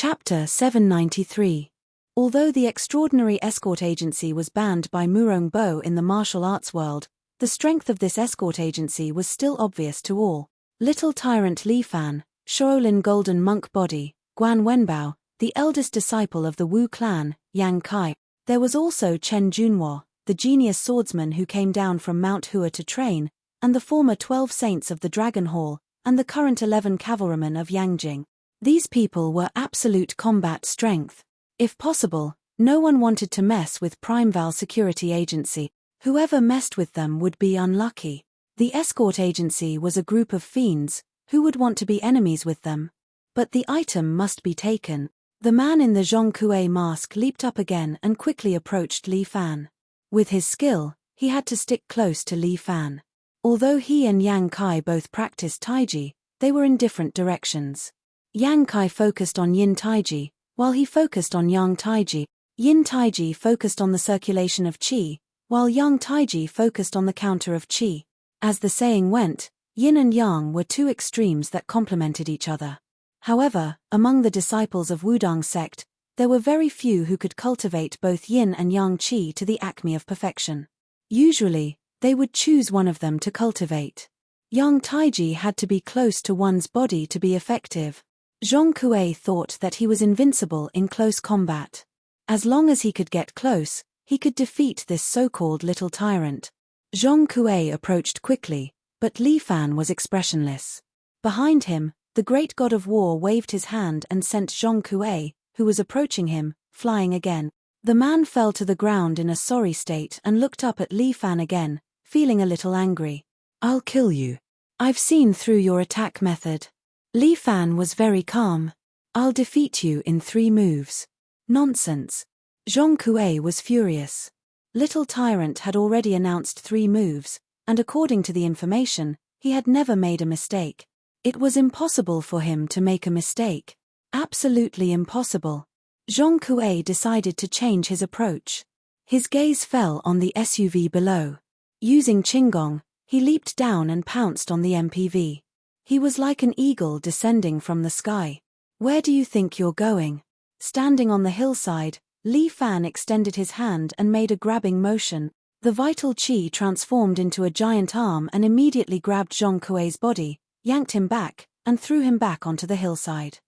Chapter 793. Although the extraordinary escort agency was banned by Murong Bo in the martial arts world, the strength of this escort agency was still obvious to all. Little Tyrant Li Fan, Shaolin Golden Monk Body, Guan Wenbao, the eldest disciple of the Wu clan, Yang Kai. There was also Chen Junhua, the genius swordsman who came down from Mount Hua to train, and the former 12 saints of the Dragon Hall, and the current 11 cavalrymen of Yangjing. These people were absolute combat strength. If possible, no one wanted to mess with Primeval Security Agency. Whoever messed with them would be unlucky. The escort agency was a group of fiends. Who would want to be enemies with them? But the item must be taken. The man in the Zhongkue mask leaped up again and quickly approached Li Fan. With his skill, he had to stick close to Li Fan. Although he and Yang Kai both practiced Taiji, they were in different directions. Yang Kai focused on Yin Taiji, while he focused on Yang Taiji. Yin Taiji focused on the circulation of Qi, while Yang Taiji focused on the counter of Qi. As the saying went, Yin and Yang were two extremes that complemented each other. However, among the disciples of Wudang sect, there were very few who could cultivate both Yin and Yang Qi to the acme of perfection. Usually, they would choose one of them to cultivate. Yang Taiji had to be close to one's body to be effective. Zhongkue thought that he was invincible in close combat. As long as he could get close, he could defeat this so-called little tyrant. Zhongkue approached quickly, but Li Fan was expressionless. Behind him, the great god of war waved his hand and sent Zhongkue, who was approaching him, flying again. The man fell to the ground in a sorry state and looked up at Li Fan again, feeling a little angry. "I'll kill you. I've seen through your attack method." Li Fan was very calm. "I'll defeat you in 3 moves. Nonsense. Zhongkue was furious. Little Tyrant had already announced 3 moves, and according to the information, he had never made a mistake. It was impossible for him to make a mistake. Absolutely impossible. Zhongkue decided to change his approach. His gaze fell on the SUV below. Using Qinggong, he leaped down and pounced on the MPV. He was like an eagle descending from the sky. "Where do you think you're going?" Standing on the hillside, Li Fan extended his hand and made a grabbing motion. The vital qi transformed into a giant arm and immediately grabbed Zhongkue's body, yanked him back, and threw him back onto the hillside.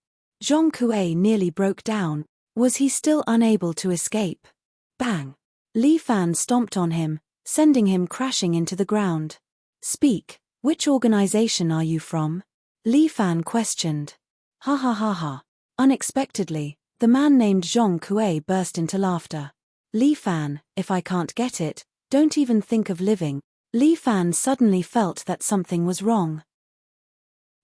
Zhongkue nearly broke down. Was he still unable to escape? Bang! Li Fan stomped on him, sending him crashing into the ground. "Speak, which organization are you from?" Li Fan questioned. "Ha ha ha ha." Unexpectedly, the man named Zhongkue burst into laughter. "Li Fan, if I can't get it, don't even think of living." Li Fan suddenly felt that something was wrong.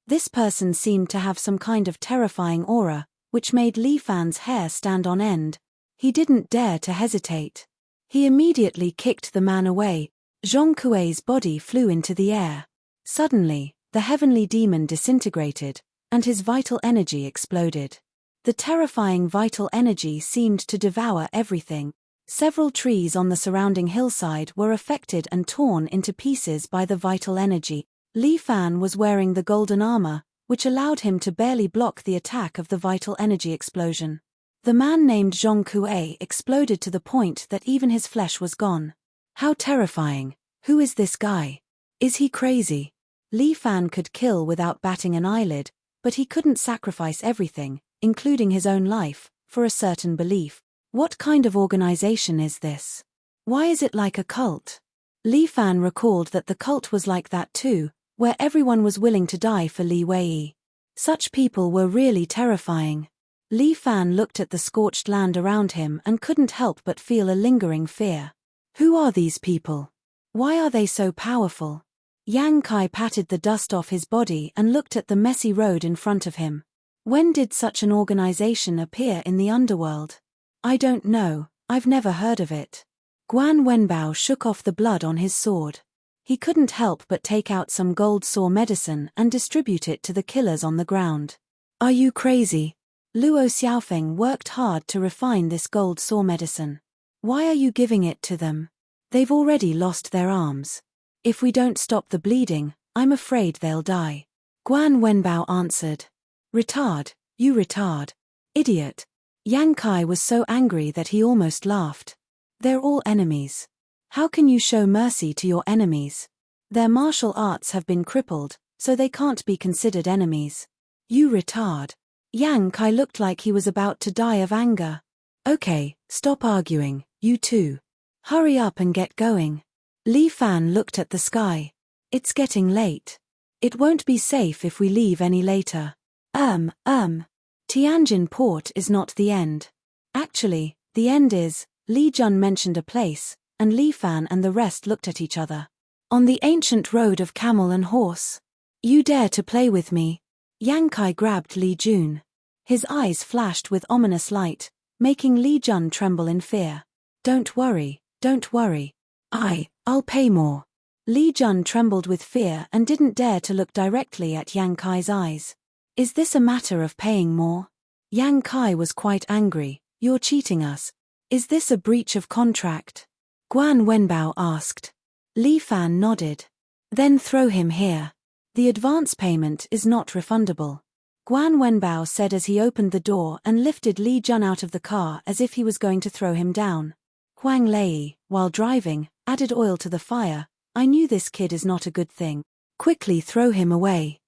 This person seemed to have some kind of terrifying aura, which made Li Fan's hair stand on end. He didn't dare to hesitate. He immediately kicked the man away. Zhongkue's body flew into the air. Suddenly, the heavenly demon disintegrated, and his vital energy exploded. The terrifying vital energy seemed to devour everything. Several trees on the surrounding hillside were affected and torn into pieces by the vital energy. Li Fan was wearing the golden armor, which allowed him to barely block the attack of the vital energy explosion. The man named Zhongkue exploded to the point that even his flesh was gone. How terrifying. Who is this guy? Is he crazy? Li Fan could kill without batting an eyelid, but he couldn't sacrifice everything, including his own life, for a certain belief. What kind of organization is this? Why is it like a cult? Li Fan recalled that the cult was like that too, where everyone was willing to die for Li Wei. Such people were really terrifying. Li Fan looked at the scorched land around him and couldn't help but feel a lingering fear. Who are these people? Why are they so powerful? Yang Kai patted the dust off his body and looked at the messy road in front of him. When did such an organization appear in the underworld? "I don't know, I've never heard of it." Guan Wenbao shook off the blood on his sword. He couldn't help but take out some gold sore medicine and distribute it to the killers on the ground. "Are you crazy?" Luo Xiaofeng worked hard to refine this gold sore medicine. "Why are you giving it to them? They've already lost their arms. If we don't stop the bleeding, I'm afraid they'll die." Guan Wenbao answered. "Retard, you retard. Idiot. Yang Kai was so angry that he almost laughed. They're all enemies. How can you show mercy to your enemies? Their martial arts have been crippled, so they can't be considered enemies. You retard. Yang Kai looked like he was about to die of anger. Okay, stop arguing, you two. Hurry up and get going. Li Fan looked at the sky. It's getting late. It won't be safe if we leave any later. Tianjin Port is not the end. Actually, the end is, Li Jun mentioned a place, and Li Fan and the rest looked at each other. On the ancient road of camel and horse. You dare to play with me? Yang Kai grabbed Li Jun. His eyes flashed with ominous light, making Li Jun tremble in fear. Don't worry, don't worry. I'll pay more. Li Jun trembled with fear and didn't dare to look directly at Yang Kai's eyes. Is this a matter of paying more? Yang Kai was quite angry. You're cheating us. Is this a breach of contract? Guan Wenbao asked. Li Fan nodded. Then throw him here. The advance payment is not refundable. Guan Wenbao said as he opened the door and lifted Li Jun out of the car as if he was going to throw him down. Huang Lei, while driving, added oil to the fire. I knew this kid is not a good thing. Quickly throw him away.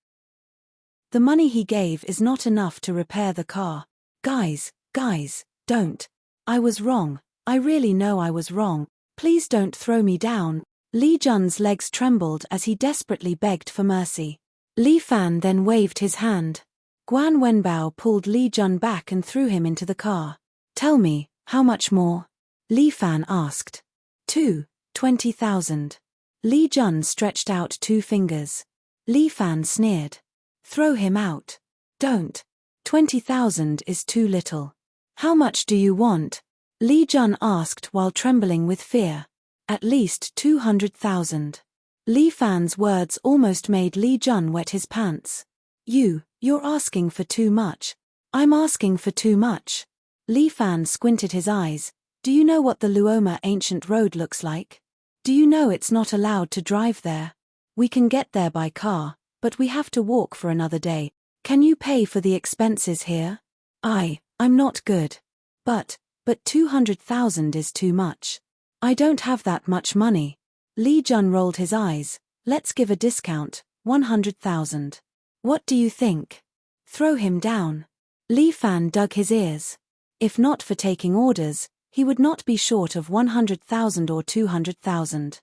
The money he gave is not enough to repair the car. Guys, don't. I was wrong. I really know I was wrong. Please don't throw me down. Li Jun's legs trembled as he desperately begged for mercy. Li Fan then waved his hand. Guan Wenbao pulled Li Jun back and threw him into the car. Tell me, how much more? Li Fan asked. 20,000. Li Jun stretched out 2 fingers. Li Fan sneered. Throw him out. Don't. 20,000 is too little. How much do you want? Li Jun asked while trembling with fear. At least 200,000. Li Fan's words almost made Li Jun wet his pants. You're asking for too much. I'm asking for too much. Li Fan squinted his eyes. Do you know what the Luoma ancient road looks like? Do you know it's not allowed to drive there? We can get there by car, but we have to walk for another day. Can you pay for the expenses here? I'm not good. But 200,000 is too much. I don't have that much money. Li Jun rolled his eyes. Let's give a discount, 100,000. What do you think? Throw him down. Li Fan dug his ears. If not for taking orders, he would not be short of 100,000 or 200,000.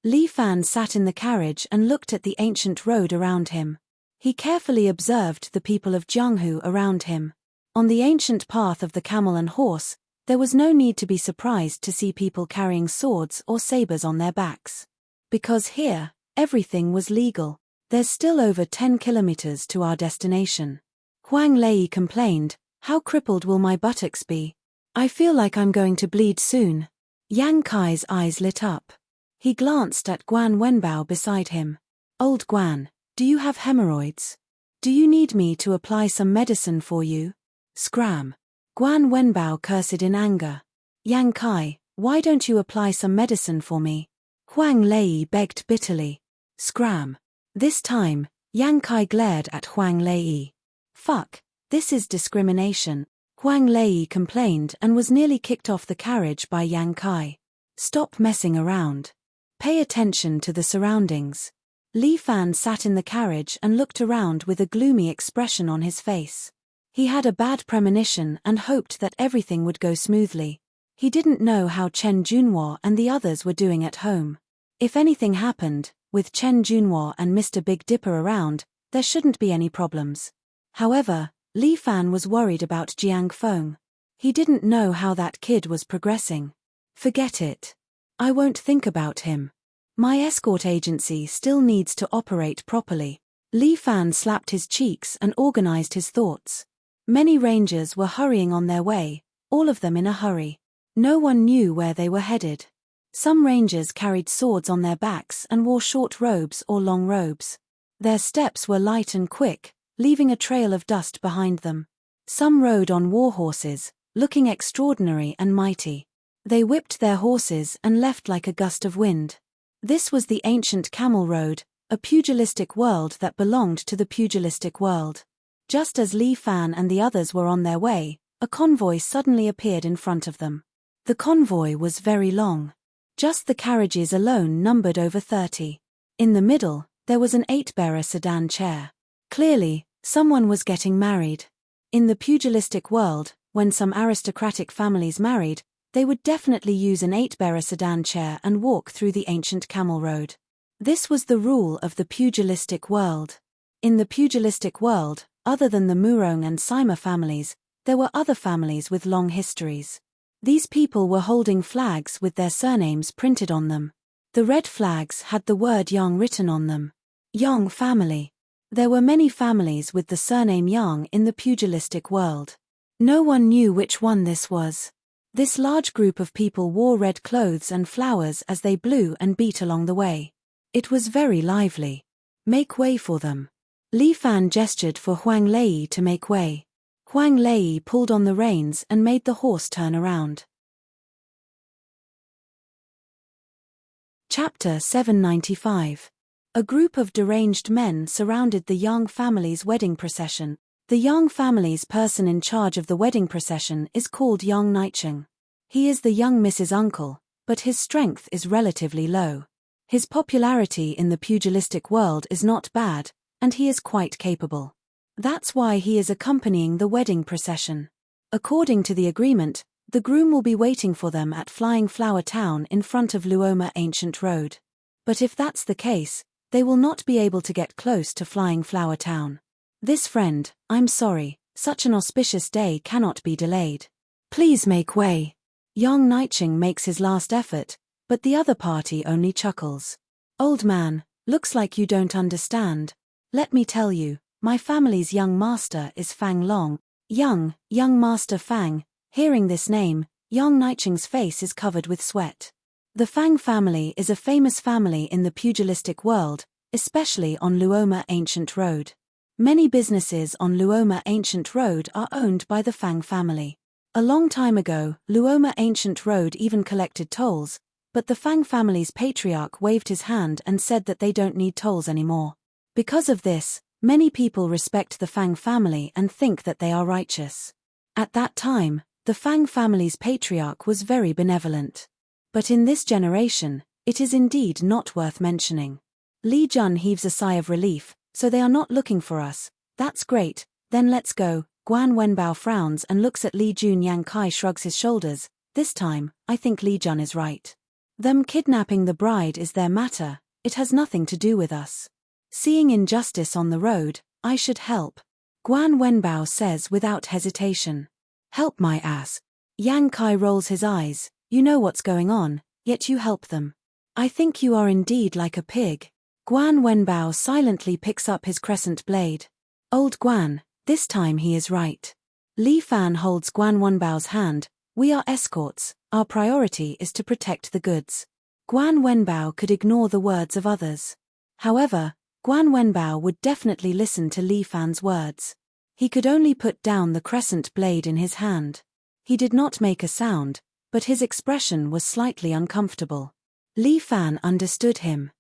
Li Fan sat in the carriage and looked at the ancient road around him. He carefully observed the people of Jianghu around him. On the ancient path of the camel and horse, there was no need to be surprised to see people carrying swords or sabers on their backs. Because here, everything was legal. There's still over 10 kilometers to our destination. Huang Lei complained, how crippled will my buttocks be? I feel like I'm going to bleed soon. Yang Kai's eyes lit up. He glanced at Guan Wenbao beside him. Old Guan, do you have hemorrhoids? Do you need me to apply some medicine for you? Scram. Guan Wenbao cursed in anger. Yang Kai, why don't you apply some medicine for me? Huang Lei begged bitterly. Scram. This time, Yang Kai glared at Huang Lei. Fuck, this is discrimination. Huang Lei complained and was nearly kicked off the carriage by Yang Kai. Stop messing around. Pay attention to the surroundings. Li Fan sat in the carriage and looked around with a gloomy expression on his face. He had a bad premonition and hoped that everything would go smoothly. He didn't know how Chen Junhua and the others were doing at home. If anything happened, with Chen Junhua and Mr. Big Dipper around, there shouldn't be any problems. However, Li Fan was worried about Jiang Feng. He didn't know how that kid was progressing. Forget it. I won't think about him. My escort agency still needs to operate properly. Li Fan slapped his cheeks and organized his thoughts. Many rangers were hurrying on their way, all of them in a hurry. No one knew where they were headed. Some rangers carried swords on their backs and wore short robes or long robes. Their steps were light and quick, leaving a trail of dust behind them. Some rode on war horses, looking extraordinary and mighty. They whipped their horses and left like a gust of wind. This was the ancient camel road, a pugilistic world that belonged to the pugilistic world. Just as Li Fan and the others were on their way, a convoy suddenly appeared in front of them. The convoy was very long. Just the carriages alone numbered over 30. In the middle, there was an 8-bearer sedan chair. Clearly, someone was getting married. In the pugilistic world, when some aristocratic families married, they would definitely use an 8-bearer sedan chair and walk through the ancient camel road. This was the rule of the pugilistic world. In the pugilistic world, other than the Murong and Sima families, there were other families with long histories. These people were holding flags with their surnames printed on them. The red flags had the word Yang written on them. Yang family. There were many families with the surname Yang in the pugilistic world. No one knew which one this was. This large group of people wore red clothes and flowers as they blew and beat along the way. It was very lively. Make way for them. Li Fan gestured for Huang Lei to make way. Huang Lei pulled on the reins and made the horse turn around. Chapter 795. A group of deranged men surrounded the Yang family's wedding procession. The Yang family's person in charge of the wedding procession is called Yang Nicheng. He is the young Mrs. Uncle, but his strength is relatively low. His popularity in the pugilistic world is not bad, and he is quite capable. That's why he is accompanying the wedding procession. According to the agreement, the groom will be waiting for them at Flying Flower Town in front of Luoma Ancient Road. But if that's the case, they will not be able to get close to Flying Flower Town. This friend, I'm sorry, such an auspicious day cannot be delayed. Please make way. Yang Nicheng makes his last effort, but the other party only chuckles. Old man, looks like you don't understand. Let me tell you, my family's young master is Fang Long. Young Master Fang. Hearing this name, Yang Nicheng's face is covered with sweat. The Fang family is a famous family in the pugilistic world, especially on Luoma Ancient Road. Many businesses on Luoma Ancient Road are owned by the Fang family. A long time ago, Luoma Ancient Road even collected tolls, but the Fang family's patriarch waved his hand and said that they don't need tolls anymore. Because of this, many people respect the Fang family and think that they are righteous. At that time, the Fang family's patriarch was very benevolent. But in this generation, it is indeed not worth mentioning. Li Jun heaves a sigh of relief, so they are not looking for us. That's great, then let's go. Guan Wenbao frowns and looks at Li Jun. Yang Kai shrugs his shoulders. This time, I think Li Jun is right. Them kidnapping the bride is their matter, it has nothing to do with us. Seeing injustice on the road, I should help. Guan Wenbao says without hesitation. Help my ass. Yang Kai rolls his eyes. You know what's going on, yet you help them. I think you are indeed like a pig. Guan Wenbao silently picks up his crescent blade. Old Guan, this time he is right. Li Fan holds Guan Wenbao's hand. We are escorts, our priority is to protect the goods. Guan Wenbao could ignore the words of others. However, Guan Wenbao would definitely listen to Li Fan's words. He could only put down the crescent blade in his hand. He did not make a sound, but his expression was slightly uncomfortable. Li Fan understood him.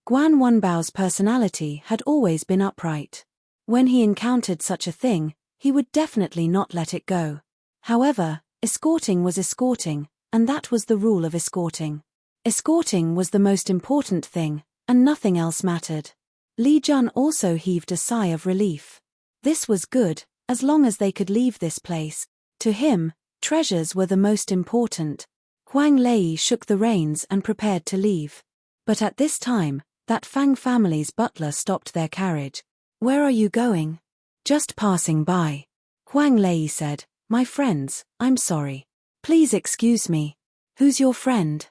Guan Wenbao's personality had always been upright. When he encountered such a thing, he would definitely not let it go. However, escorting was escorting, and that was the rule of escorting. Escorting was the most important thing, and nothing else mattered. Li Jun also heaved a sigh of relief. This was good, as long as they could leave this place. To him, treasures were the most important. Huang Lei shook the reins and prepared to leave. But at this time, that Fang family's butler stopped their carriage. Where are you going? Just passing by. Huang Lei said, My friends, I'm sorry. Please excuse me. Who's your friend?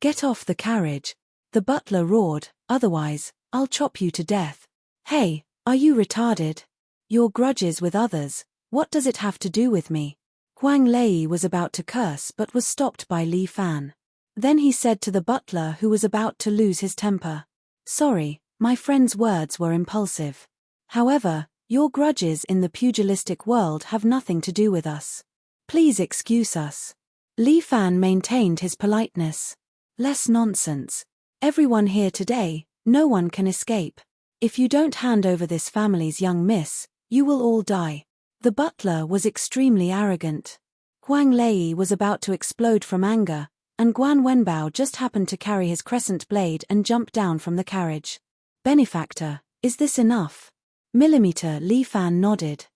Get off the carriage. The butler roared, otherwise, I'll chop you to death. Hey, are you retarded? Your grudges with others, what does it have to do with me? Huang Lei was about to curse but was stopped by Li Fan. Then he said to the butler who was about to lose his temper. Sorry, my friend's words were impulsive. However, your grudges in the pugilistic world have nothing to do with us. Please excuse us. Li Fan maintained his politeness. Less nonsense. Everyone here today, no one can escape. If you don't hand over this family's young miss, you will all die. The butler was extremely arrogant. Huang Lei was about to explode from anger, and Guan Wenbao just happened to carry his crescent blade and jump down from the carriage. Benefactor, is this enough? Millimeter Li Fan nodded.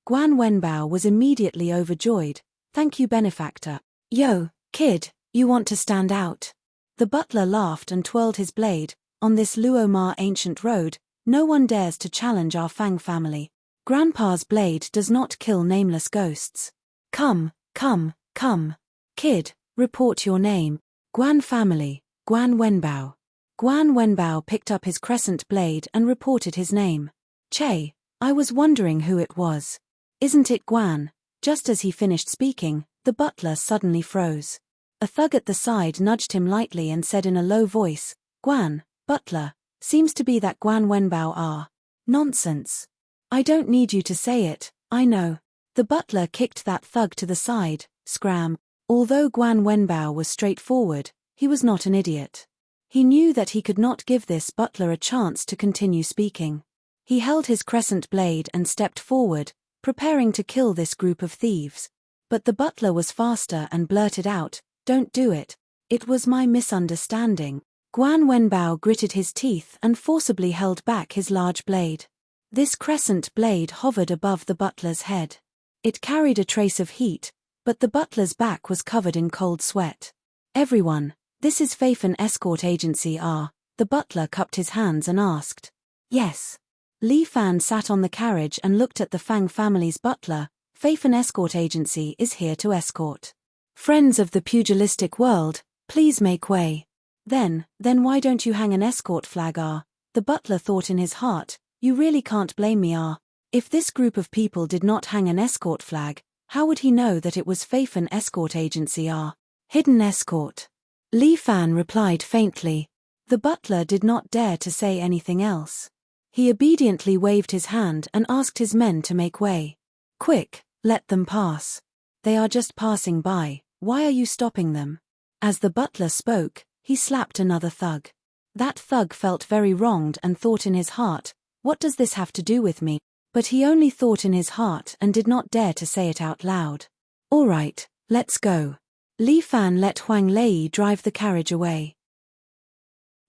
Guan Wenbao was immediately overjoyed. Thank you, benefactor. Yo, kid, you want to stand out? The butler laughed and twirled his blade. On this Luomar ancient road, no one dares to challenge our Fang family. Grandpa's blade does not kill nameless ghosts. Come, come, come. Kid, report your name. Guan family, Guan Wenbao. Guan Wenbao picked up his crescent blade and reported his name. Che, I was wondering who it was. Isn't it Guan? Just as he finished speaking, the butler suddenly froze. A thug at the side nudged him lightly and said in a low voice, Guan, butler, seems to be that Guan Wenbao are. Nonsense. I don't need you to say it, I know. The butler kicked that thug to the side, scram. Although Guan Wenbao was straightforward, he was not an idiot. He knew that he could not give this butler a chance to continue speaking. He held his crescent blade and stepped forward, preparing to kill this group of thieves. But the butler was faster and blurted out, Don't do it. It was my misunderstanding. Guan Wenbao gritted his teeth and forcibly held back his large blade. This crescent blade hovered above the butler's head. It carried a trace of heat, but the butler's back was covered in cold sweat. Everyone, this is Fafen Escort Agency R. The butler cupped his hands and asked. Yes. Li Fan sat on the carriage and looked at the Fang family's butler. Fafen Escort Agency is here to escort. Friends of the pugilistic world, please make way. Then why don't you hang an escort flag R? The butler thought in his heart, you really can't blame me R. If this group of people did not hang an escort flag, how would he know that it was Fafen Escort Agency R? Hidden escort. Li Fan replied faintly. The butler did not dare to say anything else. He obediently waved his hand and asked his men to make way. Quick, let them pass. They are just passing by, why are you stopping them? As the butler spoke, he slapped another thug. That thug felt very wronged and thought in his heart, what does this have to do with me? But he only thought in his heart and did not dare to say it out loud. All right, let's go. Li Fan let Huang Lei drive the carriage away.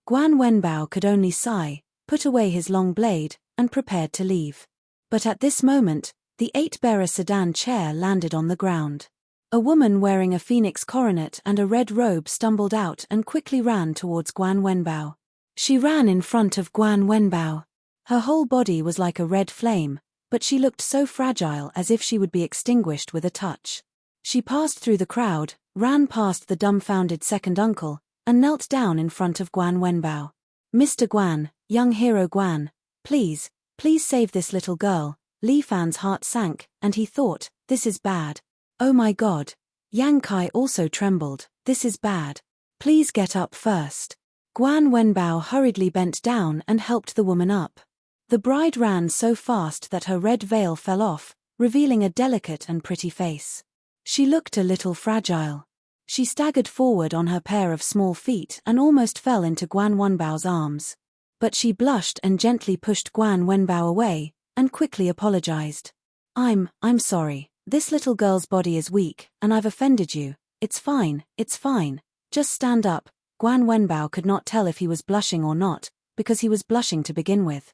Guan Wenbao could only sigh, put away his long blade, and prepared to leave. But at this moment, the 8-bearer sedan chair landed on the ground. A woman wearing a phoenix coronet and a red robe stumbled out and quickly ran towards Guan Wenbao. She ran in front of Guan Wenbao. Her whole body was like a red flame, but she looked so fragile as if she would be extinguished with a touch. She passed through the crowd, ran past the dumbfounded second uncle, and knelt down in front of Guan Wenbao. Mr. Guan, young hero Guan, please save this little girl. Li Fan's heart sank, and he thought, this is bad. Oh my God. Yang Kai also trembled, this is bad. Please get up first. Guan Wenbao hurriedly bent down and helped the woman up. The bride ran so fast that her red veil fell off, revealing a delicate and pretty face. She looked a little fragile. She staggered forward on her pair of small feet and almost fell into Guan Wenbao's arms. But she blushed and gently pushed Guan Wenbao away, and quickly apologized. I'm sorry. This little girl's body is weak, and I've offended you. It's fine. Just stand up. Guan Wenbao could not tell if he was blushing or not, because he was blushing to begin with.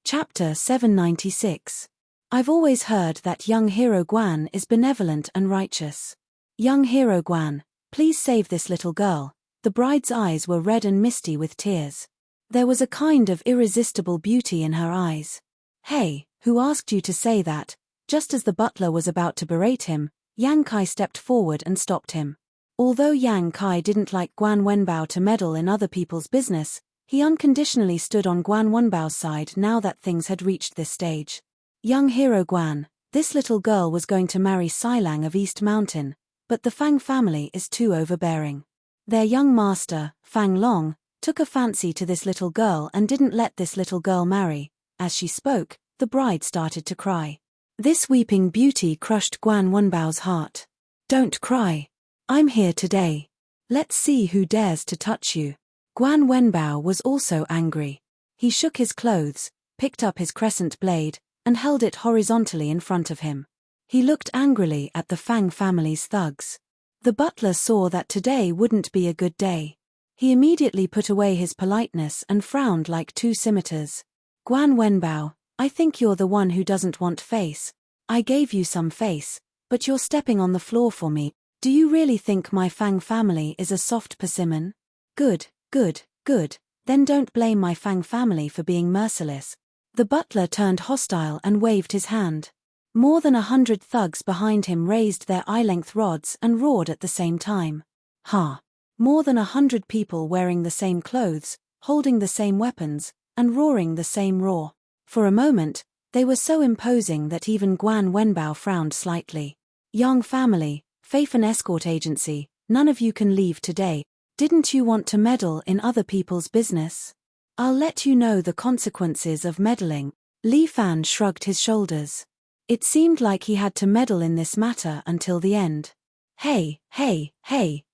Chapter 796. I've always heard that young hero Guan is benevolent and righteous. Young hero Guan, please save this little girl. The bride's eyes were red and misty with tears. There was a kind of irresistible beauty in her eyes. Hey, who asked you to say that? Just as the butler was about to berate him, Yang Kai stepped forward and stopped him. Although Yang Kai didn't like Guan Wenbao to meddle in other people's business, he unconditionally stood on Guan Wenbao's side now that things had reached this stage. Young hero Guan, this little girl was going to marry Silang of East Mountain, but the Fang family is too overbearing. Their young master, Fang Long, took a fancy to this little girl and didn't let this little girl marry. As she spoke, the bride started to cry. This weeping beauty crushed Guan Wenbao's heart. Don't cry. I'm here today. Let's see who dares to touch you. Guan Wenbao was also angry. He shook his clothes, picked up his crescent blade, and held it horizontally in front of him. He looked angrily at the Fang family's thugs. The butler saw that today wouldn't be a good day. He immediately put away his politeness and frowned like two scimitars. Guan Wenbao, I think you're the one who doesn't want face. I gave you some face, but you're stepping on the floor for me. Do you really think my Fang family is a soft persimmon? Good, good, good. Then don't blame my Fang family for being merciless. The butler turned hostile and waved his hand. More than 100 thugs behind him raised their eye-length rods and roared at the same time. Ha! More than 100 people wearing the same clothes, holding the same weapons, and roaring the same roar. For a moment, they were so imposing that even Guan Wenbao frowned slightly. Young family, Faifan escort agency, none of you can leave today. Didn't you want to meddle in other people's business? I'll let you know the consequences of meddling. Li Fan shrugged his shoulders. It seemed like he had to meddle in this matter until the end. Hey,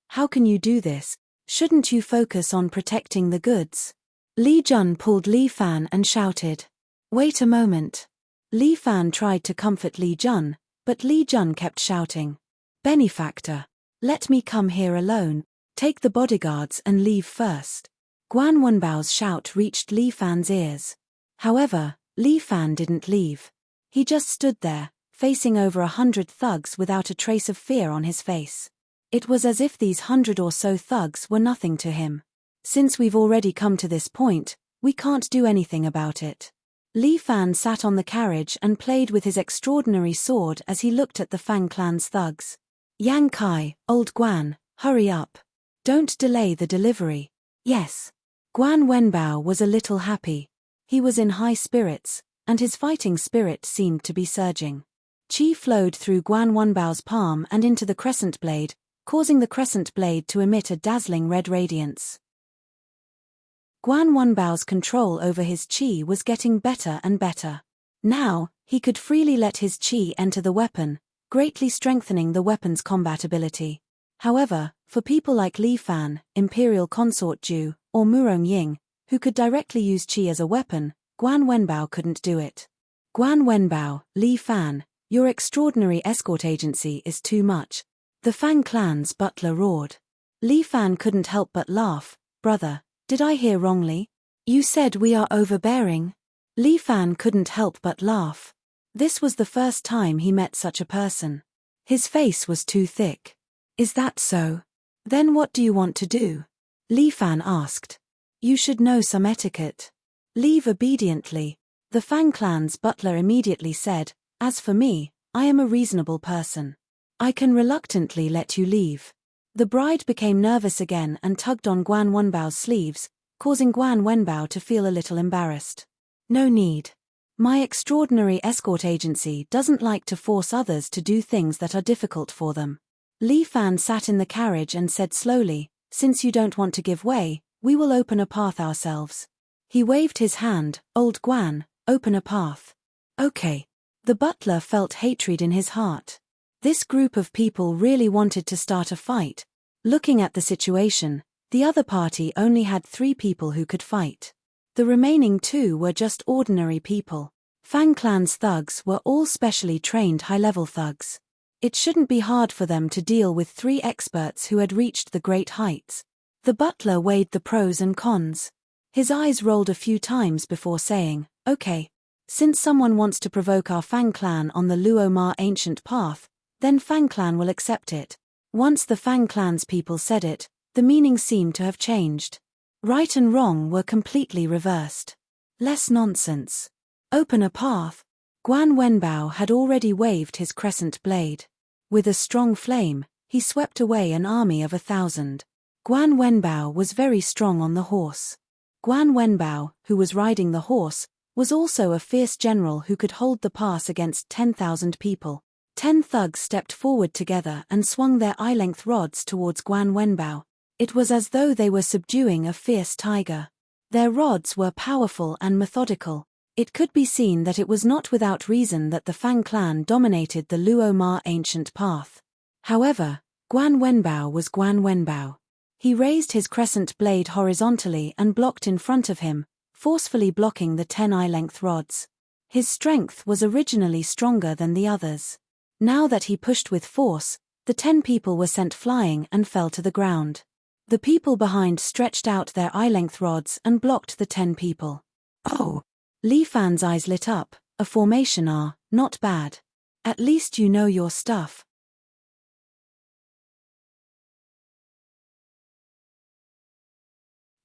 how can you do this? Shouldn't you focus on protecting the goods? Li Jun pulled Li Fan and shouted. Wait a moment. Li Fan tried to comfort Li Jun, but Li Jun kept shouting. Benefactor. Let me come here alone. Take the bodyguards and leave first. Guan Wenbao's shout reached Li Fan's ears. However, Li Fan didn't leave. He just stood there, facing over 100 thugs without a trace of fear on his face. It was as if these 100 or so thugs were nothing to him. Since we've already come to this point, we can't do anything about it. Li Fan sat on the carriage and played with his extraordinary sword as he looked at the Fang clan's thugs. Yang Kai, old Guan, hurry up. Don't delay the delivery. Yes. Guan Wenbao was a little happy. He was in high spirits, and his fighting spirit seemed to be surging. Qi flowed through Guan Wenbao's palm and into the crescent blade, causing the crescent blade to emit a dazzling red radiance. Guan Wenbao's control over his qi was getting better and better. Now, he could freely let his qi enter the weapon, greatly strengthening the weapon's combat ability. However, for people like Li Fan, Imperial Consort Ju, or Murong Ying, who could directly use qi as a weapon, Guan Wenbao couldn't do it. Guan Wenbao, Li Fan, your extraordinary escort agency is too much. The Fang clan's butler roared. Li Fan couldn't help but laugh. Brother, did I hear wrongly? You said we are overbearing? Li Fan couldn't help but laugh. This was the first time he met such a person. His face was too thick. Is that so? Then what do you want to do? Li Fan asked. You should know some etiquette. Leave obediently. The Fang clan's butler immediately said, as for me, I am a reasonable person. I can reluctantly let you leave. The bride became nervous again and tugged on Guan Wenbao's sleeves, causing Guan Wenbao to feel a little embarrassed. No need. My extraordinary escort agency doesn't like to force others to do things that are difficult for them. Li Fan sat in the carriage and said slowly, since you don't want to give way, we will open a path ourselves. He waved his hand, old Guan, open a path. Okay. The butler felt hatred in his heart. This group of people really wanted to start a fight. Looking at the situation, the other party only had 3 people who could fight. The remaining 2 were just ordinary people. Fang clan's thugs were all specially trained high-level thugs. It shouldn't be hard for them to deal with 3 experts who had reached the great heights. The butler weighed the pros and cons. His eyes rolled a few times before saying, okay. Since someone wants to provoke our Fang clan on the Luo Ma ancient path, then Fang clan will accept it. Once the Fang clan's people said it, the meaning seemed to have changed. Right and wrong were completely reversed. Less nonsense. Open a path. Guan Wenbao had already waved his crescent blade. With a strong flame, he swept away an army of 1,000. Guan Wenbao was very strong on the horse. Guan Wenbao, who was riding the horse, was also a fierce general who could hold the pass against 10,000 people. 10 thugs stepped forward together and swung their eye-length rods towards Guan Wenbao. It was as though they were subduing a fierce tiger. Their rods were powerful and methodical. It could be seen that it was not without reason that the Fang clan dominated the Luo Ma ancient path. However, Guan Wenbao was Guan Wenbao. He raised his crescent blade horizontally and blocked in front of him, forcefully blocking the 10 eye-length rods. His strength was originally stronger than the others. Now that he pushed with force, the 10 people were sent flying and fell to the ground. The people behind stretched out their eye-length rods and blocked the 10 people. Oh! Li Fan's eyes lit up. A formation not bad. At least you know your stuff.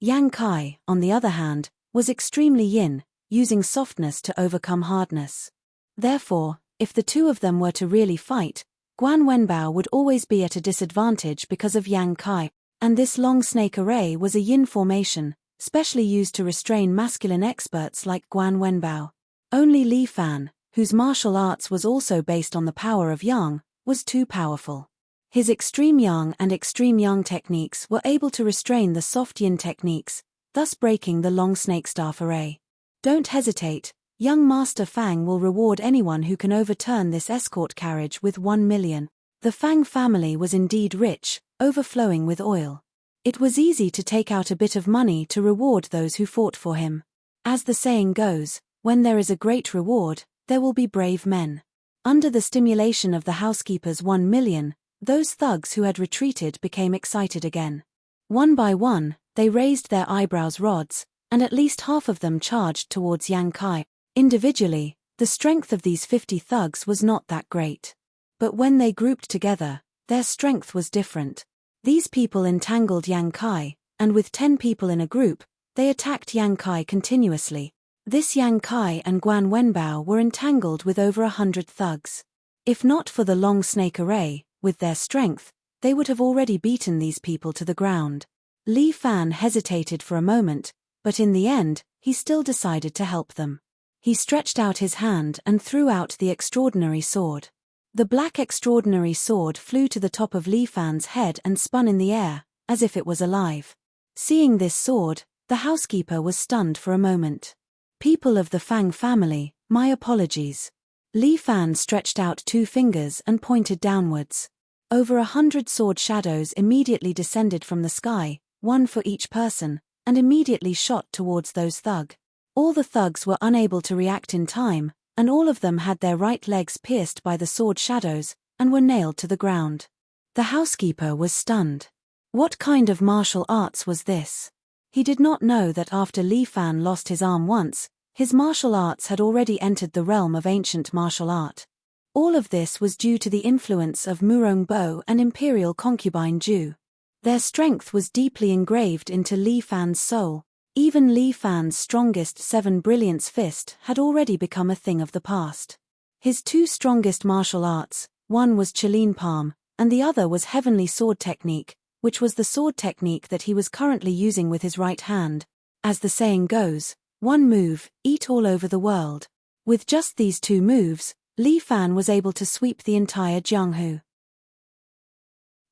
Yang Kai, on the other hand, was extremely yin, using softness to overcome hardness. Therefore, if the two of them were to really fight, Guan Wenbao would always be at a disadvantage because of Yang Kai, and this long snake array was a yin formation, specially used to restrain masculine experts like Guan Wenbao. Only Li Fan, whose martial arts was also based on the power of yang, was too powerful. His extreme yang and extreme yang techniques were able to restrain the soft yin techniques, thus breaking the long snake staff array. Don't hesitate, young Master Fang will reward anyone who can overturn this escort carriage with 1 million. The Fang family was indeed rich, overflowing with oil. It was easy to take out a bit of money to reward those who fought for him. As the saying goes, when there is a great reward, there will be brave men. Under the stimulation of the housekeeper's 1 million, those thugs who had retreated became excited again. One by one, they raised their eyebrows rods, and at least half of them charged towards Yang Kai. Individually, the strength of these 50 thugs was not that great. But when they grouped together, their strength was different. These people entangled Yang Kai, and with 10 people in a group, they attacked Yang Kai continuously. This Yang Kai and Guan Wenbao were entangled with over 100 thugs. If not for the long snake array, with their strength, they would have already beaten these people to the ground. Li Fan hesitated for a moment, but in the end, he still decided to help them. He stretched out his hand and threw out the extraordinary sword. The black extraordinary sword flew to the top of Li Fan's head and spun in the air, as if it was alive. Seeing this sword, the housekeeper was stunned for a moment. People of the Fang family, my apologies. Li Fan stretched out 2 fingers and pointed downwards. Over 100 sword shadows immediately descended from the sky, 1 for each person, and immediately shot towards those thugs. All the thugs were unable to react in time, and all of them had their right legs pierced by the sword shadows, and were nailed to the ground. The housekeeper was stunned. What kind of martial arts was this? He did not know that after Li Fan lost his arm once, his martial arts had already entered the realm of ancient martial art. All of this was due to the influence of Murong Bo and Imperial concubine Ju. Their strength was deeply engraved into Li Fan's soul. Even Li Fan's strongest 7 brilliance fist had already become a thing of the past. His 2 strongest martial arts, one was Chelin Palm, and the other was Heavenly Sword Technique, which was the sword technique that he was currently using with his right hand. As the saying goes, one move, eat all over the world. With just these 2 moves, Li Fan was able to sweep the entire Jianghu.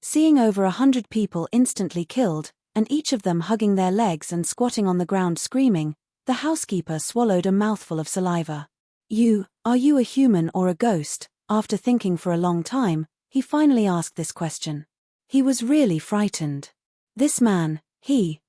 Seeing over 100 people instantly killed, and each of them hugging their legs and squatting on the ground screaming, the housekeeper swallowed a mouthful of saliva. Are you a human or a ghost? After thinking for a long time, he finally asked this question. He was really frightened. This man,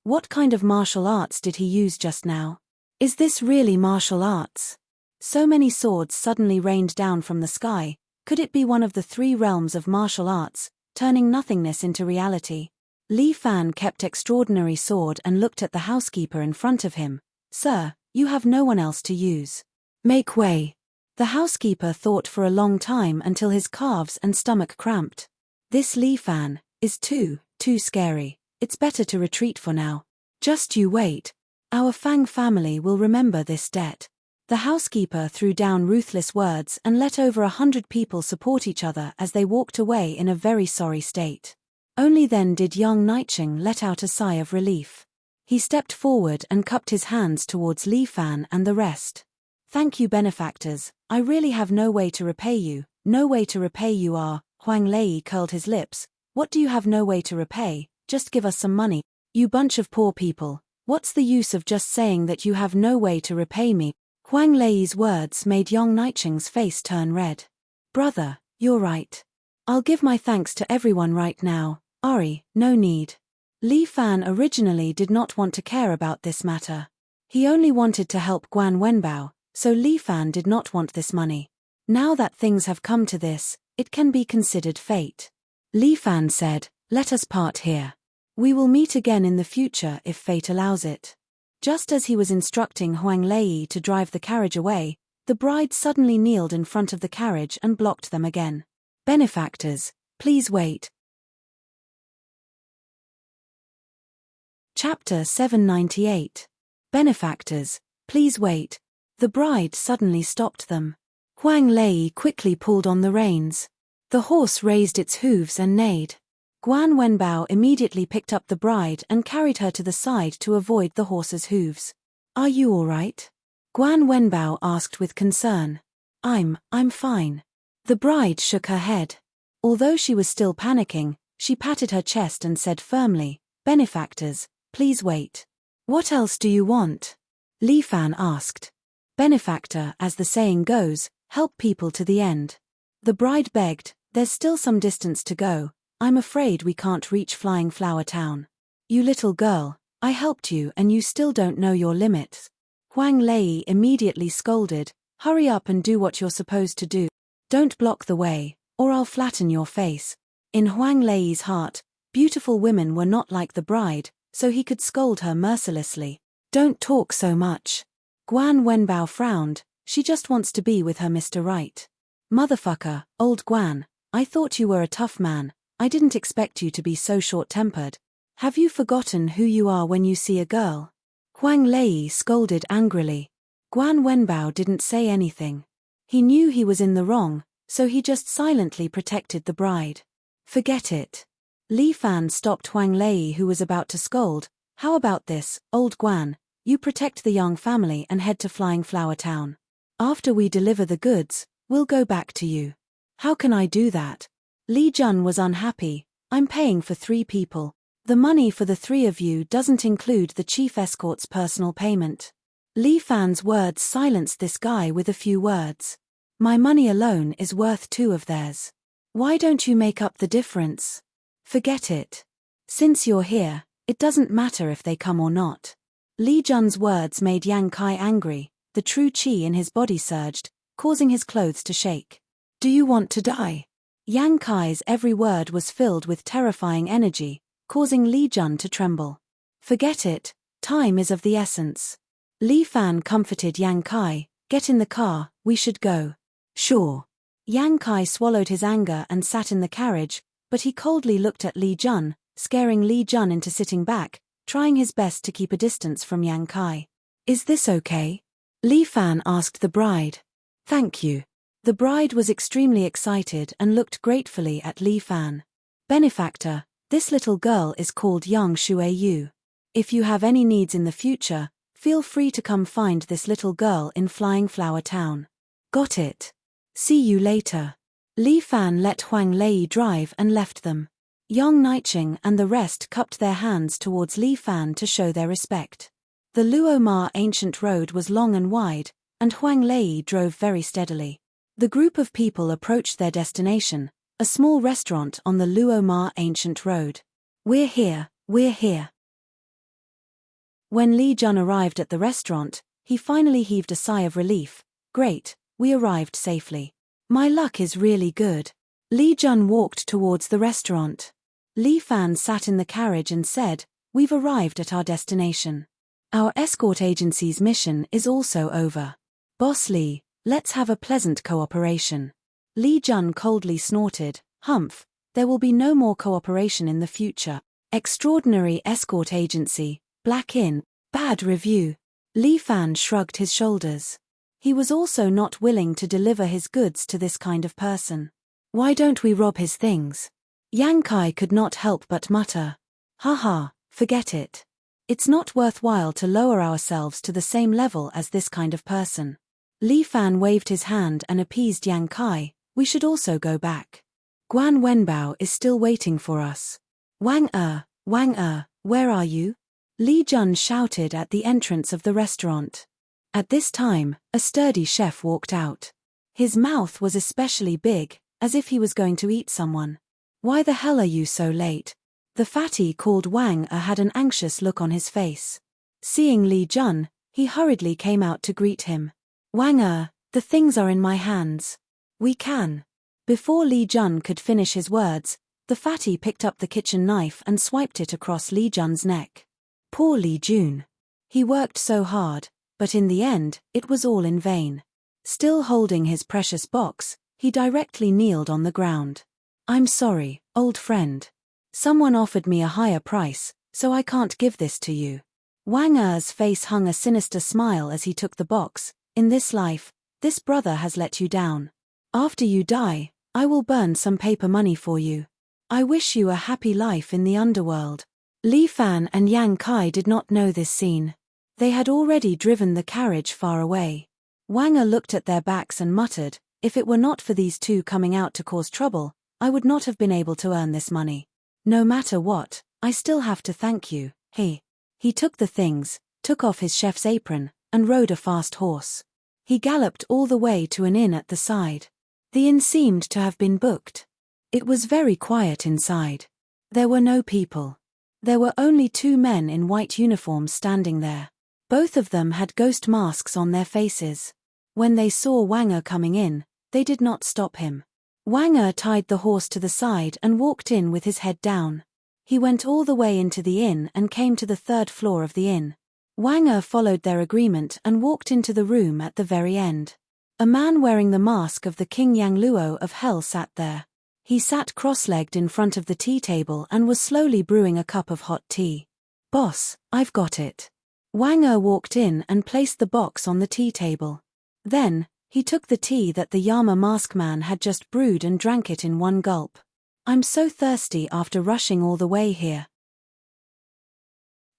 what kind of martial arts did he use just now? Is this really martial arts? So many swords suddenly rained down from the sky. Could it be one of the 3 realms of martial arts, turning nothingness into reality? Li Fan kept extraordinary sword and looked at the housekeeper in front of him. Sir, you have no one else to use. Make way. The housekeeper thought for a long time until his calves and stomach cramped. This Li Fan is too scary. It's better to retreat for now. Just you wait. Our Fang family will remember this debt. The housekeeper threw down ruthless words and let over 100 people support each other as they walked away in a very sorry state. Only then did young Niching let out a sigh of relief. He stepped forward and cupped his hands towards Li Fan and the rest. Thank you, benefactors. I really have no way to repay you. No way to repay you are. Huang Lei curled his lips. What do you have no way to repay? Just give us some money. You bunch of poor people. What's the use of just saying that you have no way to repay me? Huang Lei's words made young Niching's face turn red. Brother, you're right. I'll give my thanks to everyone right now. Ari, no need. Li Fan originally did not want to care about this matter. He only wanted to help Guan Wenbao, so Li Fan did not want this money. Now that things have come to this, it can be considered fate. Li Fan said, "Let us part here. We will meet again in the future if fate allows it." Just as he was instructing Huang Lei to drive the carriage away, the bride suddenly kneeled in front of the carriage and blocked them again. "Benefactors, please wait." Chapter 798. Benefactors, please wait. The bride suddenly stopped them. Huang Lei quickly pulled on the reins. The horse raised its hooves and neighed. Guan Wenbao immediately picked up the bride and carried her to the side to avoid the horse's hooves. "Are you all right?" Guan Wenbao asked with concern. I'm fine." The bride shook her head. Although she was still panicking, she patted her chest and said firmly, "Benefactors, please wait." "What else do you want?" Li Fan asked. "Benefactor, as the saying goes, help people to the end." The bride begged, "There's still some distance to go. I'm afraid we can't reach Flying Flower Town." "You little girl, I helped you and you still don't know your limits." Huang Lei immediately scolded, "Hurry up and do what you're supposed to do. Don't block the way, or I'll flatten your face." In Huang Lei's heart, beautiful women were not like the bride, so he could scold her mercilessly. "Don't talk so much." Guan Wenbao frowned, "She just wants to be with her Mr. Right." "Motherfucker, old Guan, I thought you were a tough man. I didn't expect you to be so short-tempered. Have you forgotten who you are when you see a girl?" Huang Lei scolded angrily. Guan Wenbao didn't say anything. He knew he was in the wrong, so he just silently protected the bride. "Forget it." Li Fan stopped Huang Lei, who was about to scold. "How about this, old Guan? You protect the young family and head to Flying Flower Town. After we deliver the goods, we'll go back to you." "How can I do that?" Li Jun was unhappy. "I'm paying for 3 people. The money for the 3 of you doesn't include the chief escort's personal payment." Li Fan's words silenced this guy with a few words. "My money alone is worth 2 of theirs. Why don't you make up the difference?" "Forget it. Since you're here, it doesn't matter if they come or not." Li Jun's words made Yang Kai angry. The true qi in his body surged, causing his clothes to shake. "Do you want to die?" Yang Kai's every word was filled with terrifying energy, causing Li Jun to tremble. "Forget it, time is of the essence." Li Fan comforted Yang Kai, "Get in the car, we should go." "Sure." Yang Kai swallowed his anger and sat in the carriage, but he coldly looked at Li Jun, scaring Li Jun into sitting back, trying his best to keep a distance from Yang Kai. "Is this okay?" Li Fan asked the bride. "Thank you." The bride was extremely excited and looked gratefully at Li Fan. "Benefactor, this little girl is called Yang Shui Yu. If you have any needs in the future, feel free to come find this little girl in Flying Flower Town." "Got it. See you later." Li Fan let Huang Lei drive and left them. Yang Niching and the rest cupped their hands towards Li Fan to show their respect. The Luo Ma ancient road was long and wide, and Huang Lei drove very steadily. The group of people approached their destination, a small restaurant on the Luo Ma ancient road. We're here. When Li Jun arrived at the restaurant, he finally heaved a sigh of relief. "Great, we arrived safely. My luck is really good." Li Jun walked towards the restaurant. Li Fan sat in the carriage and said, "We've arrived at our destination. Our escort agency's mission is also over. Boss Li, let's have a pleasant cooperation." Li Jun coldly snorted, "Humph, there will be no more cooperation in the future. Extraordinary escort agency, black in, bad review." Li Fan shrugged his shoulders. He was also not willing to deliver his goods to this kind of person. "Why don't we rob his things?" Yang Kai could not help but mutter. "Haha, forget it. It's not worthwhile to lower ourselves to the same level as this kind of person." Li Fan waved his hand and appeased Yang Kai. "We should also go back. Guan Wenbao is still waiting for us." Wang where are you?" Li Jun shouted at the entrance of the restaurant. At this time, a sturdy chef walked out. His mouth was especially big, as if he was going to eat someone. "Why the hell are you so late?" The fatty called Wang Er had an anxious look on his face. Seeing Li Jun, he hurriedly came out to greet him. Wang Er, the things are in my hands. We can. Before Li Jun could finish his words, the fatty picked up the kitchen knife and swiped it across Li Jun's neck. Poor Li Jun. He worked so hard, but in the end, it was all in vain. Still holding his precious box, he directly kneeled on the ground. I'm sorry, old friend. Someone offered me a higher price, so I can't give this to you. Wang Er's face hung a sinister smile as he took the box. In this life, this brother has let you down. After you die, I will burn some paper money for you. I wish you a happy life in the underworld. Li Fan and Yang Kai did not know this scene. They had already driven the carriage far away. Wang Er looked at their backs and muttered, if it were not for these two coming out to cause trouble, I would not have been able to earn this money. No matter what, I still have to thank you. He took the things, took off his chef's apron, and rode a fast horse. He galloped all the way to an inn at the side. The inn seemed to have been booked. It was very quiet inside. There were no people. There were only two men in white uniforms standing there. Both of them had ghost masks on their faces. When they saw Wang Er coming in, they did not stop him. Wang Er tied the horse to the side and walked in with his head down. He went all the way into the inn and came to the third floor of the inn. Wang Er followed their agreement and walked into the room at the very end. A man wearing the mask of the King Yang Luo of Hell sat there. He sat cross-legged in front of the tea table and was slowly brewing a cup of hot tea. Boss, I've got it. Wang Er walked in and placed the box on the tea table. Then, he took the tea that the Yama mask man had just brewed and drank it in one gulp. I'm so thirsty after rushing all the way here.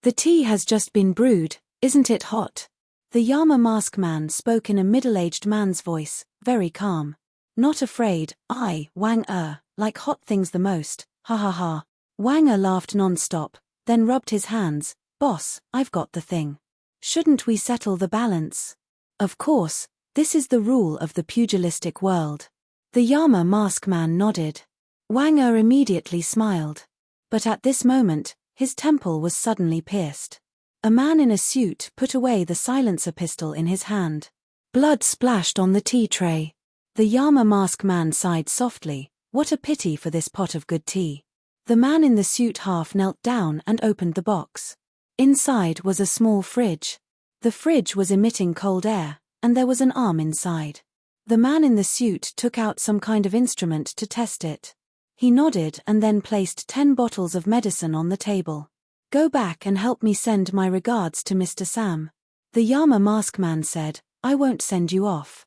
The tea has just been brewed, isn't it hot? The Yama mask man spoke in a middle-aged man's voice, very calm. Not afraid, I, Wang Er, like hot things the most, ha ha ha. Wang Er laughed non-stop, then rubbed his hands. Boss, I've got the thing. Shouldn't we settle the balance? Of course, this is the rule of the pugilistic world. The Yama mask man nodded. Wang Er immediately smiled. But at this moment, his temple was suddenly pierced. A man in a suit put away the silencer pistol in his hand. Blood splashed on the tea tray. The Yama mask man sighed softly, what a pity for this pot of good tea. The man in the suit half knelt down and opened the box. Inside was a small fridge. The fridge was emitting cold air, and there was an arm inside. The man in the suit took out some kind of instrument to test it. He nodded and then placed 10 bottles of medicine on the table. Go back and help me send my regards to Mr. Sam. The Yama mask man said, I won't send you off.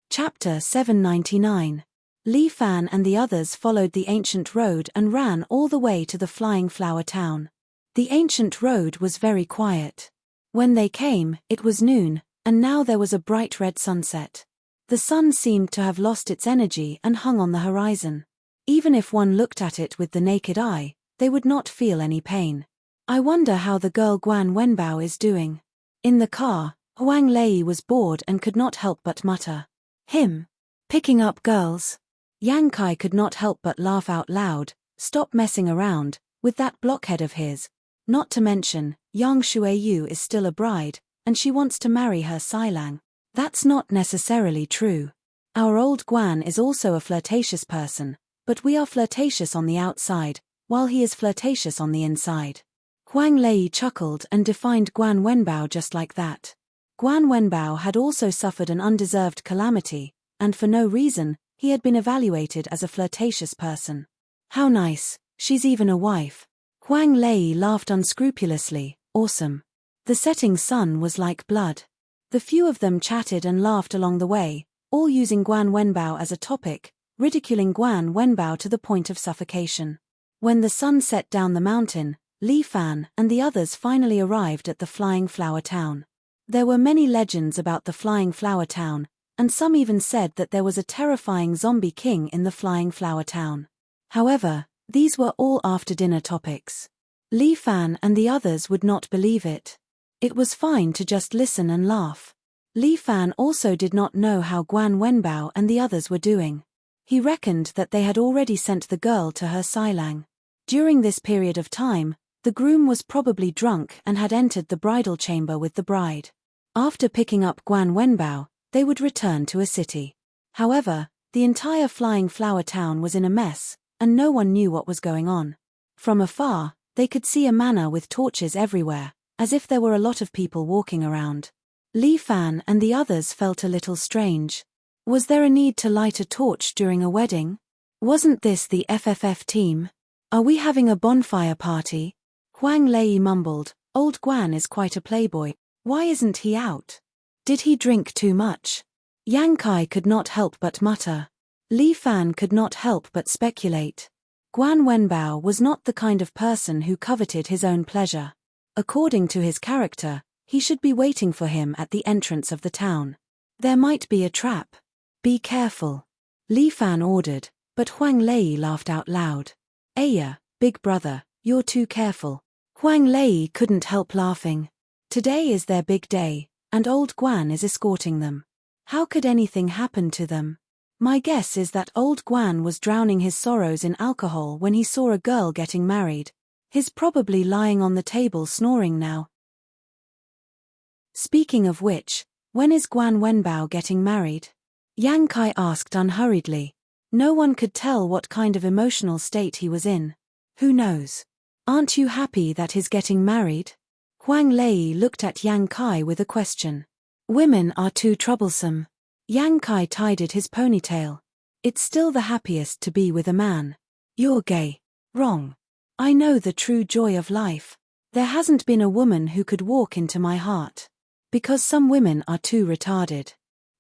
Chapter 799. Li Fan and the others followed the ancient road and ran all the way to the Flying Flower Town. The ancient road was very quiet. When they came, it was noon, and now there was a bright red sunset. The sun seemed to have lost its energy and hung on the horizon. Even if one looked at it with the naked eye, they would not feel any pain. I wonder how the girl Guan Wenbao is doing. In the car, Huang Lei was bored and could not help but mutter. Him. Picking up girls. Yang Kai could not help but laugh out loud. Stop messing around, with that blockhead of his. Not to mention, Yang Shuiyu is still a bride, and she wants to marry her Sailang. That's not necessarily true. Our old Guan is also a flirtatious person, but we are flirtatious on the outside, while he is flirtatious on the inside. Huang Lei chuckled and defined Guan Wenbao just like that. Guan Wenbao had also suffered an undeserved calamity, and for no reason, he had been evaluated as a flirtatious person. How nice, she's even a wife. Huang Lei laughed unscrupulously, awesome. The setting sun was like blood. The few of them chatted and laughed along the way, all using Guan Wenbao as a topic, ridiculing Guan Wenbao to the point of suffocation. When the sun set down the mountain, Li Fan and the others finally arrived at the Flying Flower Town. There were many legends about the Flying Flower Town, and some even said that there was a terrifying zombie king in the Flying Flower Town. However, these were all after-dinner topics. Li Fan and the others would not believe it. It was fine to just listen and laugh. Li Fan also did not know how Guan Wenbao and the others were doing. He reckoned that they had already sent the girl to her Silang. During this period of time, the groom was probably drunk and had entered the bridal chamber with the bride. After picking up Guan Wenbao, they would return to a city. However, the entire Flying Flower town was in a mess, and no one knew what was going on. From afar, they could see a manor with torches everywhere, as if there were a lot of people walking around. Li Fan and the others felt a little strange. Was there a need to light a torch during a wedding? Wasn't this the FFF team? Are we having a bonfire party? Huang Lei mumbled, Old Guan is quite a playboy. Why isn't he out? Did he drink too much? Yang Kai could not help but mutter. Li Fan could not help but speculate. Guan Wenbao was not the kind of person who coveted his own pleasure. According to his character, he should be waiting for him at the entrance of the town. There might be a trap. Be careful. Li Fan ordered, but Huang Lei laughed out loud. Aya, big brother, you're too careful. Huang Lei couldn't help laughing. Today is their big day, and Old Guan is escorting them. How could anything happen to them? My guess is that Old Guan was drowning his sorrows in alcohol when he saw a girl getting married. He's probably lying on the table snoring now. Speaking of which, when is Guan Wenbao getting married? Yang Kai asked unhurriedly. No one could tell what kind of emotional state he was in. Who knows? Aren't you happy that he's getting married? Huang Lei looked at Yang Kai with a question. Women are too troublesome. Yang Kai tidied his ponytail. It's still the happiest to be with a man. You're gay. Wrong. I know the true joy of life. There hasn't been a woman who could walk into my heart. Because some women are too retarded.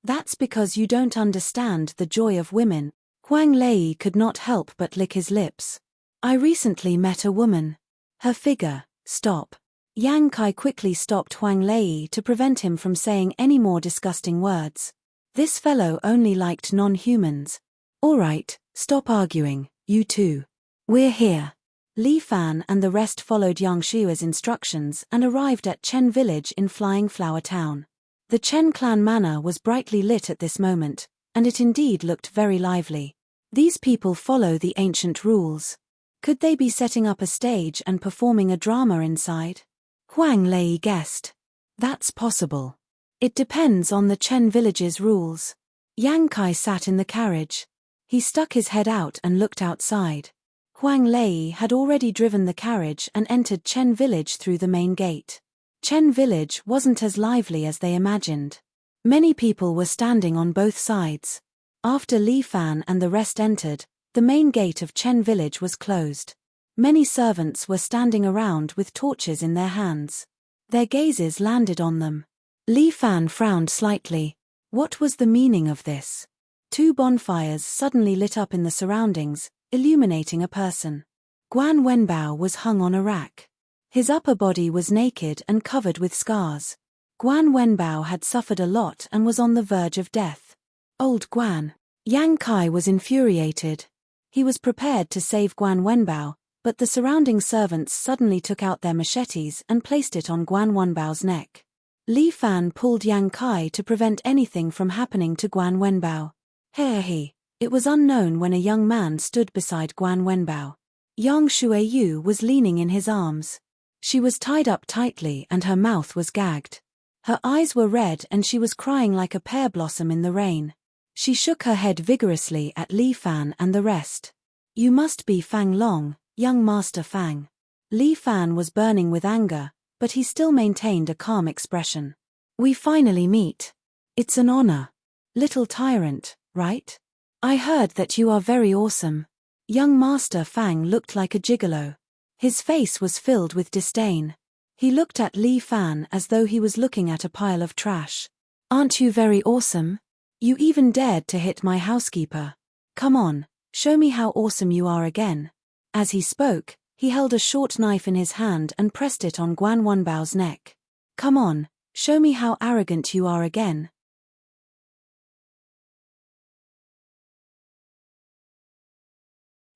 That's because you don't understand the joy of women. Huang Lei could not help but lick his lips. I recently met a woman. Her figure. Stop. Yang Kai quickly stopped Huang Lei to prevent him from saying any more disgusting words. This fellow only liked non-humans. All right, stop arguing, you two. We're here. Li Fan and the rest followed Yang Shua's instructions and arrived at Chen village in Flying Flower Town. The Chen clan manor was brightly lit at this moment, and it indeed looked very lively. These people follow the ancient rules. Could they be setting up a stage and performing a drama inside? Huang Lei guessed. That's possible. It depends on the Chen village's rules. Yang Kai sat in the carriage. He stuck his head out and looked outside. Huang Lei had already driven the carriage and entered Chen village through the main gate. Chen village wasn't as lively as they imagined. Many people were standing on both sides. After Li Fan and the rest entered, the main gate of Chen village was closed. Many servants were standing around with torches in their hands. Their gazes landed on them. Li Fan frowned slightly. What was the meaning of this? Two bonfires suddenly lit up in the surroundings, illuminating a person. Guan Wenbao was hung on a rack. His upper body was naked and covered with scars. Guan Wenbao had suffered a lot and was on the verge of death. Old Guan. Yang Kai was infuriated. He was prepared to save Guan Wenbao, but the surrounding servants suddenly took out their machetes and placed it on Guan Wenbao's neck. Li Fan pulled Yang Kai to prevent anything from happening to Guan Wenbao. He. It was unknown when a young man stood beside Guan Wenbao. Yang Shuayu was leaning in his arms. She was tied up tightly and her mouth was gagged. Her eyes were red and she was crying like a pear blossom in the rain. She shook her head vigorously at Li Fan and the rest. You must be Fang Long, young Master Fang. Li Fan was burning with anger, but he still maintained a calm expression. We finally meet. It's an honor. Little tyrant, right? I heard that you are very awesome. Young Master Fang looked like a gigolo. His face was filled with disdain. He looked at Li Fan as though he was looking at a pile of trash. Aren't you very awesome? You even dared to hit my housekeeper. Come on, show me how awesome you are again. As he spoke, he held a short knife in his hand and pressed it on Guan Wenbao's neck. Come on, show me how arrogant you are again.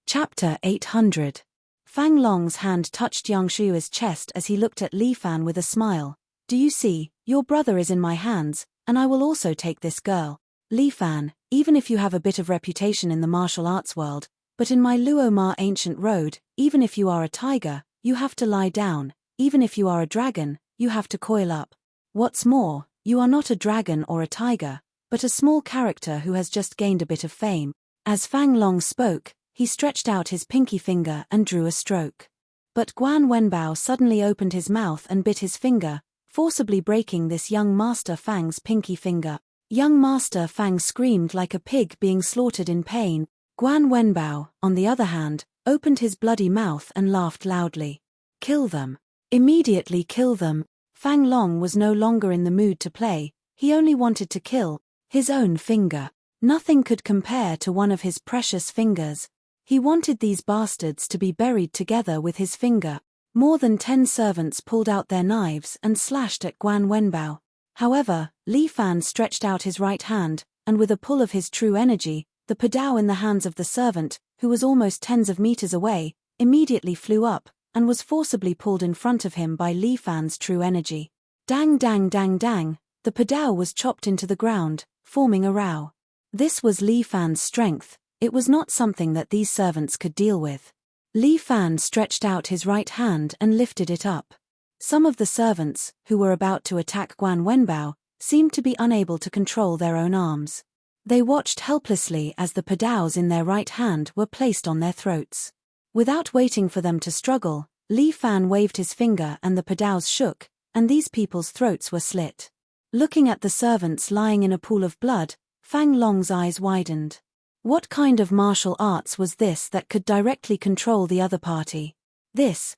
Chapter 800. Fang Long's hand touched Yang Shua's chest as he looked at Li Fan with a smile. Do you see, your brother is in my hands, and I will also take this girl. Li Fan, even if you have a bit of reputation in the martial arts world, but in my Luo Ma ancient road, even if you are a tiger, you have to lie down, even if you are a dragon, you have to coil up. What's more, you are not a dragon or a tiger, but a small character who has just gained a bit of fame. As Fang Long spoke, he stretched out his pinky finger and drew a stroke. But Guan Wenbao suddenly opened his mouth and bit his finger, forcibly breaking this young Master Fang's pinky finger. Young Master Fang screamed like a pig being slaughtered in pain. Guan Wenbao, on the other hand, opened his bloody mouth and laughed loudly. Kill them. Immediately kill them. Fang Long was no longer in the mood to play, he only wanted to kill his own finger. Nothing could compare to one of his precious fingers. He wanted these bastards to be buried together with his finger. More than 10 servants pulled out their knives and slashed at Guan Wenbao. However, Li Fan stretched out his right hand, and with a pull of his true energy, the padao in the hands of the servant, who was almost tens of meters away, immediately flew up, and was forcibly pulled in front of him by Li Fan's true energy. Dang dang dang dang, the padao was chopped into the ground, forming a row. This was Li Fan's strength, it was not something that these servants could deal with. Li Fan stretched out his right hand and lifted it up. Some of the servants, who were about to attack Guan Wenbao, seemed to be unable to control their own arms. They watched helplessly as the padaos in their right hand were placed on their throats. Without waiting for them to struggle, Li Fan waved his finger and the padaos shook, and these people's throats were slit. Looking at the servants lying in a pool of blood, Fang Long's eyes widened. What kind of martial arts was this that could directly control the other party? This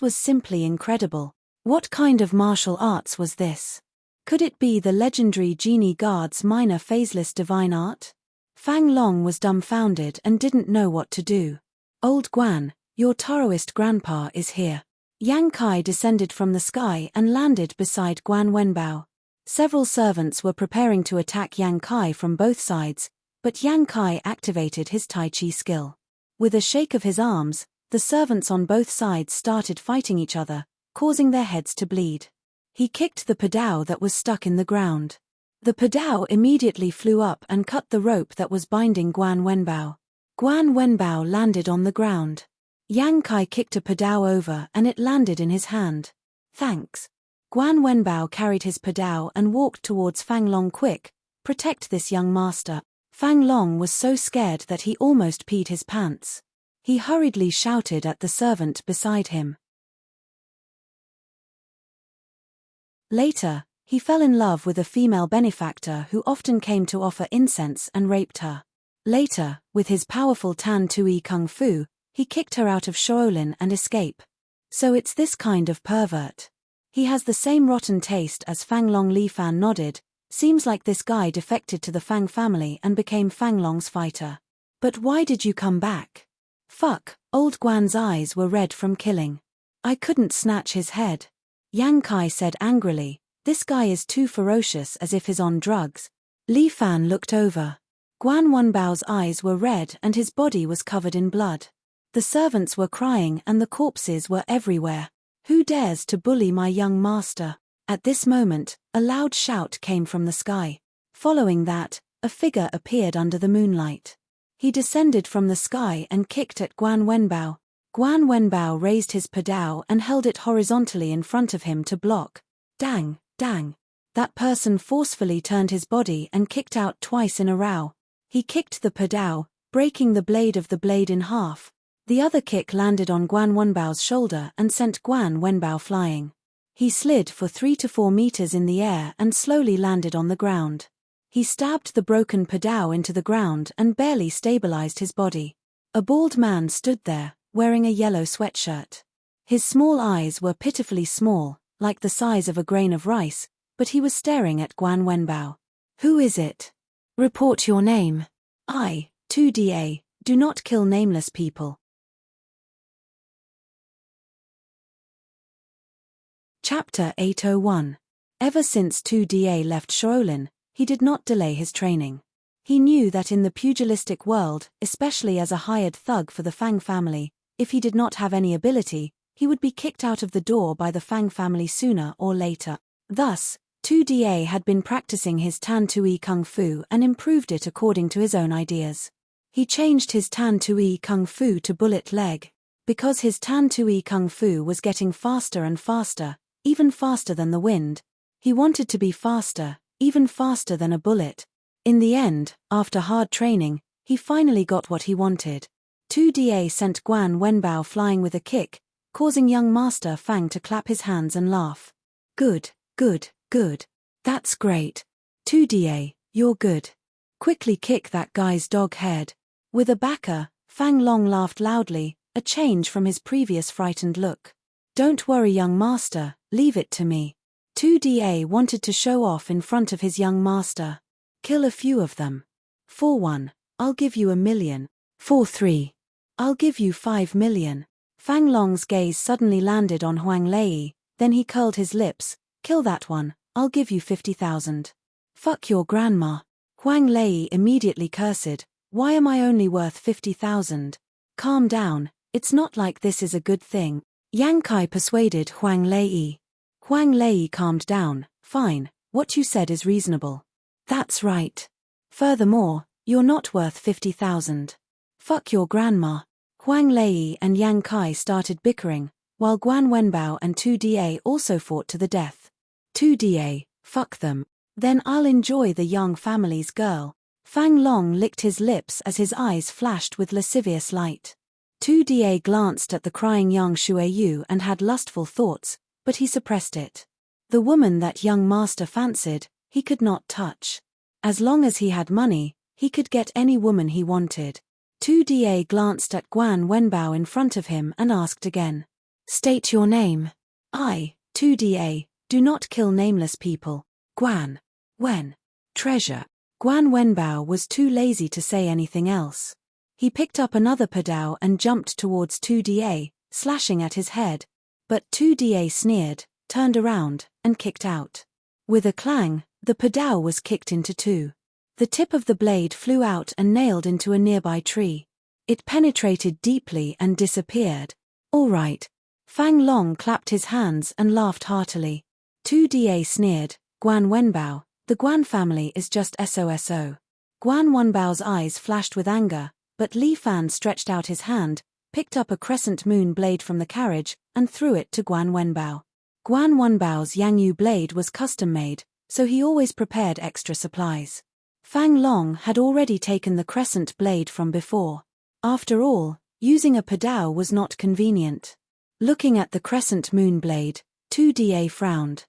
was simply incredible. What kind of martial arts was this? Could it be the legendary Genie Guard's minor phaseless divine art? Fang Long was dumbfounded and didn't know what to do. Old Guan, your Taoist grandpa is here. Yang Kai descended from the sky and landed beside Guan Wenbao. Several servants were preparing to attack Yang Kai from both sides, but Yang Kai activated his Tai Chi skill. With a shake of his arms, the servants on both sides started fighting each other, causing their heads to bleed. He kicked the padao that was stuck in the ground. The padao immediately flew up and cut the rope that was binding Guan Wenbao. Guan Wenbao landed on the ground. Yang Kai kicked a padao over and it landed in his hand. Thanks. Guan Wenbao carried his padao and walked towards Fang Long. Quick, protect this young master. Fang Long was so scared that he almost peed his pants. He hurriedly shouted at the servant beside him. Later, he fell in love with a female benefactor who often came to offer incense and raped her. Later, with his powerful Tan Tui Kung Fu, he kicked her out of Shaolin and escape. So it's this kind of pervert. He has the same rotten taste as Fang Long. Li Fan nodded. Seems like this guy defected to the Fang family and became Fang Long's fighter. But why did you come back? Fuck, old Guan's eyes were red from killing. I couldn't snatch his head. Yang Kai said angrily, this guy is too ferocious, as if he's on drugs. Li Fan looked over. Guan Wenbao's eyes were red and his body was covered in blood. The servants were crying and the corpses were everywhere. Who dares to bully my young master? At this moment, a loud shout came from the sky. Following that, a figure appeared under the moonlight. He descended from the sky and kicked at Guan Wenbao. Guan Wenbao raised his padao and held it horizontally in front of him to block. Dang, dang. That person forcefully turned his body and kicked out twice in a row. He kicked the padao, breaking the blade of the blade in half. The other kick landed on Guan Wenbao's shoulder and sent Guan Wenbao flying. He slid for 3 to 4 meters in the air and slowly landed on the ground. He stabbed the broken padao into the ground and barely stabilized his body. A bald man stood there, wearing a yellow sweatshirt. His small eyes were pitifully small, like the size of a grain of rice, but he was staring at Guan Wenbao. Who is it? Report your name. I, 2DA, do not kill nameless people. Chapter 801. Ever since 2DA left Shaolin, he did not delay his training. He knew that in the pugilistic world, especially as a hired thug for the Fang family, if he did not have any ability, he would be kicked out of the door by the Fang family sooner or later. Thus, 2DA had been practicing his Tan Tui Kung Fu and improved it according to his own ideas. He changed his Tan Tui Kung Fu to bullet leg. Because his Tan Tui Kung Fu was getting faster and faster, even faster than the wind, he wanted to be faster, even faster than a bullet. In the end, after hard training, he finally got what he wanted. 2DA sent Guan Wenbao flying with a kick, causing young Master Fang to clap his hands and laugh. Good, good, good. That's great. 2DA, you're good. Quickly kick that guy's dog head. With a backer, Fang Long laughed loudly, a change from his previous frightened look. Don't worry, young master, leave it to me. 2DA wanted to show off in front of his young master. Kill a few of them. 4-1, I'll give you $1 million. 4-3, I'll give you $5 million. Fang Long's gaze suddenly landed on Huang Lei, then he curled his lips. Kill that one, I'll give you 50,000. Fuck your grandma. Huang Lei immediately cursed. Why am I only worth 50,000? Calm down, it's not like this is a good thing. Yang Kai persuaded Huang Lei. Huang Lei calmed down. Fine, what you said is reasonable. That's right. Furthermore, you're not worth 50,000. Fuck your grandma. Huang Lei and Yang Kai started bickering, while Guan Wenbao and 2DA also fought to the death. 2DA, fuck them. Then I'll enjoy the Yang family's girl. Fang Long licked his lips as his eyes flashed with lascivious light. 2DA glanced at the crying young Shuiyu and had lustful thoughts, but he suppressed it. The woman that young master fancied, he could not touch. As long as he had money, he could get any woman he wanted. 2DA glanced at Guan Wenbao in front of him and asked again. State your name. 2DA, do not kill nameless people. Guan. Wen. Treasure. Guan Wenbao was too lazy to say anything else. He picked up another padao and jumped towards 2DA, slashing at his head. But 2DA sneered, turned around, and kicked out. With a clang, the padao was kicked into two. The tip of the blade flew out and nailed into a nearby tree. It penetrated deeply and disappeared. All right. Fang Long clapped his hands and laughed heartily. 2DA sneered, Guan Wenbao, the Guan family is just SOSO. Guan Wenbao's eyes flashed with anger, but Li Fan stretched out his hand, picked up a crescent moon blade from the carriage, and threw it to Guan Wenbao. Guan Wenbao's Yangyu blade was custom-made, so he always prepared extra supplies. Fang Long had already taken the crescent blade from before. After all, using a padao was not convenient. Looking at the crescent moon blade, 2DA frowned.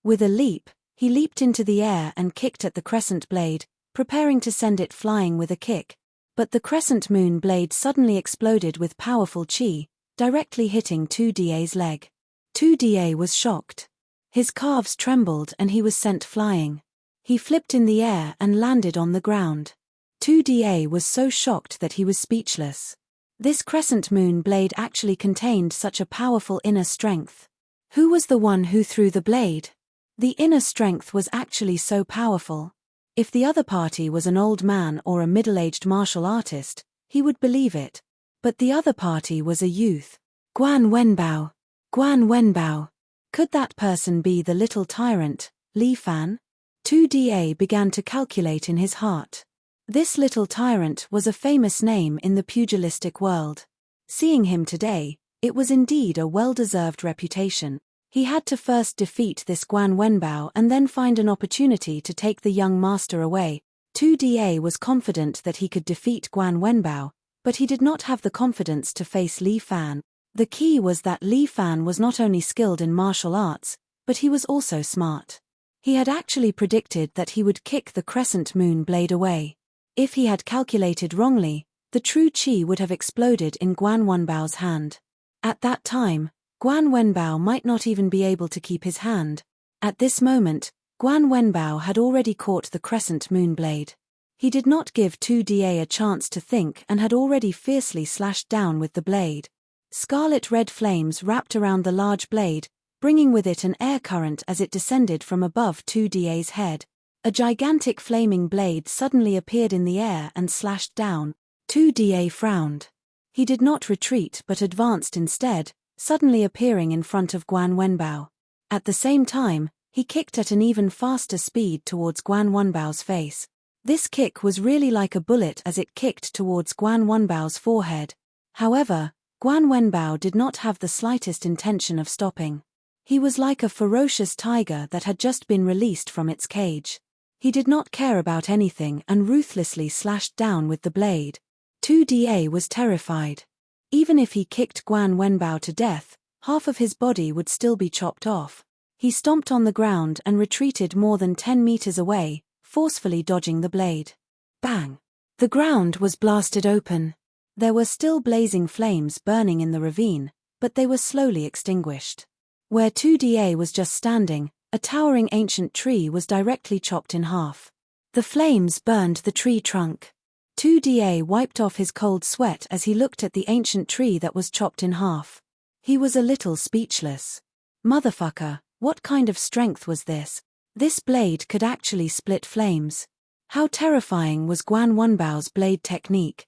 With a leap, he leaped into the air and kicked at the crescent blade, preparing to send it flying with a kick. But the crescent moon blade suddenly exploded with powerful chi, directly hitting 2DA's leg. 2DA was shocked. His calves trembled and he was sent flying. He flipped in the air and landed on the ground. 2DA was so shocked that he was speechless. This crescent moon blade actually contained such a powerful inner strength. Who was the one who threw the blade? The inner strength was actually so powerful. If the other party was an old man or a middle-aged martial artist, he would believe it. But the other party was a youth. Guan Wenbao. Guan Wenbao. Could that person be the little tyrant, Li Fan? 2DA began to calculate in his heart. This little tyrant was a famous name in the pugilistic world. Seeing him today, it was indeed a well-deserved reputation. He had to first defeat this Guan Wenbao and then find an opportunity to take the young master away. 2DA was confident that he could defeat Guan Wenbao, but he did not have the confidence to face Li Fan. The key was that Li Fan was not only skilled in martial arts, but he was also smart. He had actually predicted that he would kick the crescent moon blade away. If he had calculated wrongly, the true chi would have exploded in Guan Wenbao's hand. At that time, Guan Wenbao might not even be able to keep his hand. At this moment, Guan Wenbao had already caught the crescent moon blade. He did not give 2DA a chance to think and had already fiercely slashed down with the blade. Scarlet-red flames wrapped around the large blade, bringing with it an air current as it descended from above 2DA's head. A gigantic flaming blade suddenly appeared in the air and slashed down. 2DA frowned. He did not retreat but advanced instead, suddenly appearing in front of Guan Wenbao. At the same time, he kicked at an even faster speed towards Guan Wenbao's face. This kick was really like a bullet as it kicked towards Guan Wenbao's forehead. However, Guan Wenbao did not have the slightest intention of stopping. He was like a ferocious tiger that had just been released from its cage. He did not care about anything and ruthlessly slashed down with the blade. 2DA was terrified. Even if he kicked Guan Wenbao to death, half of his body would still be chopped off. He stomped on the ground and retreated more than 10 meters away, forcefully dodging the blade. Bang! The ground was blasted open. There were still blazing flames burning in the ravine, but they were slowly extinguished. Where 2DA was just standing, a towering ancient tree was directly chopped in half. The flames burned the tree trunk. 2DA wiped off his cold sweat as he looked at the ancient tree that was chopped in half. He was a little speechless. Motherfucker, what kind of strength was this? This blade could actually split flames. How terrifying was Guan Wenbao's blade technique?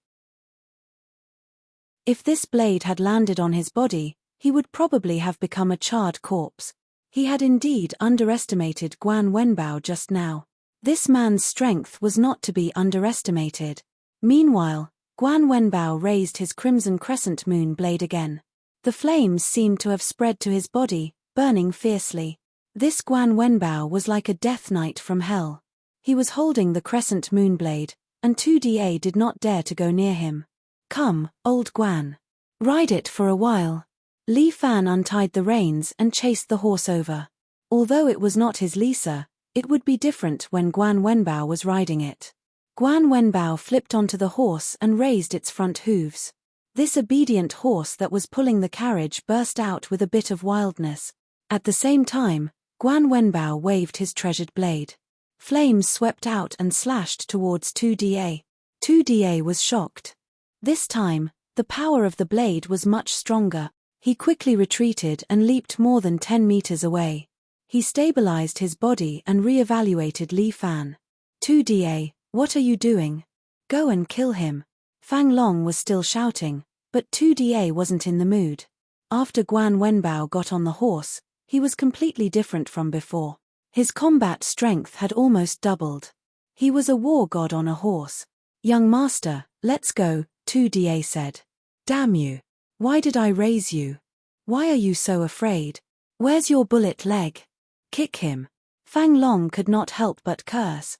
If this blade had landed on his body, he would probably have become a charred corpse. He had indeed underestimated Guan Wenbao just now. This man's strength was not to be underestimated. Meanwhile, Guan Wenbao raised his crimson crescent moon blade again. The flames seemed to have spread to his body, burning fiercely. This Guan Wenbao was like a death knight from hell. He was holding the crescent moon blade, and 2DA did not dare to go near him. Come, old Guan. Ride it for a while. Li Fan untied the reins and chased the horse over. Although it was not his Lisa, it would be different when Guan Wenbao was riding it. Guan Wenbao flipped onto the horse and raised its front hooves. This obedient horse that was pulling the carriage burst out with a bit of wildness. At the same time, Guan Wenbao waved his treasured blade. Flames swept out and slashed towards 2DA. 2DA was shocked. This time, the power of the blade was much stronger. He quickly retreated and leaped more than 10 meters away. He stabilized his body and re-evaluated Li Fan. 2DA, what are you doing? Go and kill him. Fang Long was still shouting, but 2DA wasn't in the mood. After Guan Wenbao got on the horse, he was completely different from before. His combat strength had almost doubled. He was a war god on a horse. Young master, let's go, 2DA said. Damn you. Why did I raise you? Why are you so afraid? Where's your bullet leg? Kick him. Fang Long could not help but curse.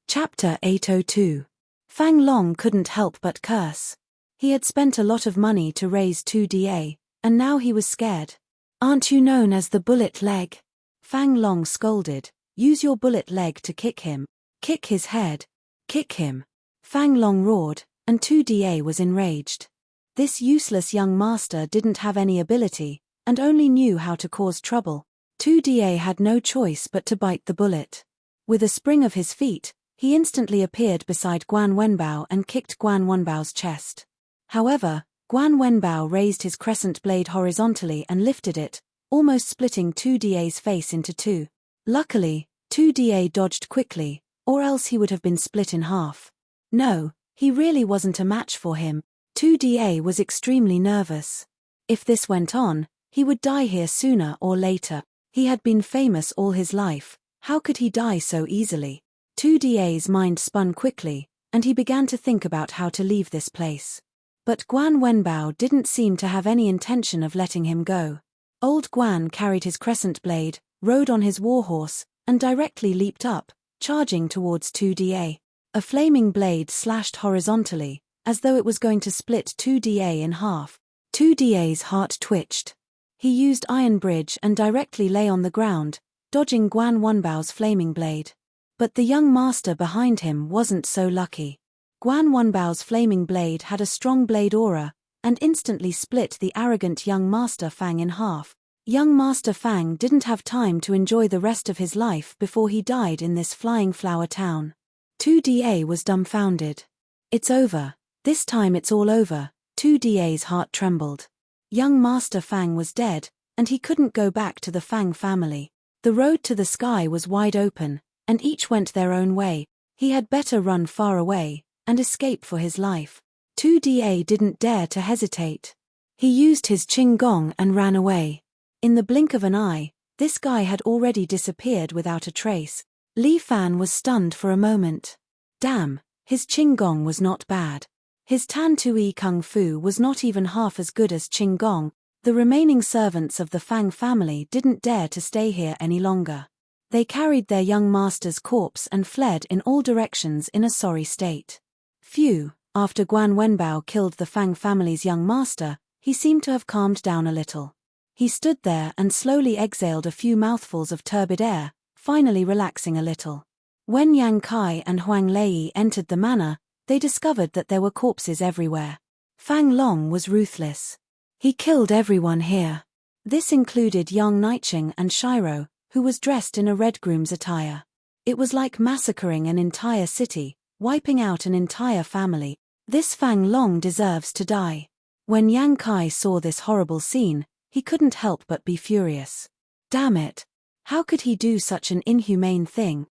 Chapter 802. Fang Long couldn't help but curse. He had spent a lot of money to raise 2DA, and now he was scared. Aren't you known as the bullet leg? Fang Long scolded. Use your bullet leg to kick him. Kick his head. Kick him. Fang Long roared, and 2DA was enraged. This useless young master didn't have any ability, and only knew how to cause trouble. 2DA had no choice but to bite the bullet. With a spring of his feet, he instantly appeared beside Guan Wenbao and kicked Guan Wenbao's chest. However, Guan Wenbao raised his crescent blade horizontally and lifted it, almost splitting 2DA's face into two. Luckily, 2DA dodged quickly, or else he would have been split in half. No, he really wasn't a match for him. 2DA was extremely nervous. If this went on, he would die here sooner or later. He had been famous all his life. How could he die so easily? 2DA's mind spun quickly, and he began to think about how to leave this place. But Guan Wenbao didn't seem to have any intention of letting him go. Old Guan carried his crescent blade, rode on his warhorse, and directly leaped up, charging towards 2DA. A flaming blade slashed horizontally, as though it was going to split 2DA in half. 2DA's heart twitched. He used Iron Bridge and directly lay on the ground, dodging Guan Wenbao's flaming blade. But the young master behind him wasn't so lucky. Guan Wenbao's flaming blade had a strong blade aura, and instantly split the arrogant young master Fang in half. Young Master Fang didn't have time to enjoy the rest of his life before he died in this flying flower town. 2DA was dumbfounded. It's over. This time it's all over. 2DA's heart trembled. Young Master Fang was dead, and he couldn't go back to the Fang family. The road to the sky was wide open, and each went their own way. He had better run far away, and escape for his life. 2DA didn't dare to hesitate. He used his qinggong and ran away. In the blink of an eye, this guy had already disappeared without a trace. Li Fan was stunned for a moment. Damn, his qinggong was not bad. His Tan Tui Kung Fu was not even half as good as qinggong. The remaining servants of the Fang family didn't dare to stay here any longer. They carried their young master's corpse and fled in all directions in a sorry state. Phew, after Guan Wenbao killed the Fang family's young master, he seemed to have calmed down a little. He stood there and slowly exhaled a few mouthfuls of turbid air, finally relaxing a little. When Yang Kai and Huang Lei entered the manor, they discovered that there were corpses everywhere. Fang Long was ruthless. He killed everyone here. This included young Niching and Shiro, who was dressed in a red groom's attire. It was like massacring an entire city, wiping out an entire family. This Fang Long deserves to die. When Yang Kai saw this horrible scene, he couldn't help but be furious. Damn it! How could he do such an inhumane thing?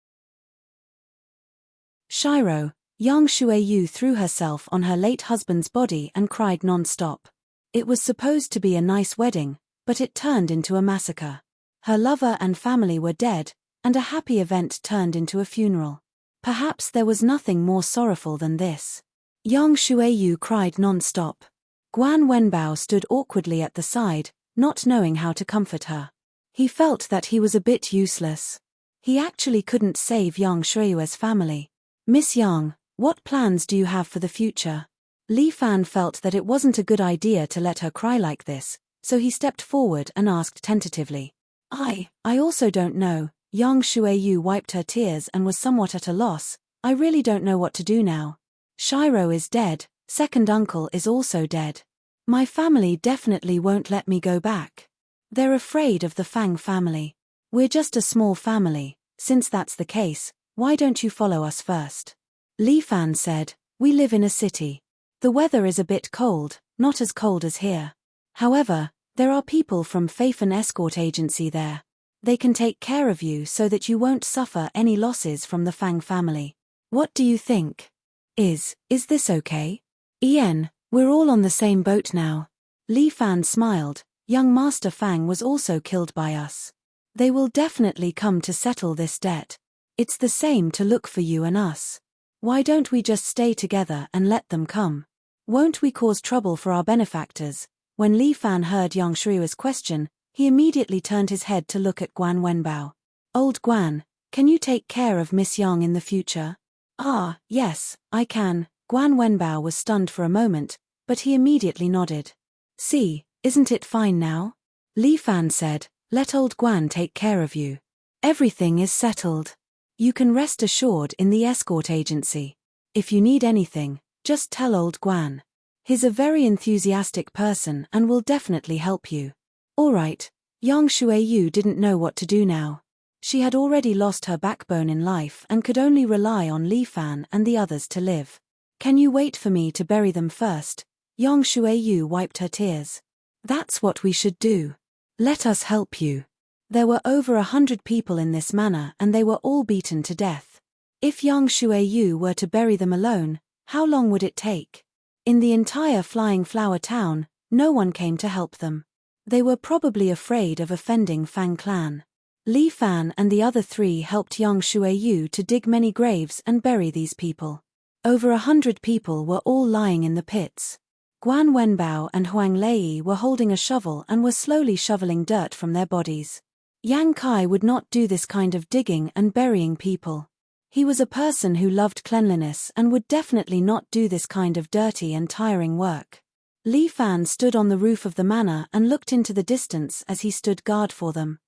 Shiro, Yang Shuiyu threw herself on her late husband's body and cried non-stop. It was supposed to be a nice wedding, but it turned into a massacre. Her lover and family were dead, and a happy event turned into a funeral. Perhaps there was nothing more sorrowful than this. Yang Shuiyu cried non-stop. Guan Wenbao stood awkwardly at the side, not knowing how to comfort her. He felt that he was a bit useless. He actually couldn't save Yang Shuiyue's family. Miss Yang, what plans do you have for the future? Li Fan felt that it wasn't a good idea to let her cry like this, so he stepped forward and asked tentatively. I also don't know. Yang Shuiyu wiped her tears and was somewhat at a loss. I really don't know what to do now. Shiro is dead, second uncle is also dead. My family definitely won't let me go back. They're afraid of the Fang family. We're just a small family. Since that's the case, why don't you follow us first? Li Fan said, we live in a city. The weather is a bit cold, not as cold as here. However, there are people from Faifan Escort Agency there. They can take care of you so that you won't suffer any losses from the Fang family. What do you think? Is this okay? Ian, we're all on the same boat now. Li Fan smiled. Young Master Fang was also killed by us. They will definitely come to settle this debt. It's the same to look for you and us. Why don't we just stay together and let them come? Won't we cause trouble for our benefactors? When Li Fan heard Yang Shui's question, he immediately turned his head to look at Guan Wenbao. Old Guan, can you take care of Miss Yang in the future? Ah, yes, I can. Guan Wenbao was stunned for a moment, but he immediately nodded. See, isn't it fine now? Li Fan said, let old Guan take care of you. Everything is settled. You can rest assured in the escort agency. If you need anything, just tell old Guan. He's a very enthusiastic person and will definitely help you. Alright, Yang Shuiyu didn't know what to do now. She had already lost her backbone in life and could only rely on Li Fan and the others to live. Can you wait for me to bury them first? Yang Shuiyu wiped her tears. That's what we should do. Let us help you. There were over 100 people in this manor and they were all beaten to death. If Yang Shuiyu were to bury them alone, how long would it take? In the entire Flying Flower town, no one came to help them. They were probably afraid of offending Fang clan. Li Fan and the other three helped Yang Shuiyu to dig many graves and bury these people. Over 100 people were all lying in the pits. Guan Wenbao and Huang Lei were holding a shovel and were slowly shoveling dirt from their bodies. Yang Kai would not do this kind of digging and burying people. He was a person who loved cleanliness and would definitely not do this kind of dirty and tiring work. Li Fan stood on the roof of the manor and looked into the distance as he stood guard for them.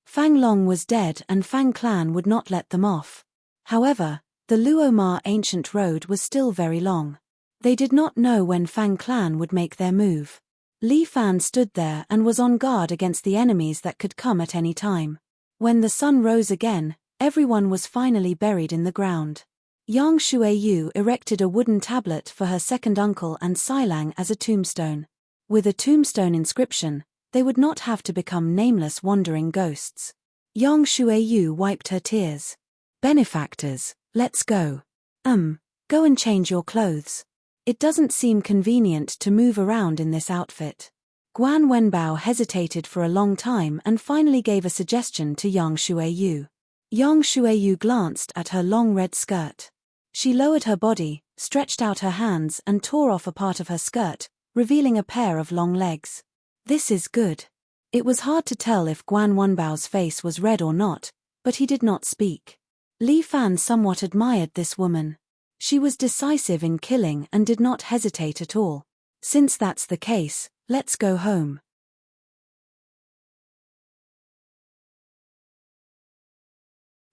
Fang Long was dead and Fang clan would not let them off. However, the Luomar ancient road was still very long. They did not know when Fang clan would make their move. Li Fan stood there and was on guard against the enemies that could come at any time. When the sun rose again, everyone was finally buried in the ground. Yang Shuiyu erected a wooden tablet for her second uncle and Silang as a tombstone. With a tombstone inscription, they would not have to become nameless wandering ghosts. Yang Shuiyu wiped her tears. Benefactors, let's go. Go and change your clothes. It doesn't seem convenient to move around in this outfit. Guan Wenbao hesitated for a long time and finally gave a suggestion to Yang Shuiyu. Yang Shuiyu glanced at her long red skirt. She lowered her body, stretched out her hands and tore off a part of her skirt, revealing a pair of long legs. This is good. It was hard to tell if Guan Wenbao's face was red or not, but he did not speak. Li Fan somewhat admired this woman. She was decisive in killing and did not hesitate at all. Since that's the case, let's go home.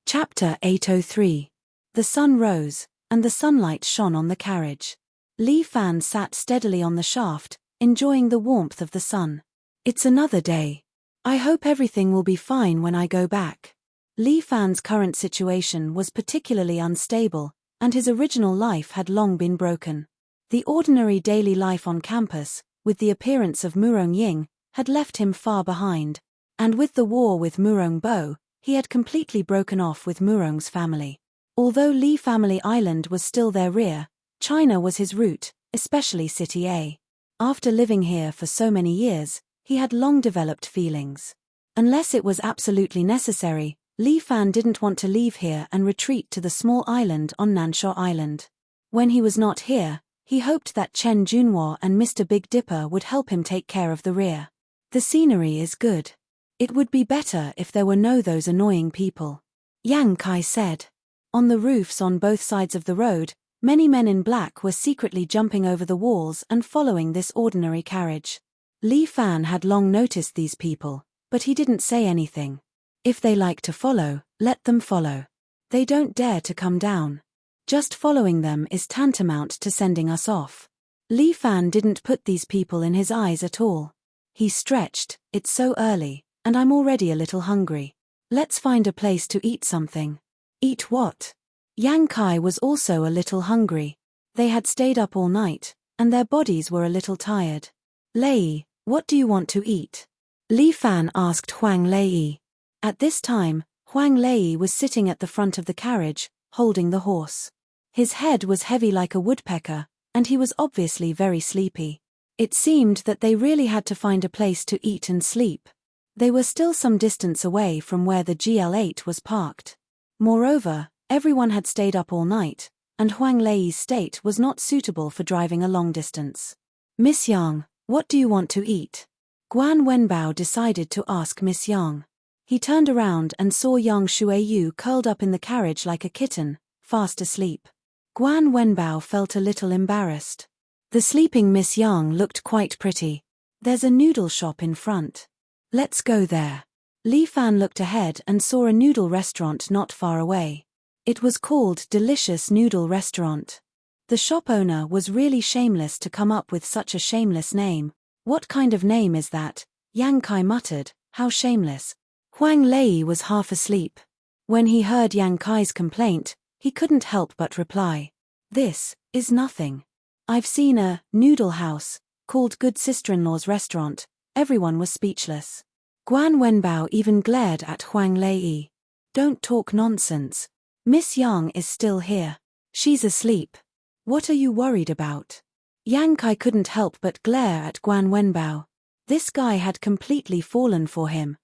Chapter 803. The sun rose, and the sunlight shone on the carriage. Li Fan sat steadily on the shaft, enjoying the warmth of the sun. It's another day. I hope everything will be fine when I go back. Li Fan's current situation was particularly unstable, and his original life had long been broken. The ordinary daily life on campus, with the appearance of Murong Ying, had left him far behind, and with the war with Murong Bo, he had completely broken off with Murong's family. Although Li Family Island was still their rear, China was his route, especially City A. After living here for so many years, he had long developed feelings. Unless it was absolutely necessary, Li Fan didn't want to leave here and retreat to the small island on Nanshaw Island. When he was not here, he hoped that Chen Junhua and Mr. Big Dipper would help him take care of the rear. The scenery is good. It would be better if there were no those annoying people. Yang Kai said. On the roofs on both sides of the road, many men in black were secretly jumping over the walls and following this ordinary carriage. Li Fan had long noticed these people, but he didn't say anything. If they like to follow, let them follow. They don't dare to come down. Just following them is tantamount to sending us off. Li Fan didn't put these people in his eyes at all. He stretched, it's so early, and I'm already a little hungry. Let's find a place to eat something. Eat what? Yang Kai was also a little hungry. They had stayed up all night, and their bodies were a little tired. Lei, what do you want to eat? Li Fan asked Huang Lei. At this time, Huang Lei was sitting at the front of the carriage, holding the horse. His head was heavy like a woodpecker, and he was obviously very sleepy. It seemed that they really had to find a place to eat and sleep. They were still some distance away from where the GL8 was parked. Moreover, everyone had stayed up all night, and Huang Lei's state was not suitable for driving a long distance. Miss Yang, what do you want to eat? Guan Wenbao decided to ask Miss Yang. He turned around and saw Yang Shuiyu curled up in the carriage like a kitten, fast asleep. Guan Wenbao felt a little embarrassed. The sleeping Miss Yang looked quite pretty. There's a noodle shop in front. Let's go there. Li Fan looked ahead and saw a noodle restaurant not far away. It was called Delicious Noodle Restaurant. The shop owner was really shameless to come up with such a shameless name. What kind of name is that? Yang Kai muttered, how shameless. Huang Lei was half asleep. When he heard Yang Kai's complaint, he couldn't help but reply. This is nothing. I've seen a noodle house called Good Sister-in-Law's Restaurant. Everyone was speechless. Guan Wenbao even glared at Huang Lei. Don't talk nonsense. Miss Yang is still here. She's asleep. What are you worried about? Yang Kai couldn't help but glare at Guan Wenbao. This guy had completely fallen for him.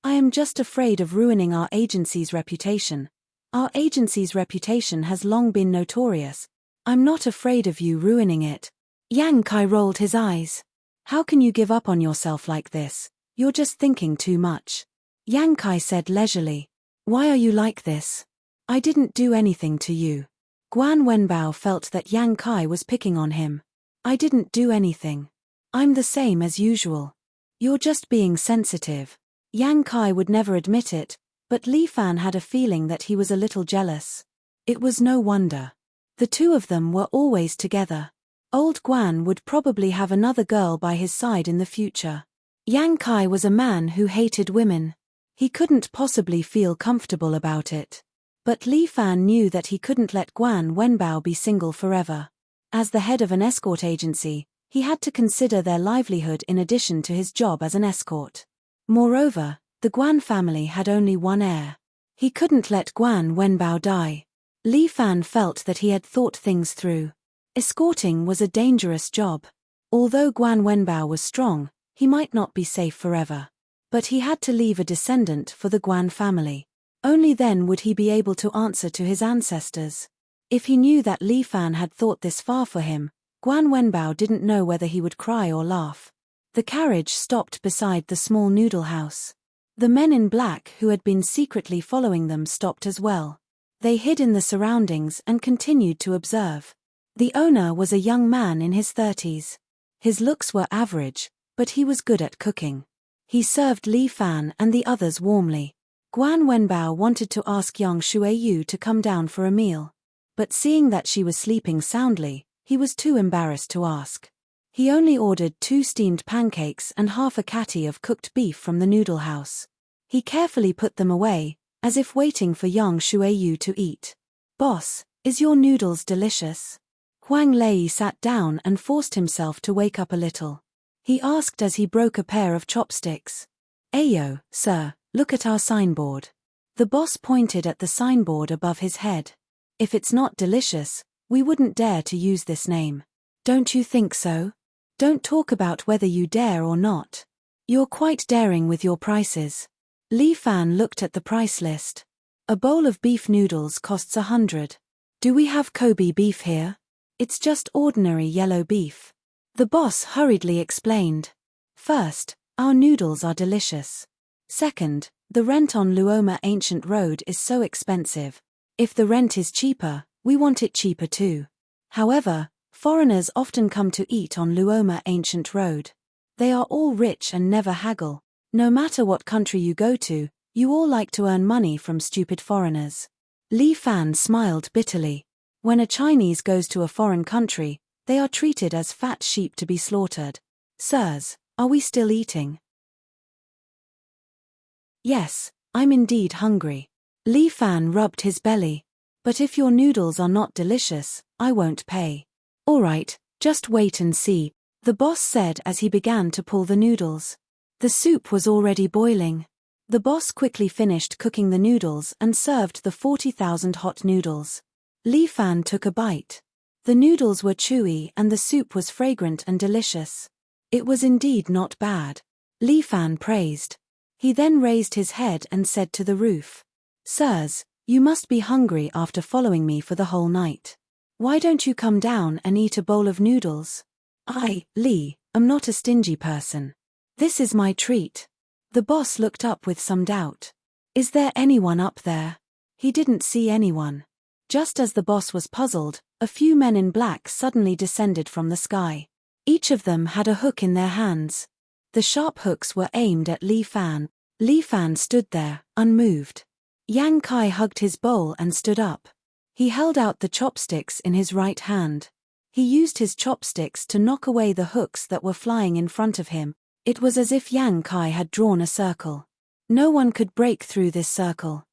I am just afraid of ruining our agency's reputation. Our agency's reputation has long been notorious. I'm not afraid of you ruining it. Yang Kai rolled his eyes. How can you give up on yourself like this? You're just thinking too much. Yang Kai said leisurely. Why are you like this? I didn't do anything to you. Guan Wenbao felt that Yang Kai was picking on him. I didn't do anything. I'm the same as usual. You're just being sensitive. Yang Kai would never admit it, but Li Fan had a feeling that he was a little jealous. It was no wonder. The two of them were always together. Old Guan would probably have another girl by his side in the future. Yang Kai was a man who hated women. He couldn't possibly feel comfortable about it. But Li Fan knew that he couldn't let Guan Wenbao be single forever. As the head of an escort agency, he had to consider their livelihood in addition to his job as an escort. Moreover, the Guan family had only one heir. He couldn't let Guan Wenbao die. Li Fan felt that he had thought things through. Escorting was a dangerous job. Although Guan Wenbao was strong, he might not be safe forever. But he had to leave a descendant for the Guan family. Only then would he be able to answer to his ancestors. If he knew that Li Fan had thought this far for him, Guan Wenbao didn't know whether he would cry or laugh. The carriage stopped beside the small noodle house. The men in black who had been secretly following them stopped as well. They hid in the surroundings and continued to observe. The owner was a young man in his 30s. His looks were average, but he was good at cooking. He served Li Fan and the others warmly. Guan Wenbao wanted to ask Yang Shuiyu to come down for a meal. But seeing that she was sleeping soundly, he was too embarrassed to ask. He only ordered 2 steamed pancakes and half a catty of cooked beef from the noodle house. He carefully put them away, as if waiting for Yang Shuiyu to eat. "Boss, is your noodles delicious?" Huang Lei sat down and forced himself to wake up a little. He asked as he broke a pair of chopsticks. "Ayo, sir, look at our signboard." The boss pointed at the signboard above his head. "If it's not delicious, we wouldn't dare to use this name. Don't you think so? Don't talk about whether you dare or not. You're quite daring with your prices." Li Fan looked at the price list. A bowl of beef noodles costs 100. "Do we have Kobe beef here?" "It's just ordinary yellow beef." The boss hurriedly explained. "First, our noodles are delicious. Second, the rent on Luoma Ancient Road is so expensive. If the rent is cheaper, we want it cheaper too. However, foreigners often come to eat on Luoma Ancient Road. They are all rich and never haggle. No matter what country you go to, you all like to earn money from stupid foreigners." Li Fan smiled bitterly. When a Chinese goes to a foreign country, they are treated as fat sheep to be slaughtered. "Sirs, are we still eating?" "Yes, I'm indeed hungry." Li Fan rubbed his belly. "But if your noodles are not delicious, I won't pay." "All right, just wait and see," the boss said as he began to pull the noodles. The soup was already boiling. The boss quickly finished cooking the noodles and served the 40,000 hot noodles. Li Fan took a bite. The noodles were chewy and the soup was fragrant and delicious. It was indeed not bad. Li Fan praised. He then raised his head and said to the roof, "Sirs, you must be hungry after following me for the whole night. Why don't you come down and eat a bowl of noodles?" "I, Li, am not a stingy person. This is my treat." The boss looked up with some doubt. "Is there anyone up there?" He didn't see anyone. Just as the boss was puzzled, a few men in black suddenly descended from the sky. Each of them had a hook in their hands. The sharp hooks were aimed at Li Fan. Li Fan stood there, unmoved. Yang Kai hugged his bowl and stood up. He held out the chopsticks in his right hand. He used his chopsticks to knock away the hooks that were flying in front of him. It was as if Yang Kai had drawn a circle. No one could break through this circle.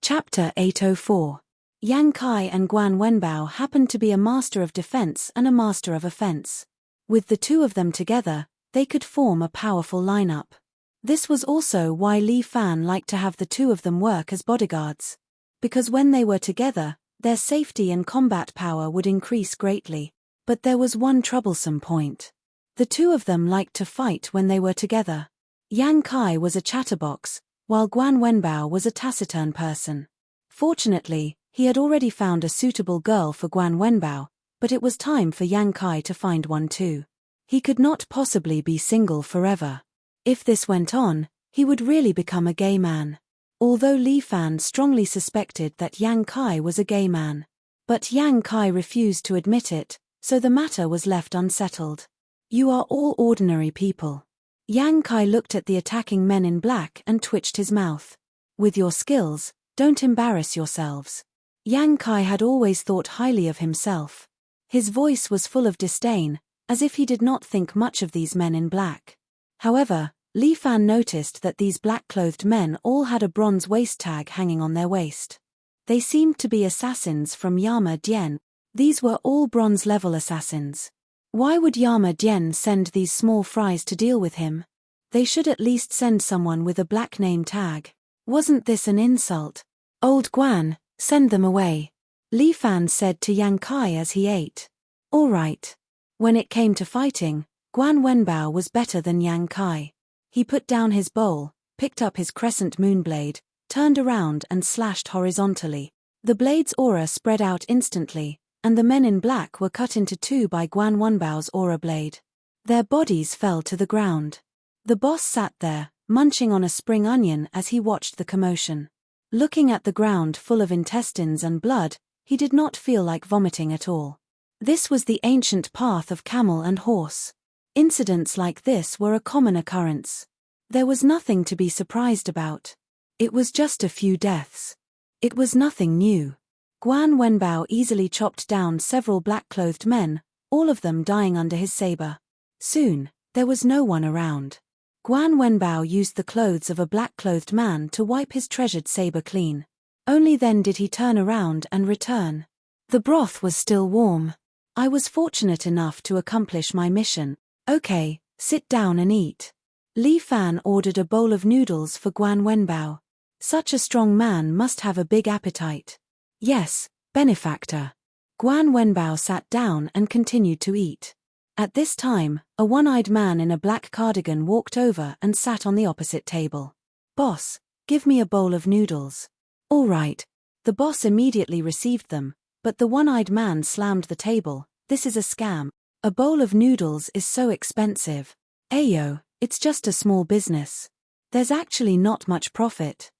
Chapter 804. Yang Kai and Guan Wenbao happened to be a master of defense and a master of offense. With the two of them together, they could form a powerful lineup. This was also why Li Fan liked to have the two of them work as bodyguards. Because when they were together, their safety and combat power would increase greatly. But there was one troublesome point. The two of them liked to fight when they were together. Yang Kai was a chatterbox, while Guan Wenbao was a taciturn person. Fortunately, he had already found a suitable girl for Guan Wenbao, but it was time for Yang Kai to find one too. He could not possibly be single forever. If this went on, he would really become a gay man. Although Li Fan strongly suspected that Yang Kai was a gay man. But Yang Kai refused to admit it, so the matter was left unsettled. "You are all ordinary people." Yang Kai looked at the attacking men in black and twitched his mouth. "With your skills, don't embarrass yourselves." Yang Kai had always thought highly of himself. His voice was full of disdain, as if he did not think much of these men in black. However, Li Fan noticed that these black-clothed men all had a bronze waist tag hanging on their waist. They seemed to be assassins from Yama Dian. These were all bronze-level assassins. Why would Yama Dian send these small fries to deal with him? They should at least send someone with a black name tag. Wasn't this an insult? Old Guan, send them away. Li Fan said to Yang Kai as he ate. All right. When it came to fighting, Guan Wenbao was better than Yang Kai. He put down his bowl, picked up his crescent moonblade, turned around and slashed horizontally. The blade's aura spread out instantly, and the men in black were cut into two by Guan Wenbao's aura blade. Their bodies fell to the ground. The boss sat there, munching on a spring onion as he watched the commotion. Looking at the ground full of intestines and blood, he did not feel like vomiting at all. This was the ancient path of camel and horse. Incidents like this were a common occurrence. There was nothing to be surprised about. It was just a few deaths. It was nothing new. Guan Wenbao easily chopped down several black-clothed men, all of them dying under his saber. Soon, there was no one around. Guan Wenbao used the clothes of a black-clothed man to wipe his treasured saber clean. Only then did he turn around and return. The broth was still warm. I was fortunate enough to accomplish my mission. Okay, sit down and eat. Li Fan ordered a bowl of noodles for Guan Wenbao. Such a strong man must have a big appetite. Yes, benefactor. Guan Wenbao sat down and continued to eat. At this time, a one-eyed man in a black cardigan walked over and sat on the opposite table. Boss, give me a bowl of noodles. All right. The boss immediately received them, but the one-eyed man slammed the table. This is a scam. A bowl of noodles is so expensive. Ayo, it's just a small business. There's actually not much profit.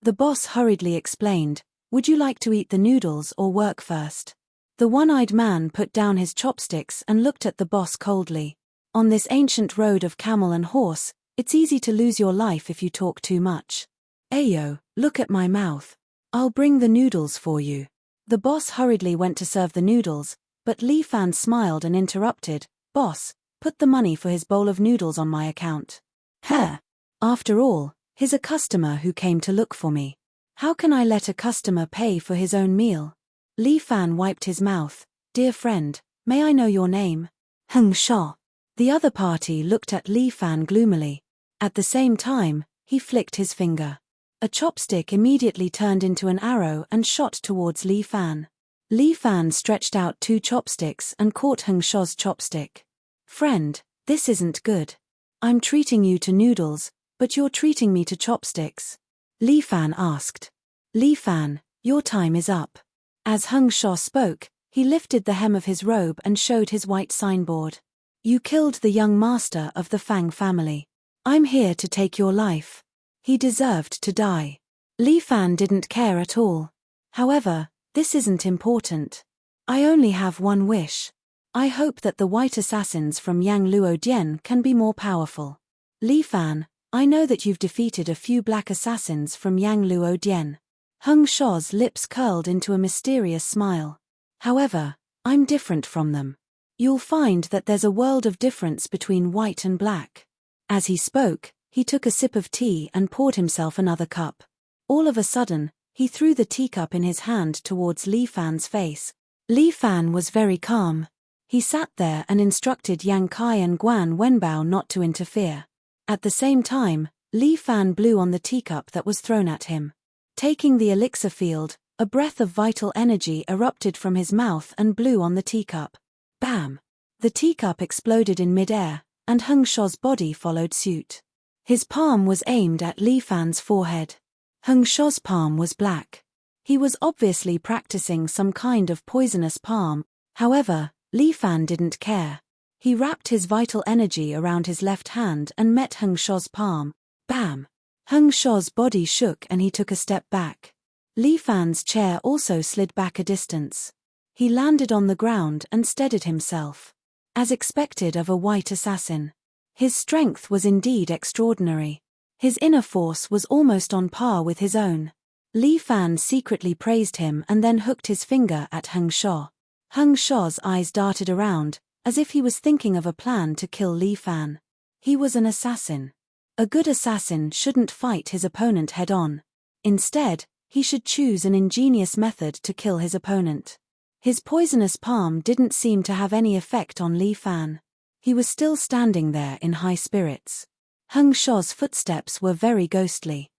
The boss hurriedly explained, would you like to eat the noodles or work first? The one-eyed man put down his chopsticks and looked at the boss coldly. On this ancient road of camel and horse, it's easy to lose your life if you talk too much. Ayo, look at my mouth. I'll bring the noodles for you. The boss hurriedly went to serve the noodles, but Li Fan smiled and interrupted, Boss, put the money for his bowl of noodles on my account. Huh. After all, he's a customer who came to look for me. How can I let a customer pay for his own meal? Li Fan wiped his mouth. Dear friend, may I know your name? Heng Sha. The other party looked at Li Fan gloomily. At the same time, he flicked his finger. A chopstick immediately turned into an arrow and shot towards Li Fan. Li Fan stretched out two chopsticks and caught Heng Sha's chopstick. Friend, this isn't good. I'm treating you to noodles, but you're treating me to chopsticks. Li Fan asked. Li Fan, your time is up. As Heng Sha spoke, he lifted the hem of his robe and showed his white signboard. You killed the young master of the Fang family. I'm here to take your life. He deserved to die. Li Fan didn't care at all. However, this isn't important. I only have one wish. I hope that the white assassins from Yang Luo Dian can be more powerful. Li Fan, I know that you've defeated a few black assassins from Yang Luo Dian. Heng Sha's lips curled into a mysterious smile. However, I'm different from them. You'll find that there's a world of difference between white and black. As he spoke, he took a sip of tea and poured himself another cup. All of a sudden, he threw the teacup in his hand towards Li Fan's face. Li Fan was very calm. He sat there and instructed Yang Kai and Guan Wenbao not to interfere. At the same time, Li Fan blew on the teacup that was thrown at him. Taking the elixir field, a breath of vital energy erupted from his mouth and blew on the teacup. Bam! The teacup exploded in midair, and Heng Sha's body followed suit. His palm was aimed at Li Fan's forehead. Heng Sha's palm was black. He was obviously practicing some kind of poisonous palm. However, Li Fan didn't care. He wrapped his vital energy around his left hand and met Heng Sha's palm. Bam! Heng Sha's body shook and he took a step back. Li Fan's chair also slid back a distance. He landed on the ground and steadied himself. As expected of a white assassin. His strength was indeed extraordinary. His inner force was almost on par with his own. Li Fan secretly praised him and then hooked his finger at Heng Sha. Heng Sha's eyes darted around, as if he was thinking of a plan to kill Li Fan. He was an assassin. A good assassin shouldn't fight his opponent head-on. Instead, he should choose an ingenious method to kill his opponent. His poisonous palm didn't seem to have any effect on Li Fan. He was still standing there in high spirits. Hung Shou's footsteps were very ghostly.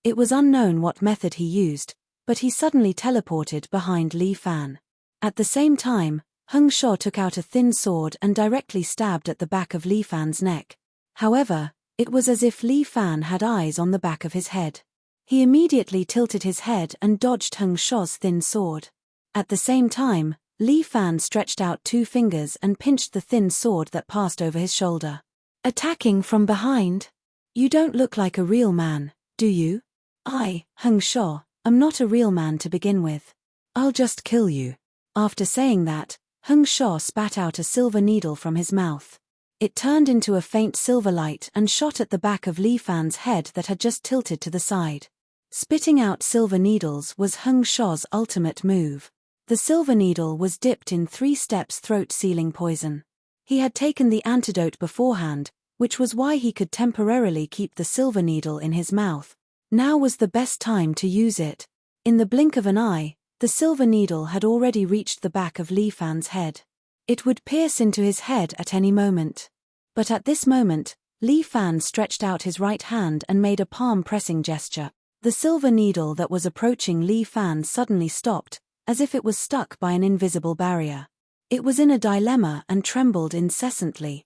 It was unknown what method he used, but he suddenly teleported behind Li Fan. At the same time, Hung Shou took out a thin sword and directly stabbed at the back of Li Fan's neck. However, it was as if Li Fan had eyes on the back of his head. He immediately tilted his head and dodged Hung Shou's thin sword. At the same time, Li Fan stretched out 2 fingers and pinched the thin sword that passed over his shoulder. Attacking from behind? You don't look like a real man, do you? I, Hung Shou, am not a real man to begin with. I'll just kill you. After saying that, Hung Shou spat out a silver needle from his mouth. It turned into a faint silver light and shot at the back of Li Fan's head that had just tilted to the side. Spitting out silver needles was Hung Shou's ultimate move. The silver needle was dipped in 3 steps throat-sealing poison. He had taken the antidote beforehand, which was why he could temporarily keep the silver needle in his mouth. Now was the best time to use it. In the blink of an eye, the silver needle had already reached the back of Li Fan's head. It would pierce into his head at any moment. But at this moment, Li Fan stretched out his right hand and made a palm-pressing gesture. The silver needle that was approaching Li Fan suddenly stopped, as if it was stuck by an invisible barrier. It was in a dilemma and trembled incessantly.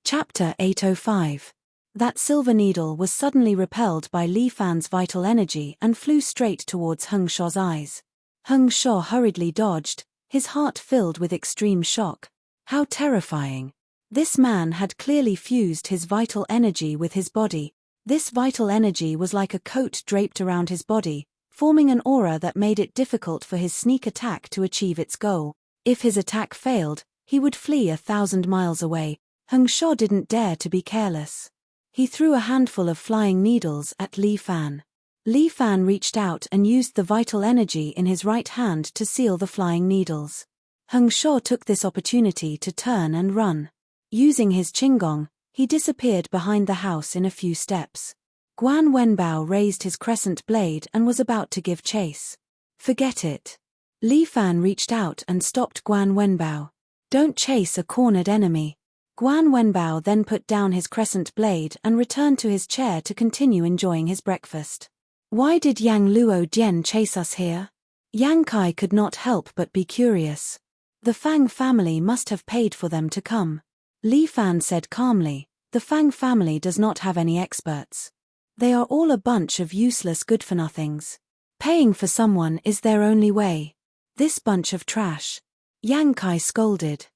Chapter 805. That silver needle was suddenly repelled by Li Fan's vital energy and flew straight towards Hung Shou's eyes. Hung Shou hurriedly dodged, his heart filled with extreme shock. How terrifying! This man had clearly fused his vital energy with his body. This vital energy was like a coat draped around his body, forming an aura that made it difficult for his sneak attack to achieve its goal. If his attack failed, he would flee 1,000 miles away. Hung Shou didn't dare to be careless. He threw a handful of flying needles at Li Fan. Li Fan reached out and used the vital energy in his right hand to seal the flying needles. Hung Shou took this opportunity to turn and run. Using his qinggong, he disappeared behind the house in a few steps. Guan Wenbao raised his crescent blade and was about to give chase. Forget it. Li Fan reached out and stopped Guan Wenbao. Don't chase a cornered enemy. Guan Wenbao then put down his crescent blade and returned to his chair to continue enjoying his breakfast. Why did Yang Luo Dian chase us here? Yang Kai could not help but be curious. The Fang family must have paid for them to come. Li Fan said calmly, the Fang family does not have any experts. They are all a bunch of useless good-for-nothings. Paying for someone is their only way. This bunch of trash. Yang Kai scolded.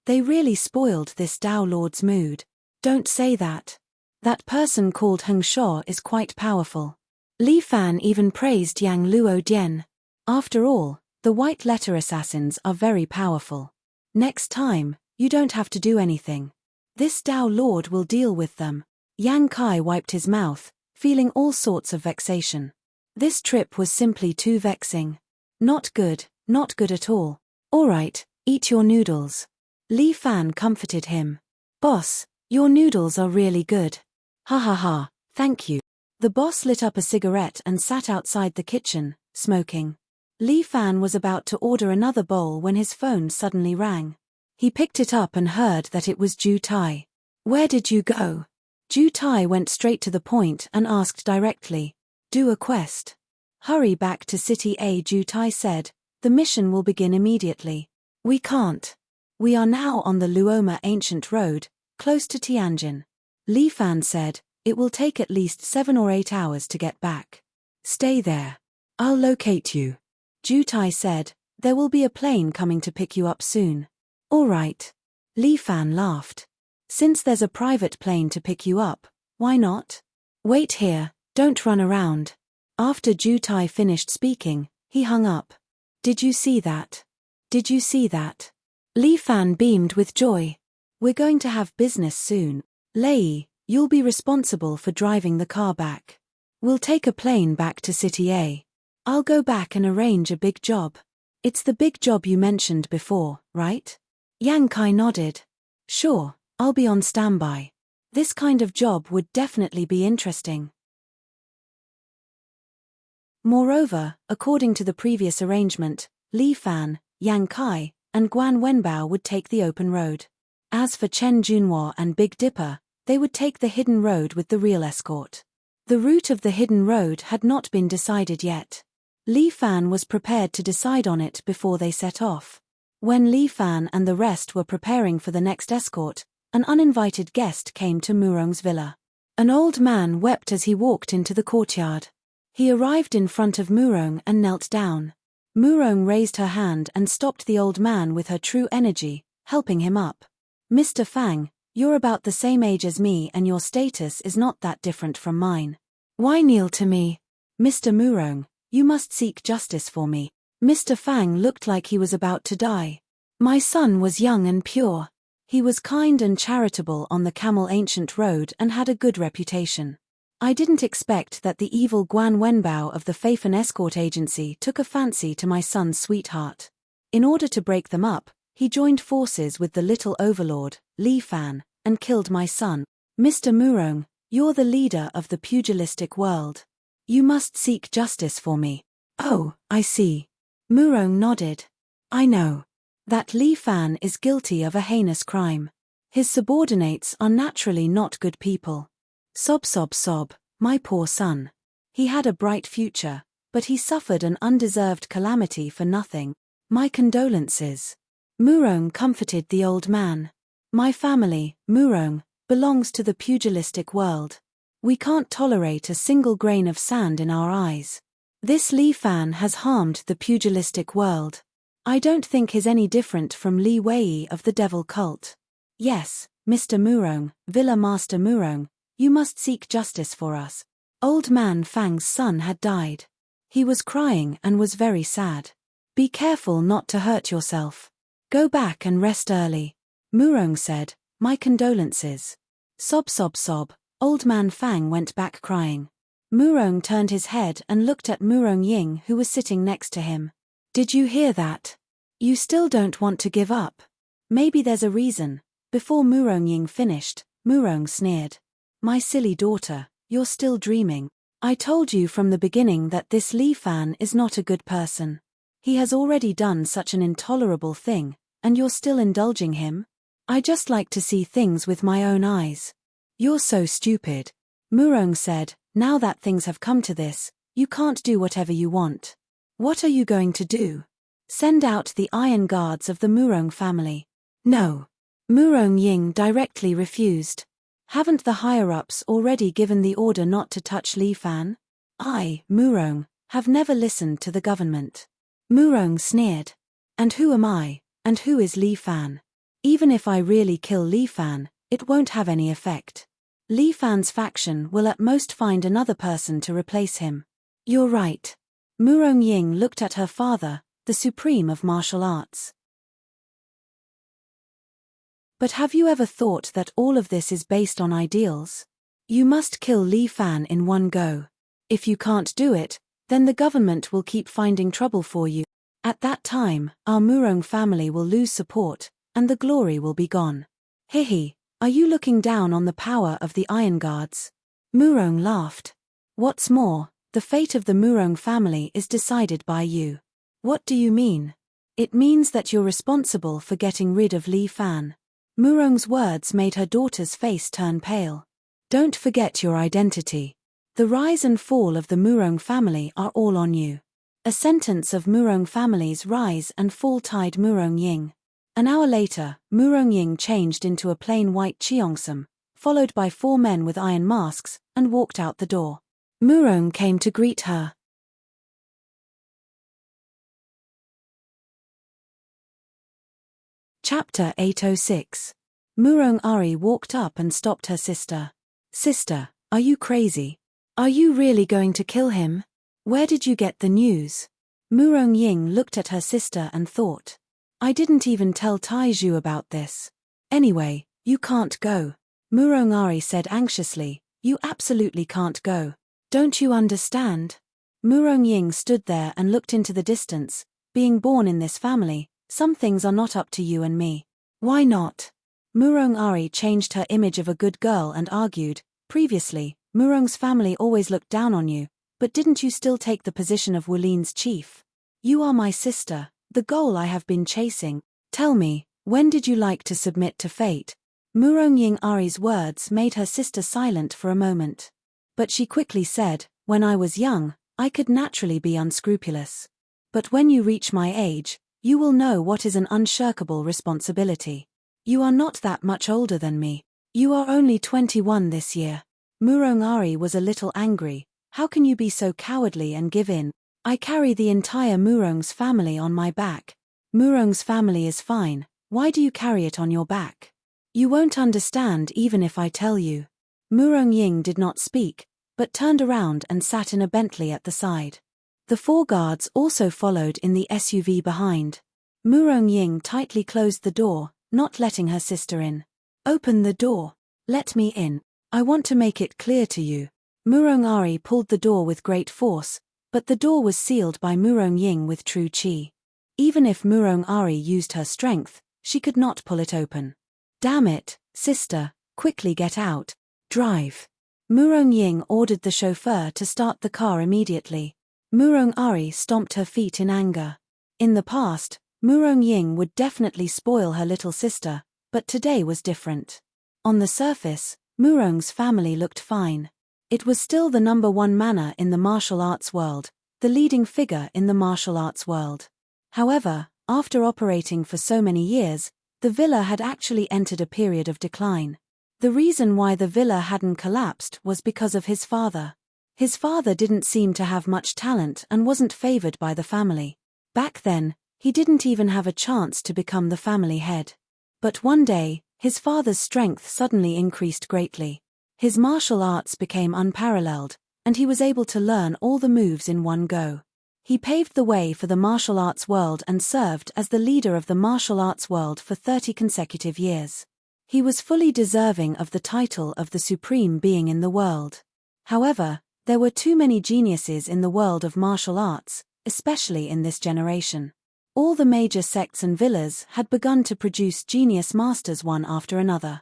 They really spoiled this Dao Lord's mood. Don't say that. That person called Hung Shou is quite powerful. Li Fan even praised Yang Luo Dian. After all, the white letter assassins are very powerful. Next time, you don't have to do anything. This Dao Lord will deal with them. Yang Kai wiped his mouth, feeling all sorts of vexation. This trip was simply too vexing. Not good at all. All right, eat your noodles. Li Fan comforted him. Boss, your noodles are really good. Ha ha ha, thank you. The boss lit up a cigarette and sat outside the kitchen, smoking. Li Fan was about to order another bowl when his phone suddenly rang. He picked it up and heard that it was Ju Tai. Where did you go? Ju Tai went straight to the point and asked directly. Do a quest. Hurry back to City A, Ju Tai said. The mission will begin immediately. We can't. We are now on the Luoma Ancient Road, close to Tianjin. Li Fan said, it will take at least 7 or 8 hours to get back. Stay there. I'll locate you. Ju Tai said, there will be a plane coming to pick you up soon. All right. Li Fan laughed. Since there's a private plane to pick you up, why not? Wait here, don't run around. After Ju Tai finished speaking, he hung up. Did you see that? Did you see that? Li Fan beamed with joy. We're going to have business soon. Lei, you'll be responsible for driving the car back. We'll take a plane back to City A. I'll go back and arrange a big job. It's the big job you mentioned before, right? Yang Kai nodded. Sure, I'll be on standby. This kind of job would definitely be interesting. Moreover, according to the previous arrangement, Li Fan, Yang Kai, and Guan Wenbao would take the open road. As for Chen Junhua and Big Dipper, they would take the hidden road with the real escort. The route of the hidden road had not been decided yet. Li Fan was prepared to decide on it before they set off. When Li Fan and the rest were preparing for the next escort, an uninvited guest came to Murong's villa. An old man wept as he walked into the courtyard. He arrived in front of Murong and knelt down. Murong raised her hand and stopped the old man with her true energy, helping him up. Mr. Fang, you're about the same age as me and your status is not that different from mine. Why kneel to me? Mr. Murong, you must seek justice for me. Mr. Fang looked like he was about to die. My son was young and pure. He was kind and charitable on the Camel Ancient Road and had a good reputation. I didn't expect that the evil Guan Wenbao of the Faifan Escort Agency took a fancy to my son's sweetheart. In order to break them up, he joined forces with the little overlord, Li Fan, and killed my son. Mr. Murong, you're the leader of the pugilistic world. You must seek justice for me. Oh, I see. Murong nodded. I know. That Li Fan is guilty of a heinous crime. His subordinates are naturally not good people. Sob sob sob, my poor son. He had a bright future, but he suffered an undeserved calamity for nothing. My condolences. Murong comforted the old man. My family, Murong, belongs to the pugilistic world. We can't tolerate a single grain of sand in our eyes. This Li Fan has harmed the pugilistic world. I don't think he's any different from Li Wei of the devil cult. Yes, Mr. Murong, Villa Master Murong, you must seek justice for us. Old man Fang's son had died. He was crying and was very sad. Be careful not to hurt yourself. Go back and rest early. Murong said, my condolences. Sob sob sob, old man Fang went back crying. Murong turned his head and looked at Murong Ying who was sitting next to him. Did you hear that? You still don't want to give up? Maybe there's a reason. Before Murong Ying finished, Murong sneered. My silly daughter, you're still dreaming. I told you from the beginning that this Li Fan is not a good person. He has already done such an intolerable thing, and you're still indulging him? I just like to see things with my own eyes. You're so stupid. Murong said, now that things have come to this, you can't do whatever you want. What are you going to do? Send out the iron guards of the Murong family. No. Murong Ying directly refused. Haven't the higher-ups already given the order not to touch Li Fan? I, Murong, have never listened to the government. Murong sneered. And who am I, and who is Li Fan? Even if I really kill Li Fan, it won't have any effect. Li Fan's faction will at most find another person to replace him. You're right. Murong Ying looked at her father, the supreme of martial arts. But have you ever thought that all of this is based on ideals? You must kill Li Fan in one go. If you can't do it, then the government will keep finding trouble for you. At that time, our Murong family will lose support, and the glory will be gone. Hihi, are you looking down on the power of the Iron Guards? Murong laughed. What's more, the fate of the Murong family is decided by you. What do you mean? It means that you're responsible for getting rid of Li Fan. Murong's words made her daughter's face turn pale. Don't forget your identity. The rise and fall of the Murong family are all on you. A sentence of Murong family's rise and fall tied Murong Ying. An hour later, Murong Ying changed into a plain white cheongsam, followed by 4 men with iron masks, and walked out the door. Murong came to greet her. Chapter 806. Murong Ari walked up and stopped her sister. Sister, are you crazy? Are you really going to kill him? Where did you get the news? Murong Ying looked at her sister and thought. I didn't even tell Taiju about this. Anyway, you can't go. Murong Ari said anxiously, you absolutely can't go. Don't you understand? Murong Ying stood there and looked into the distance. Being born in this family, some things are not up to you and me. Why not? Murong Ari changed her image of a good girl and argued, previously, Murong's family always looked down on you, But didn't you still take the position of Wulin's chief? You are my sister, the goal I have been chasing. Tell me, when did you like to submit to fate? Murong Ying Ari's words made her sister silent for a moment. But she quickly said, when I was young, I could naturally be unscrupulous. But when you reach my age, you will know what is an unshirkable responsibility. You are not that much older than me. You are only 21 this year. Murong Ari was a little angry. How can you be so cowardly and give in? I carry the entire Murong's family on my back. Murong's family is fine. Why do you carry it on your back? You won't understand even if I tell you. Murong Ying did not speak, but turned around and sat in a Bentley at the side. The 4 guards also followed in the SUV behind. Murong Ying tightly closed the door, not letting her sister in. Open the door. Let me in. I want to make it clear to you. Murong Ari pulled the door with great force, but the door was sealed by Murong Ying with true chi. Even if Murong Ari used her strength, she could not pull it open. Damn it, sister, quickly get out. Drive. Murong Ying ordered the chauffeur to start the car immediately. Murong Ari stomped her feet in anger. In the past, Murong Ying would definitely spoil her little sister, but today was different. On the surface, Murong's family looked fine. It was still the #1 manor in the martial arts world, the leading figure in the martial arts world. However, after operating for so many years, the villa had actually entered a period of decline. The reason why the villa hadn't collapsed was because of his father. His father didn't seem to have much talent and wasn't favored by the family. Back then, he didn't even have a chance to become the family head. But one day, his father's strength suddenly increased greatly. His martial arts became unparalleled, and he was able to learn all the moves in one go. He paved the way for the martial arts world and served as the leader of the martial arts world for 30 consecutive years. He was fully deserving of the title of the supreme being in the world. However, there were too many geniuses in the world of martial arts, especially in this generation. All the major sects and villas had begun to produce genius masters one after another.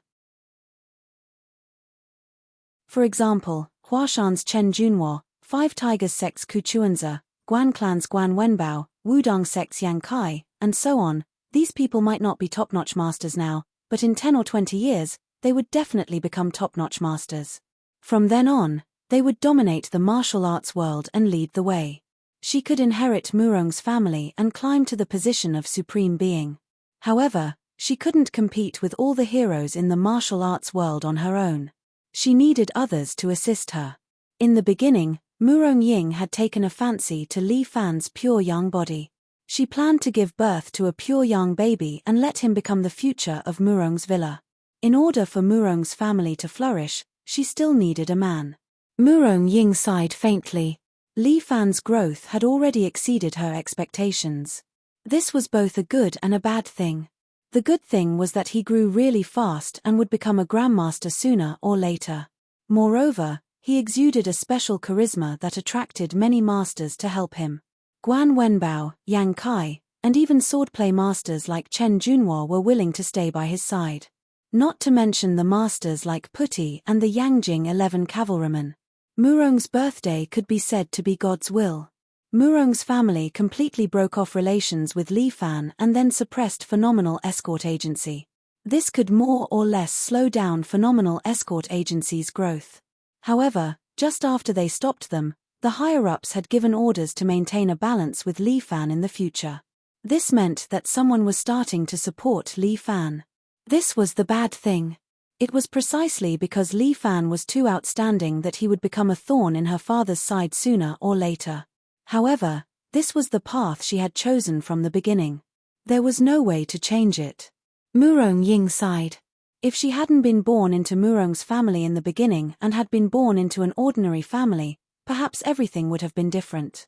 For example, Huashan's Chen Junhua, Five Tigers sect's Ku Chuanzi, Guan Clan's Guan Wenbao, Wudong sect's Yang Kai, and so on. These people might not be top-notch masters now, but in 10 or 20 years, they would definitely become top-notch masters. From then on, they would dominate the martial arts world and lead the way. She could inherit Murong's family and climb to the position of supreme being. However, she couldn't compete with all the heroes in the martial arts world on her own. She needed others to assist her. In the beginning, Murong Ying had taken a fancy to Li Fan's pure young body. She planned to give birth to a pure young baby and let him become the future of Murong's villa. In order for Murong's family to flourish, she still needed a man. Murong Ying sighed faintly. Li Fan's growth had already exceeded her expectations. This was both a good and a bad thing. The good thing was that he grew really fast and would become a grandmaster sooner or later. Moreover, he exuded a special charisma that attracted many masters to help him. Guan Wenbao, Yang Kai, and even swordplay masters like Chen Junhua were willing to stay by his side. Not to mention the masters like Putti and the Yangjing 11 cavalrymen. Murong's birthday could be said to be God's will. Murong's family completely broke off relations with Li Fan and then suppressed Phenomenal Escort Agency. This could more or less slow down Phenomenal Escort Agency's growth. However, just after they stopped them, the higher-ups had given orders to maintain a balance with Li Fan in the future. This meant that someone was starting to support Li Fan. This was the bad thing. It was precisely because Li Fan was too outstanding that he would become a thorn in her father's side sooner or later. However, this was the path she had chosen from the beginning. There was no way to change it. Murong Ying sighed. If she hadn't been born into Murong's family in the beginning and had been born into an ordinary family, perhaps everything would have been different.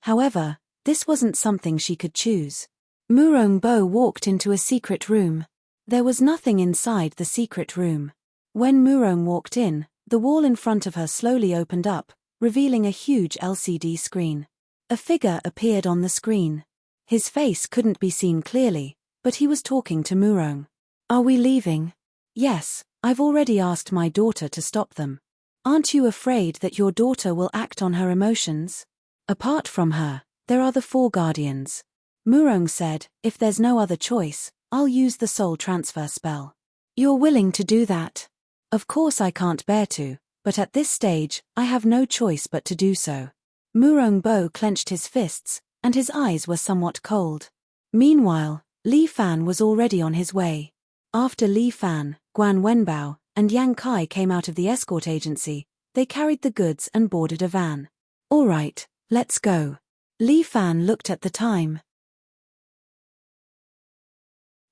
However, this wasn't something she could choose. Murong Bo walked into a secret room. There was nothing inside the secret room. When Murong walked in, the wall in front of her slowly opened up, revealing a huge LCD screen. A figure appeared on the screen. His face couldn't be seen clearly, but he was talking to Murong. "Are we leaving?" "Yes, I've already asked my daughter to stop them." Aren't you afraid that your daughter will act on her emotions? Apart from her, there are the 4 guardians. Murong said, if there's no other choice, I'll use the soul transfer spell. You're willing to do that? Of course I can't bear to, but at this stage, I have no choice but to do so. Murong Bo clenched his fists, and his eyes were somewhat cold. Meanwhile, Li Fan was already on his way. After Li Fan, Guan Wenbao, and Yang Kai came out of the escort agency, they carried the goods and boarded a van. All right, let's go. Li Fan looked at the time.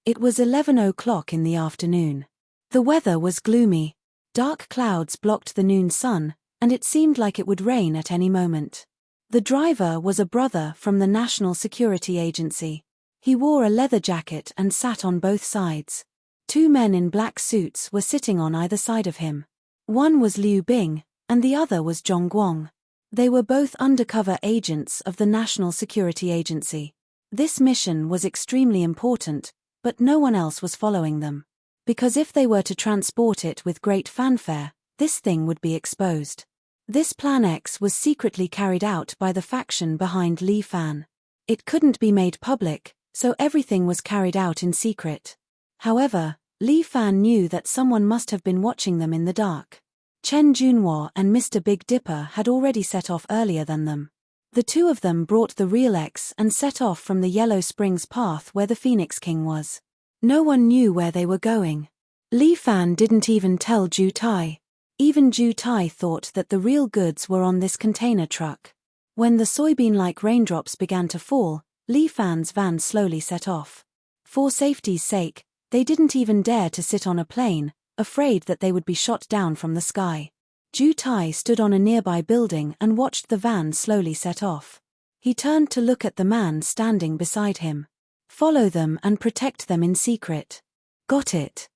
It was 11 o'clock in the afternoon. The weather was gloomy. Dark clouds blocked the noon sun, and it seemed like it would rain at any moment. The driver was a brother from the National Security Agency. He wore a leather jacket and sat on both sides. 2 men in black suits were sitting on either side of him. One was Liu Bing, and the other was Zhong Guang. They were both undercover agents of the National Security Agency. This mission was extremely important, but no one else was following them. Because if they were to transport it with great fanfare, this thing would be exposed. This Plan X was secretly carried out by the faction behind Li Fan. It couldn't be made public, so everything was carried out in secret. However, Li Fan knew that someone must have been watching them in the dark. Chen Junhua and Mr. Big Dipper had already set off earlier than them. The 2 of them brought the Real X and set off from the Yellow Springs path where the Phoenix King was. No one knew where they were going. Li Fan didn't even tell Ju Tai. Even Ju Tai thought that the real goods were on this container truck. When the soybean-like raindrops began to fall, Li Fan's van slowly set off. For safety's sake, they didn't even dare to sit on a plane, afraid that they would be shot down from the sky. Ju Tai stood on a nearby building and watched the van slowly set off. He turned to look at the man standing beside him. Follow them and protect them in secret. Got it.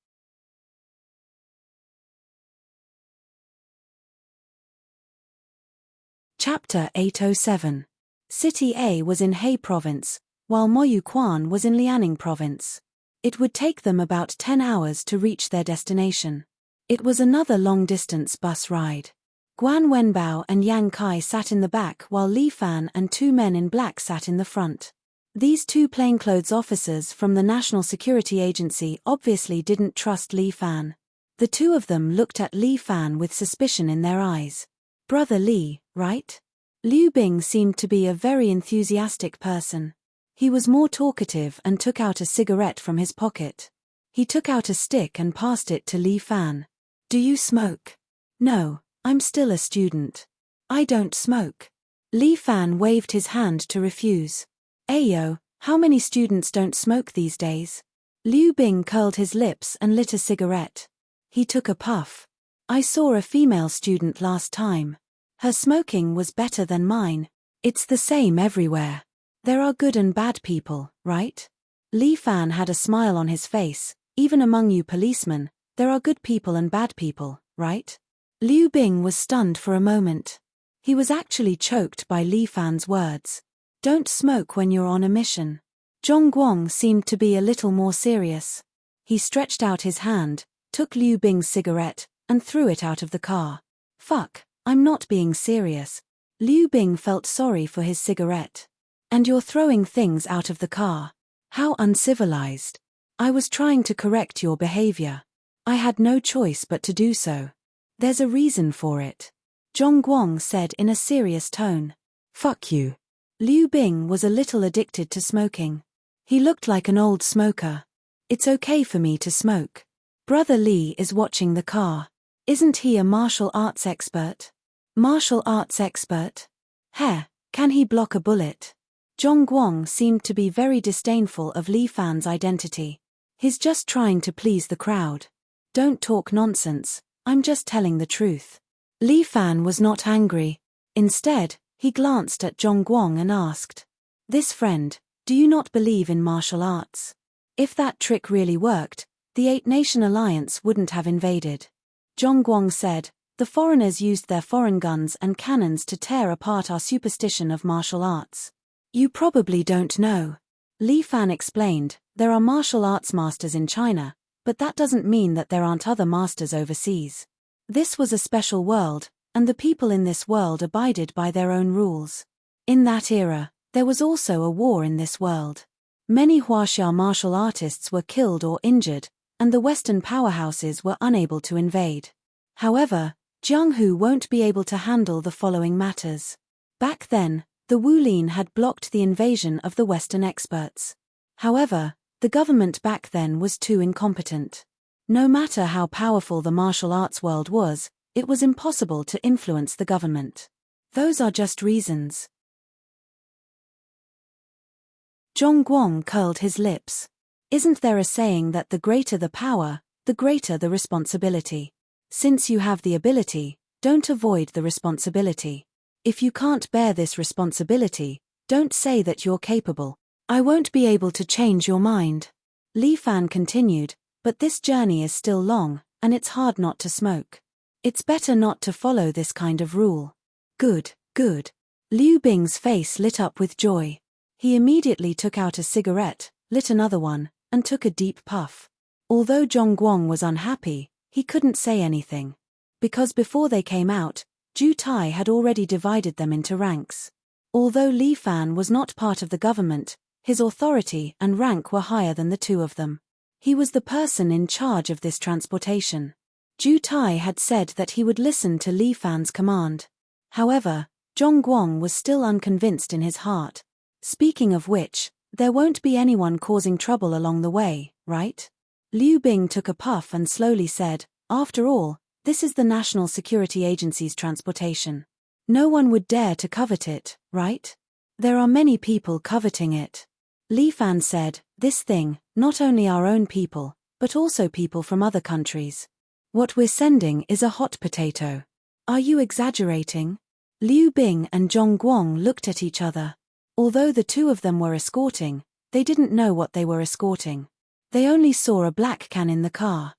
Chapter 807. City A was in He Province, while Moyu Quan was in Lianing Province. It would take them about 10 hours to reach their destination. It was another long-distance bus ride. Guan Wenbao and Yang Kai sat in the back while Li Fan and 2 men in black sat in the front. These 2 plainclothes officers from the National Security Agency obviously didn't trust Li Fan. The 2 of them looked at Li Fan with suspicion in their eyes. Brother Li, right? Liu Bing seemed to be a very enthusiastic person. He was more talkative and took out a cigarette from his pocket. He took out a stick and passed it to Li Fan. Do you smoke? No, I'm still a student. I don't smoke. Li Fan waved his hand to refuse. Ayo, how many students don't smoke these days? Liu Bing curled his lips and lit a cigarette. He took a puff. I saw a female student last time. Her smoking was better than mine. It's the same everywhere. There are good and bad people, right? Li Fan had a smile on his face. Even among you policemen, there are good people and bad people, right? Liu Bing was stunned for a moment. He was actually choked by Li Fan's words. Don't smoke when you're on a mission. Zhong Guang seemed to be a little more serious. He stretched out his hand, took Liu Bing's cigarette, and threw it out of the car. Fuck, I'm not being serious. Liu Bing felt sorry for his cigarette. And you're throwing things out of the car. How uncivilized. I was trying to correct your behavior. I had no choice but to do so. There's a reason for it. Zhong Guang said in a serious tone. Fuck you. Liu Bing was a little addicted to smoking. He looked like an old smoker. It's okay for me to smoke. Brother Li is watching the car. Isn't he a martial arts expert? Martial arts expert? Heh, can he block a bullet? Zhong Guang seemed to be very disdainful of Li Fan's identity. He's just trying to please the crowd. Don't talk nonsense, I'm just telling the truth. Li Fan was not angry. Instead, he glanced at Zhong Guang and asked, This friend, do you not believe in martial arts? If that trick really worked, the 8-Nation Alliance wouldn't have invaded. Zhong Guang said, The foreigners used their foreign guns and cannons to tear apart our superstition of martial arts. You probably don't know. Li Fan explained, there are martial arts masters in China, but that doesn't mean that there aren't other masters overseas. This was a special world, and the people in this world abided by their own rules. In that era, there was also a war in this world. Many Huaxia martial artists were killed or injured, and the Western powerhouses were unable to invade. However, Jianghu won't be able to handle the following matters. Back then, the Wulin had blocked the invasion of the Western experts. However, the government back then was too incompetent. No matter how powerful the martial arts world was, it was impossible to influence the government. Those are just reasons. Zhongguang curled his lips. Isn't there a saying that the greater the power, the greater the responsibility? Since you have the ability, don't avoid the responsibility. If you can't bear this responsibility, don't say that you're capable. I won't be able to change your mind. Li Fan continued, but this journey is still long, and it's hard not to smoke. It's better not to follow this kind of rule. Good, good. Liu Bing's face lit up with joy. He immediately took out a cigarette, lit another one, and took a deep puff. Although Zhongguang was unhappy, he couldn't say anything. Because before they came out, Ju Tai had already divided them into ranks. Although Li Fan was not part of the government, his authority and rank were higher than the two of them. He was the person in charge of this transportation. Ju Tai had said that he would listen to Li Fan's command. However, Zhongguang was still unconvinced in his heart. Speaking of which, there won't be anyone causing trouble along the way, right? Liu Bing took a puff and slowly said, after all, this is the National Security Agency's transportation. No one would dare to covet it, right? There are many people coveting it. Li Fan said, this thing, not only our own people, but also people from other countries. What we're sending is a hot potato. Are you exaggerating? Liu Bing and Zhongguang looked at each other. Although the two of them were escorting, they didn't know what they were escorting. They only saw a black can in the car.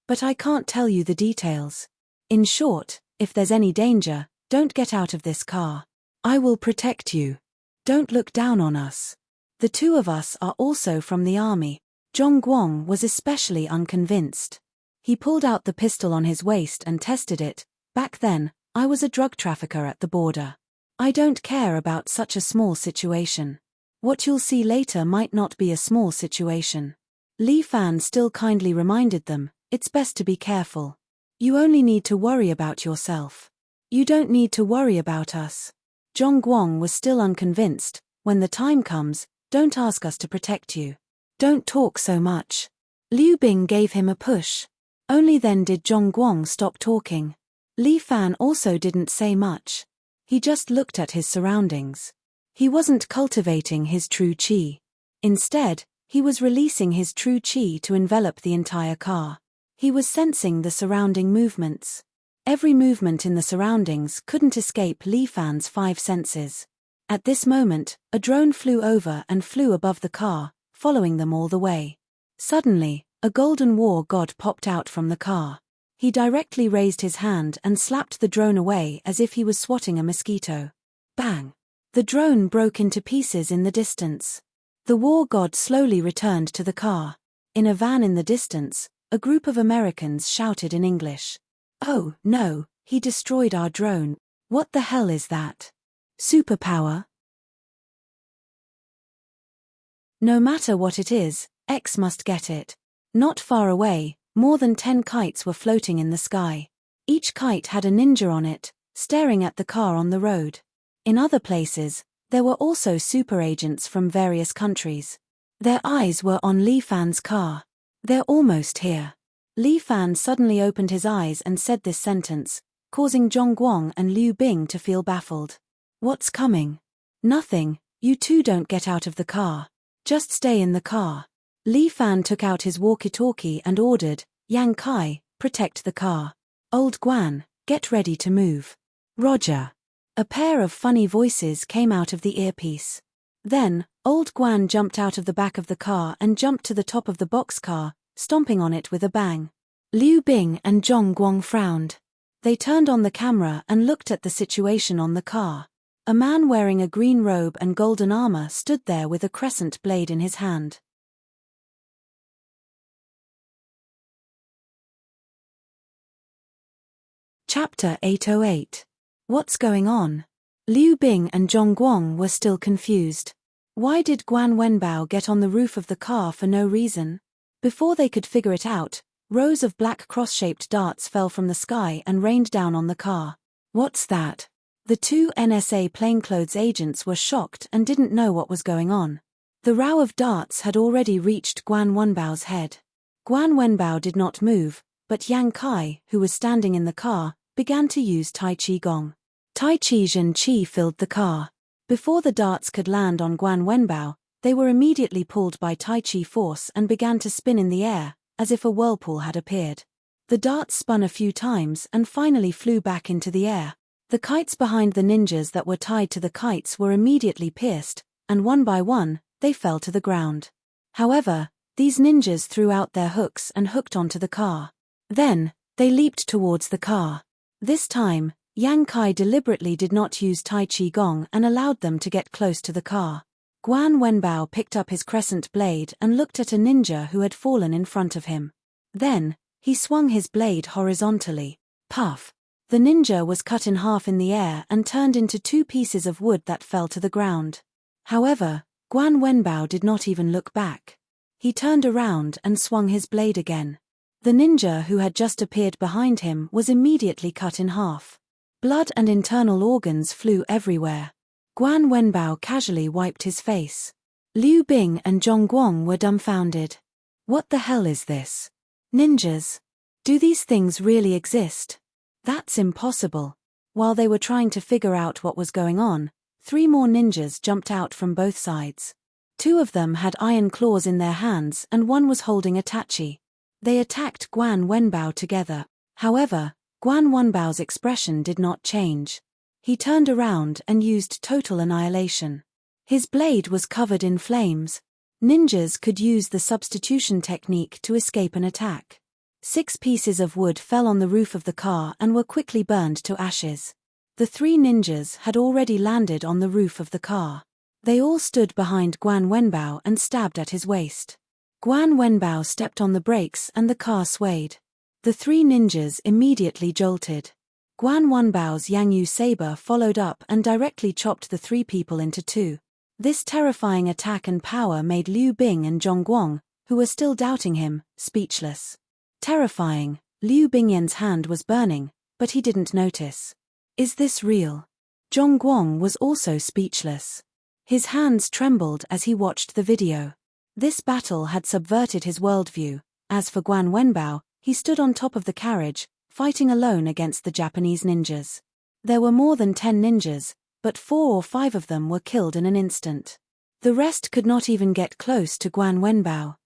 But I can't tell you the details. In short, if there's any danger, don't get out of this car. I will protect you. Don't look down on us. The two of us are also from the army. Zhongguang was especially unconvinced. He pulled out the pistol on his waist and tested it. Back then, I was a drug trafficker at the border. I don't care about such a small situation. What you'll see later might not be a small situation. Li Fan still kindly reminded them, it's best to be careful. You only need to worry about yourself. You don't need to worry about us. Zhongguang was still unconvinced. When the time comes, don't ask us to protect you. Don't talk so much. Liu Bing gave him a push. Only then did Zhongguang stop talking. Li Fan also didn't say much. He just looked at his surroundings. He wasn't cultivating his true qi. Instead, he was releasing his true qi to envelop the entire car. He was sensing the surrounding movements. Every movement in the surroundings couldn't escape Li Fan's five senses. At this moment, a drone flew over and flew above the car, following them all the way. Suddenly, a golden war god popped out from the car. He directly raised his hand and slapped the drone away as if he was swatting a mosquito. Bang! The drone broke into pieces in the distance. The war god slowly returned to the car. In a van in the distance, a group of Americans shouted in English. Oh, no, he destroyed our drone. What the hell is that? Superpower? No matter what it is, X must get it. Not far away, more than 10 kites were floating in the sky. Each kite had a ninja on it, staring at the car on the road. In other places, there were also super agents from various countries. Their eyes were on Li Fan's car. They're almost here. Li Fan suddenly opened his eyes and said this sentence, causing Zhongguang and Liu Bing to feel baffled. What's coming? Nothing, you two don't get out of the car. Just stay in the car. Li Fan took out his walkie-talkie and ordered, Yang Kai, protect the car. Old Guan, get ready to move. Roger. A pair of funny voices came out of the earpiece. Then, Old Guan jumped out of the back of the car and jumped to the top of the boxcar, stomping on it with a bang. Liu Bing and Zhongguang frowned. They turned on the camera and looked at the situation on the car. A man wearing a green robe and golden armor stood there with a crescent blade in his hand. Chapter 808. What's going on? Liu Bing and Zhong Guang were still confused. Why did Guan Wenbao get on the roof of the car for no reason? Before they could figure it out, rows of black cross-shaped darts fell from the sky and rained down on the car. What's that? The two NSA plainclothes agents were shocked and didn't know what was going on. The row of darts had already reached Guan Wenbao's head. Guan Wenbao did not move, but Yang Kai, who was standing in the car, began to use Tai Chi Gong. Tai Chi Zhen Qi filled the car. Before the darts could land on Guan Wenbao, they were immediately pulled by Tai Chi force and began to spin in the air, as if a whirlpool had appeared. The darts spun a few times and finally flew back into the air. The kites behind the ninjas that were tied to the kites were immediately pierced, and one by one, they fell to the ground. However, these ninjas threw out their hooks and hooked onto the car. Then, they leaped towards the car. This time, Yang Kai deliberately did not use Tai Chi Gong and allowed them to get close to the car. Guan Wenbao picked up his crescent blade and looked at a ninja who had fallen in front of him. Then, he swung his blade horizontally. Puff! The ninja was cut in half in the air and turned into two pieces of wood that fell to the ground. However, Guan Wenbao did not even look back. He turned around and swung his blade again. The ninja who had just appeared behind him was immediately cut in half. Blood and internal organs flew everywhere. Guan Wenbao casually wiped his face. Liu Bing and Zhong Guang were dumbfounded. What the hell is this? Ninjas? Do these things really exist? That's impossible. While they were trying to figure out what was going on, 3 more ninjas jumped out from both sides. 2 of them had iron claws in their hands and one was holding a tachi. They attacked Guan Wenbao together. However, Guan Wenbao's expression did not change. He turned around and used total annihilation. His blade was covered in flames. Ninjas could use the substitution technique to escape an attack. 6 pieces of wood fell on the roof of the car and were quickly burned to ashes. The 3 ninjas had already landed on the roof of the car. They all stood behind Guan Wenbao and stabbed at his waist. Guan Wenbao stepped on the brakes and the car swayed. The 3 ninjas immediately jolted. Guan Wenbao's Yangyu saber followed up and directly chopped the 3 people into 2. This terrifying attack and power made Liu Bing and Zhong Guang, who were still doubting him, speechless. Terrifying, Liu Bingyan's hand was burning, but he didn't notice. Is this real? Zhong Guang was also speechless. His hands trembled as he watched the video. This battle had subverted his worldview. As for Guan Wenbao, he stood on top of the carriage, fighting alone against the Japanese ninjas. There were more than 10 ninjas, but 4 or 5 of them were killed in an instant. The rest could not even get close to Guan Wenbao.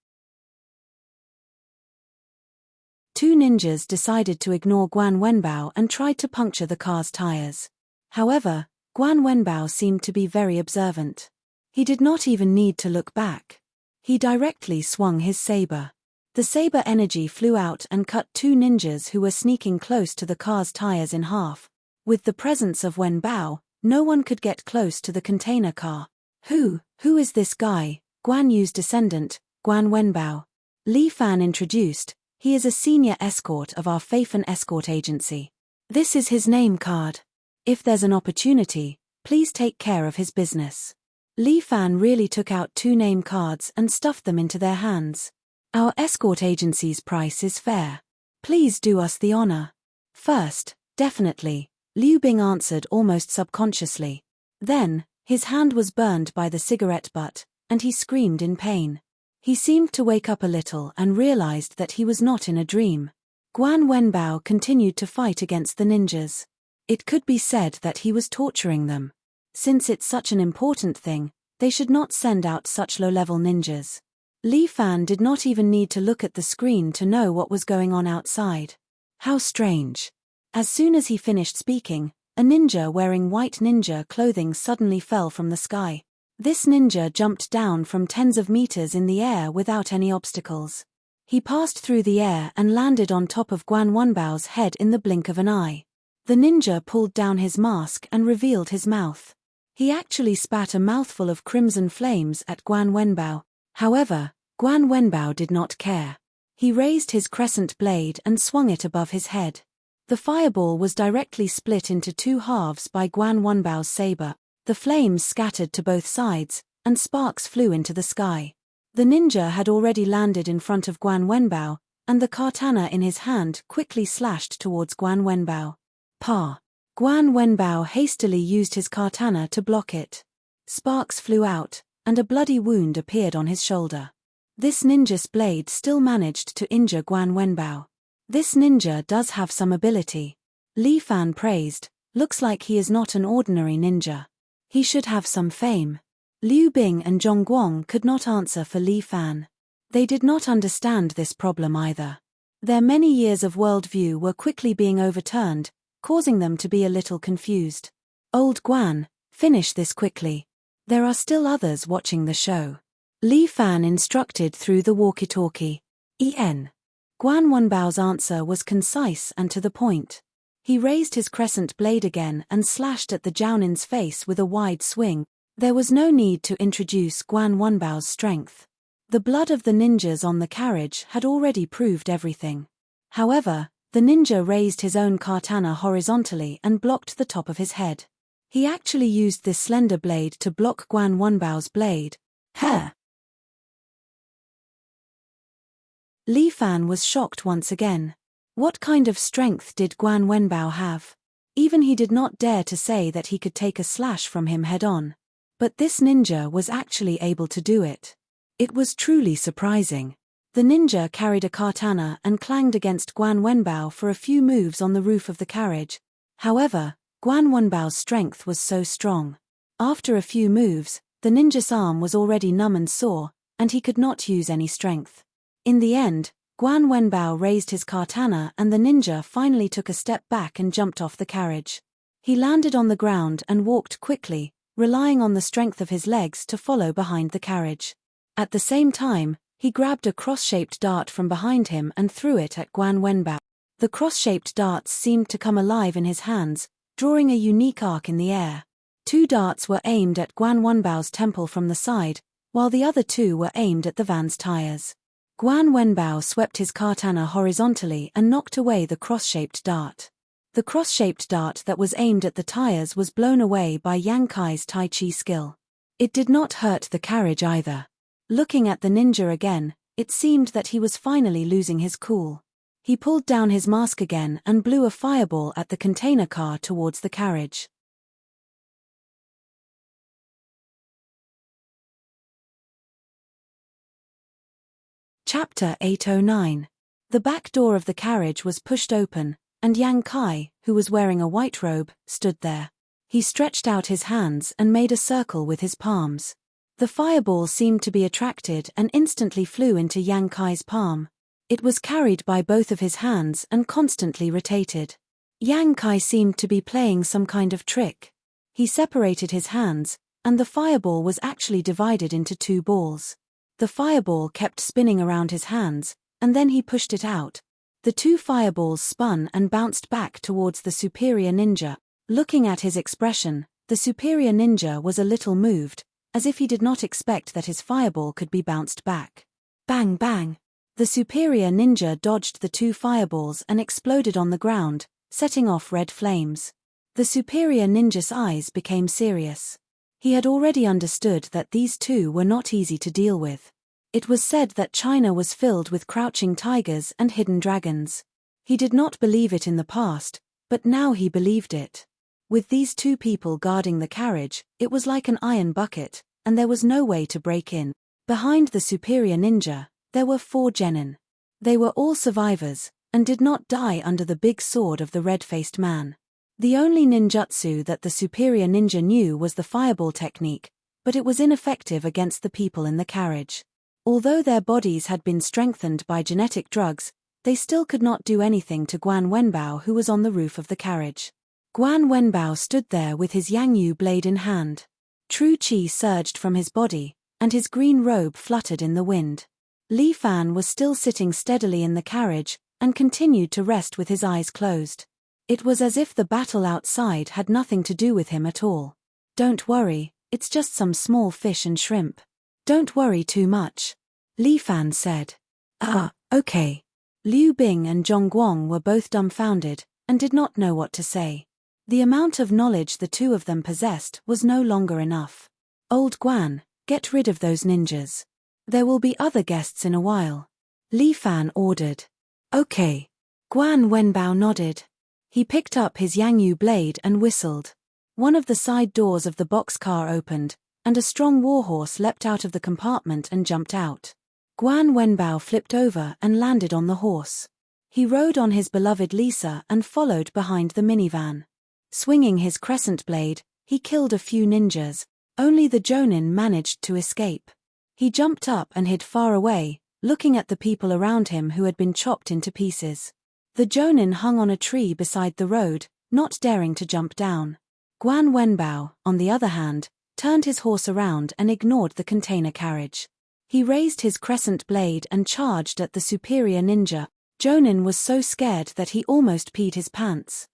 2 ninjas decided to ignore Guan Wenbao and tried to puncture the car's tires. However, Guan Wenbao seemed to be very observant. He did not even need to look back. He directly swung his saber. The saber energy flew out and cut 2 ninjas who were sneaking close to the car's tires in half. With the presence of Wenbao, no one could get close to the container car. Who is this guy? Guan Yu's descendant, Guan Wenbao. Li Fan introduced. He is a senior escort of our Feifen escort agency. This is his name card. If there's an opportunity, please take care of his business. Li Fan really took out 2 name cards and stuffed them into their hands. Our escort agency's price is fair. Please do us the honor. First, definitely, Liu Bing answered almost subconsciously. Then, his hand was burned by the cigarette butt, and he screamed in pain. He seemed to wake up a little and realized that he was not in a dream. Guan Wenbao continued to fight against the ninjas. It could be said that he was torturing them. Since it's such an important thing, they should not send out such low-level ninjas. Li Fan did not even need to look at the screen to know what was going on outside. How strange. As soon as he finished speaking, a ninja wearing white ninja clothing suddenly fell from the sky. This ninja jumped down from tens of meters in the air without any obstacles. He passed through the air and landed on top of Guan Wenbao's head in the blink of an eye. The ninja pulled down his mask and revealed his mouth. He actually spat a mouthful of crimson flames at Guan Wenbao. However, Guan Wenbao did not care. He raised his crescent blade and swung it above his head. The fireball was directly split into two halves by Guan Wenbao's saber. The flames scattered to both sides, and sparks flew into the sky. The ninja had already landed in front of Guan Wenbao, and the katana in his hand quickly slashed towards Guan Wenbao. Pa! Guan Wenbao hastily used his katana to block it. Sparks flew out, and a bloody wound appeared on his shoulder. This ninja's blade still managed to injure Guan Wenbao. This ninja does have some ability. Li Fan praised. Looks like he is not an ordinary ninja. He should have some fame. Liu Bing and Zhong Guang could not answer for Li Fan. They did not understand this problem either. Their many years of worldview were quickly being overturned, causing them to be a little confused. Old Guan, finish this quickly. There are still others watching the show. Li Fan instructed through the walkie-talkie. Guan Wenbao's answer was concise and to the point. He raised his crescent blade again and slashed at the Jiaonin's face with a wide swing. There was no need to introduce Guan Wenbao's strength. The blood of the ninjas on the carriage had already proved everything. However, the ninja raised his own katana horizontally and blocked the top of his head. He actually used this slender blade to block Guan Wenbao's blade. Li Fan was shocked once again. What kind of strength did Guan Wenbao have? Even he did not dare to say that he could take a slash from him head-on. But this ninja was actually able to do it. It was truly surprising. The ninja carried a katana and clanged against Guan Wenbao for a few moves on the roof of the carriage. However, Guan Wenbao's strength was so strong. After a few moves, the ninja's arm was already numb and sore, and he could not use any strength. In the end, Guan Wenbao raised his katana and the ninja finally took a step back and jumped off the carriage. He landed on the ground and walked quickly, relying on the strength of his legs to follow behind the carriage. At the same time, he grabbed a cross-shaped dart from behind him and threw it at Guan Wenbao. The cross-shaped darts seemed to come alive in his hands, drawing a unique arc in the air. 2 darts were aimed at Guan Wenbao's temple from the side, while the other 2 were aimed at the van's tires. Guan Wenbao swept his katana horizontally and knocked away the cross-shaped dart. The cross-shaped dart that was aimed at the tires was blown away by Yang Kai's Tai Chi skill. It did not hurt the carriage either. Looking at the ninja again, it seemed that he was finally losing his cool. He pulled down his mask again and blew a fireball at the container car towards the carriage. Chapter 809. The back door of the carriage was pushed open, and Yang Kai, who was wearing a white robe, stood there. He stretched out his hands and made a circle with his palms. The fireball seemed to be attracted and instantly flew into Yang Kai's palm. It was carried by both of his hands and constantly rotated. Yang Kai seemed to be playing some kind of trick. He separated his hands, and the fireball was actually divided into 2 balls. The fireball kept spinning around his hands, and then he pushed it out. The 2 fireballs spun and bounced back towards the superior ninja. Looking at his expression, the superior ninja was a little moved, as if he did not expect that his fireball could be bounced back. Bang bang! The superior ninja dodged the 2 fireballs and exploded on the ground, setting off red flames. The superior ninja's eyes became serious. He had already understood that these 2 were not easy to deal with. It was said that China was filled with crouching tigers and hidden dragons. He did not believe it in the past, but now he believed it. With these 2 people guarding the carriage, it was like an iron bucket, and there was no way to break in. Behind the superior ninja, there were 4 genin. They were all survivors, and did not die under the big sword of the red-faced man. The only ninjutsu that the superior ninja knew was the fireball technique, but it was ineffective against the people in the carriage. Although their bodies had been strengthened by genetic drugs, they still could not do anything to Guan Wenbao, who was on the roof of the carriage. Guan Wenbao stood there with his Yangyu blade in hand. True qi surged from his body, and his green robe fluttered in the wind. Li Fan was still sitting steadily in the carriage, and continued to rest with his eyes closed. It was as if the battle outside had nothing to do with him at all. Don't worry, it's just some small fish and shrimp. Don't worry too much. Li Fan said. Okay. Liu Bing and Zhong Guang were both dumbfounded, and did not know what to say. The amount of knowledge the two of them possessed was no longer enough. Old Guan, get rid of those ninjas. There will be other guests in a while. Li Fan ordered. Okay. Guan Wenbao nodded. He picked up his Yangyu blade and whistled. One of the side doors of the boxcar opened, and a strong warhorse leapt out of the compartment and jumped out. Guan Wenbao flipped over and landed on the horse. He rode on his beloved Lisa and followed behind the minivan. Swinging his crescent blade, he killed a few ninjas. Only the Jonin managed to escape. He jumped up and hid far away, looking at the people around him who had been chopped into pieces. The Jonin hung on a tree beside the road, not daring to jump down. Guan Wenbao, on the other hand, turned his horse around and ignored the container carriage. He raised his crescent blade and charged at the superior ninja. Jonin was so scared that he almost peed his pants.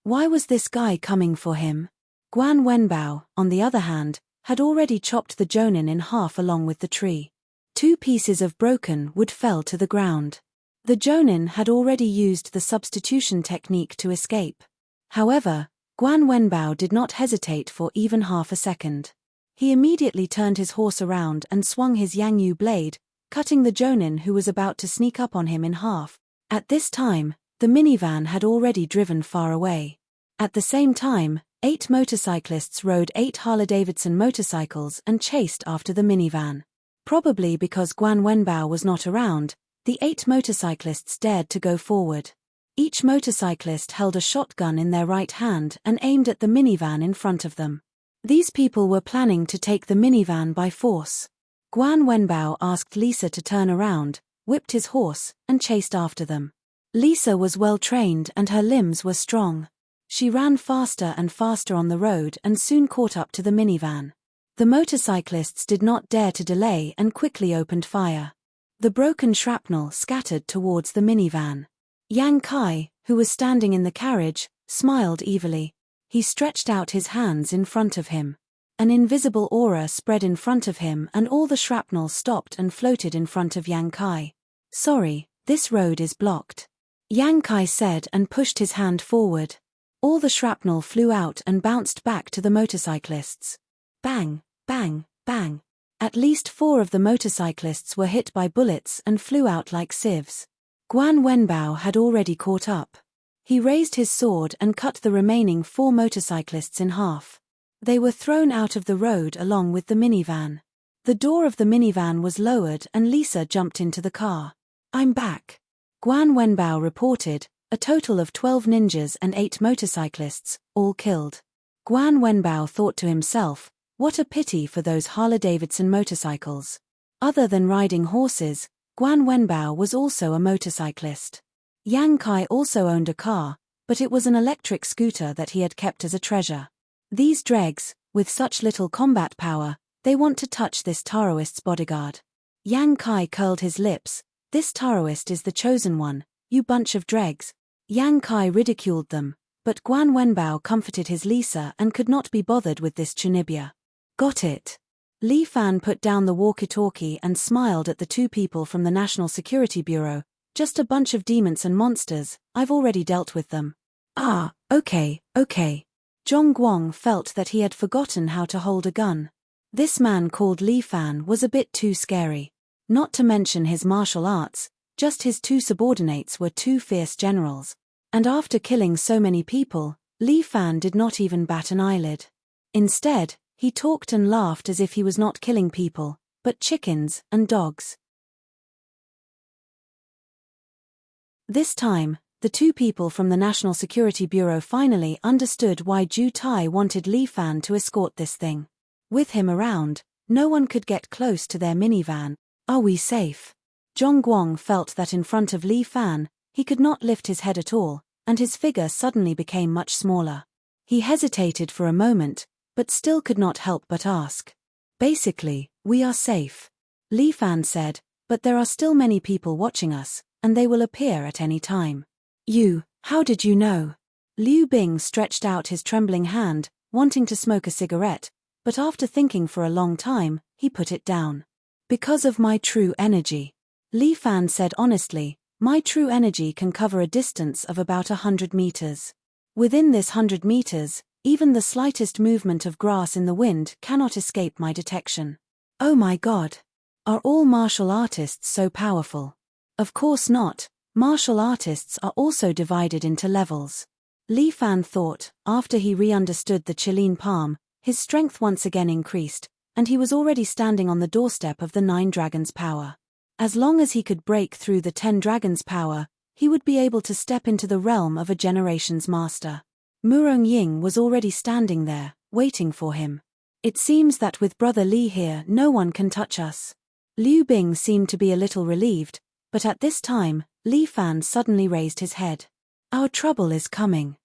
Why was this guy coming for him? Guan Wenbao, on the other hand, had already chopped the Jonin in half along with the tree. 2 pieces of broken wood fell to the ground. The Jonin had already used the substitution technique to escape. However, Guan Wenbao did not hesitate for even half a second. He immediately turned his horse around and swung his Yangyu blade, cutting the Jonin who was about to sneak up on him in half. At this time, the minivan had already driven far away. At the same time, 8 motorcyclists rode 8 Harley-Davidson motorcycles and chased after the minivan. Probably because Guan Wenbao was not around, the 8 motorcyclists dared to go forward. Each motorcyclist held a shotgun in their right hand and aimed at the minivan in front of them. These people were planning to take the minivan by force. Guan Wenbao asked Lisa to turn around, whipped his horse, and chased after them. Lisa was well trained and her limbs were strong. She ran faster and faster on the road and soon caught up to the minivan. The motorcyclists did not dare to delay and quickly opened fire. The broken shrapnel scattered towards the minivan. Yang Kai, who was standing in the carriage, smiled evilly. He stretched out his hands in front of him. An invisible aura spread in front of him and all the shrapnel stopped and floated in front of Yang Kai. Sorry, this road is blocked. Yang Kai said and pushed his hand forward. All the shrapnel flew out and bounced back to the motorcyclists. Bang, bang, bang. At least 4 of the motorcyclists were hit by bullets and flew out like sieves. Guan Wenbao had already caught up. He raised his sword and cut the remaining 4 motorcyclists in half. They were thrown out of the road along with the minivan. The door of the minivan was lowered and Lisa jumped into the car. I'm back. Guan Wenbao reported, a total of 12 ninjas and 8 motorcyclists, all killed. Guan Wenbao thought to himself, what a pity for those Harley-Davidson motorcycles. Other than riding horses, Guan Wenbao was also a motorcyclist. Yang Kai also owned a car, but it was an electric scooter that he had kept as a treasure. These dregs, with such little combat power, they want to touch this Taoist's bodyguard. Yang Kai curled his lips. This Taoist is the chosen one, you bunch of dregs. Yang Kai ridiculed them, but Guan Wenbao comforted his Lisa and could not be bothered with this chunibya. Got it. Li Fan put down the walkie-talkie and smiled at the 2 people from the National Security Bureau. Just a bunch of demons and monsters, I've already dealt with them. Ah, okay. Zhong Guang felt that he had forgotten how to hold a gun. This man called Li Fan was a bit too scary. Not to mention his martial arts, just his 2 subordinates were 2 fierce generals. And after killing so many people, Li Fan did not even bat an eyelid. Instead, he talked and laughed as if he was not killing people, but chickens and dogs. This time, the 2 people from the National Security Bureau finally understood why Ju Tai wanted Li Fan to escort this thing. With him around, no one could get close to their minivan. Are we safe? Zhong Guang felt that in front of Li Fan, he could not lift his head at all, and his figure suddenly became much smaller. He hesitated for a moment, but still could not help but ask. Basically, we are safe. Li Fan said, but there are still many people watching us, and they will appear at any time. How did you know? Liu Bing stretched out his trembling hand, wanting to smoke a cigarette, but after thinking for a long time, he put it down. Because of my true energy. Li Fan said honestly, My true energy can cover a distance of about 100 meters. Within this 100 meters, even the slightest movement of grass in the wind cannot escape my detection. Oh my God! Are all martial artists so powerful? Of course not. Martial artists are also divided into levels. Li Fan thought, after he re-understood the Qilin palm, his strength once again increased, and he was already standing on the doorstep of the 9 dragons' power. As long as he could break through the 10 dragons' power, he would be able to step into the realm of a generation's master. Murong Ying was already standing there, waiting for him. It seems that with Brother Li here no one can touch us. Liu Bing seemed to be a little relieved, but at this time, Li Fan suddenly raised his head. Our trouble is coming.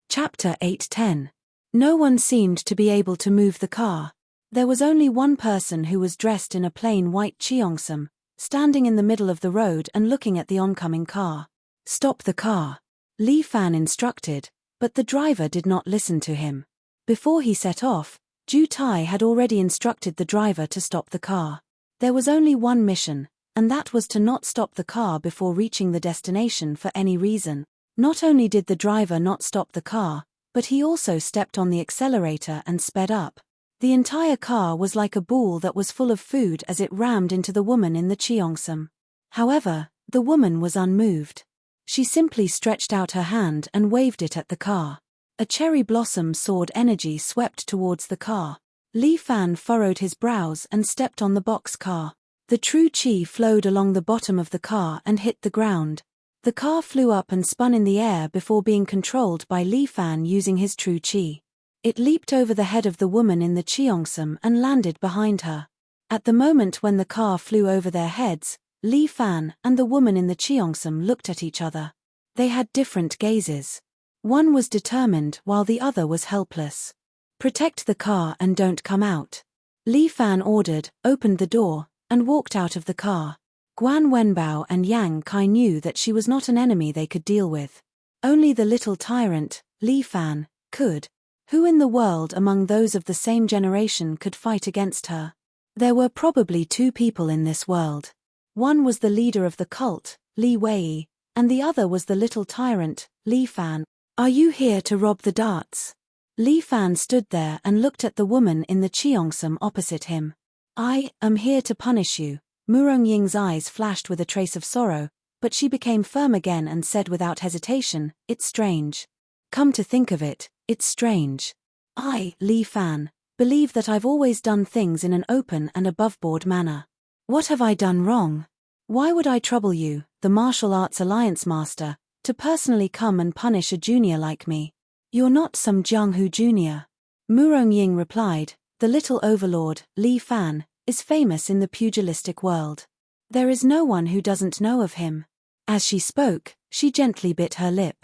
Chapter 8:10. No one seemed to be able to move the car. There was only one person who was dressed in a plain white cheongsam, standing in the middle of the road and looking at the oncoming car. Stop the car, Li Fan instructed, but the driver did not listen to him. Before he set off, Ju Tai had already instructed the driver to stop the car. There was only one mission, and that was to not stop the car before reaching the destination for any reason. Not only did the driver not stop the car, but he also stepped on the accelerator and sped up. The entire car was like a ball that was full of food as it rammed into the woman in the cheongsam. However, the woman was unmoved. She simply stretched out her hand and waved it at the car. A cherry blossom sword energy swept towards the car. Li Fan furrowed his brows and stepped on the box car. The true chi flowed along the bottom of the car and hit the ground. The car flew up and spun in the air before being controlled by Li Fan using his true chi. It leaped over the head of the woman in the cheongsam and landed behind her. At the moment when the car flew over their heads, Li Fan and the woman in the cheongsam looked at each other. They had different gazes. One was determined while the other was helpless. Protect the car and don't come out. Li Fan ordered, opened the door, and walked out of the car. Guan Wenbao and Yang Kai knew that she was not an enemy they could deal with. Only the little tyrant, Li Fan, could. Who in the world among those of the same generation could fight against her? There were probably 2 people in this world. One was the leader of the cult, Li Wei, and the other was the little tyrant, Li Fan. Are you here to rob the darts? Li Fan stood there and looked at the woman in the cheongsam opposite him. I am here to punish you. Murong Ying's eyes flashed with a trace of sorrow, but she became firm again and said without hesitation, it's strange. Come to think of it, it's strange. I, Li Fan, believe that I've always done things in an open and above-board manner. What have I done wrong? Why would I trouble you, the Martial Arts Alliance Master, to personally come and punish a junior like me? You're not some Jianghu junior. Murong Ying replied, the little overlord, Li Fan, is famous in the pugilistic world. There is no one who doesn't know of him. As she spoke, she gently bit her lip.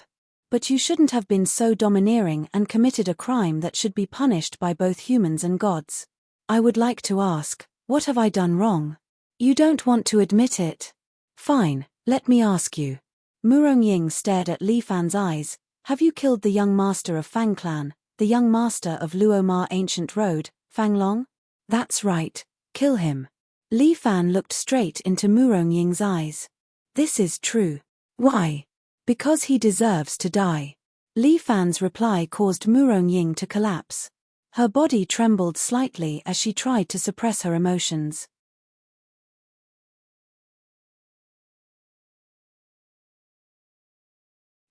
But you shouldn't have been so domineering and committed a crime that should be punished by both humans and gods. I would like to ask, what have I done wrong? You don't want to admit it. Fine, let me ask you. Murong Ying stared at Li Fan's eyes. Have you killed the young master of Fang Clan, the young master of Luomar Ancient Road, Fang Long? That's right. Kill him. Li Fan looked straight into Murong Ying's eyes. This is true. Why? Because he deserves to die. Li Fan's reply caused Murong Ying to collapse. Her body trembled slightly as she tried to suppress her emotions.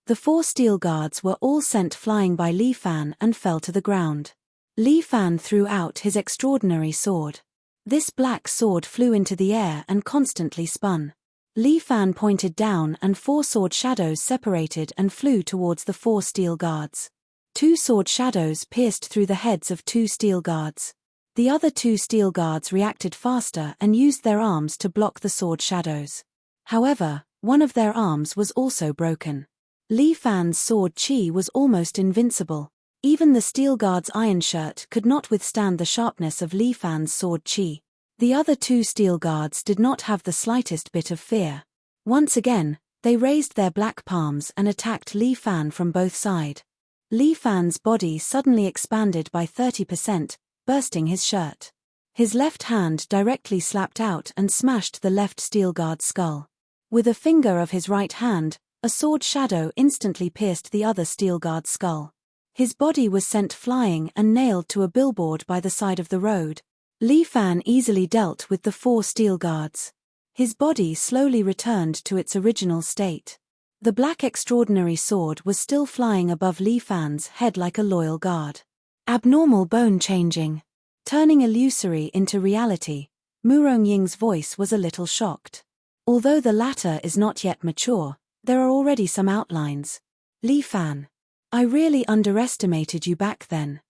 The 4 steel guards were all sent flying by Li Fan and fell to the ground. Li Fan threw out his extraordinary sword. This black sword flew into the air and constantly spun. Li Fan pointed down and 4 sword shadows separated and flew towards the 4 steel guards. 2 sword shadows pierced through the heads of 2 steel guards. The other 2 steel guards reacted faster and used their arms to block the sword shadows. However, one of their arms was also broken. Li Fan's sword chi was almost invincible. Even the steel guard's iron shirt could not withstand the sharpness of Li Fan's sword chi. The other 2 steel guards did not have the slightest bit of fear. Once again, they raised their black palms and attacked Li Fan from both sides. Li Fan's body suddenly expanded by 30%, bursting his shirt. His left hand directly slapped out and smashed the left steel guard's skull. With a finger of his right hand, a sword shadow instantly pierced the other steel guard's skull. His body was sent flying and nailed to a billboard by the side of the road. Li Fan easily dealt with the 4 steel guards. His body slowly returned to its original state. The black extraordinary sword was still flying above Li Fan's head like a loyal guard. Abnormal bone changing. Turning illusory into reality, Murong Ying's voice was a little shocked. Although the latter is not yet mature, there are already some outlines. Li Fan. I really underestimated you back then.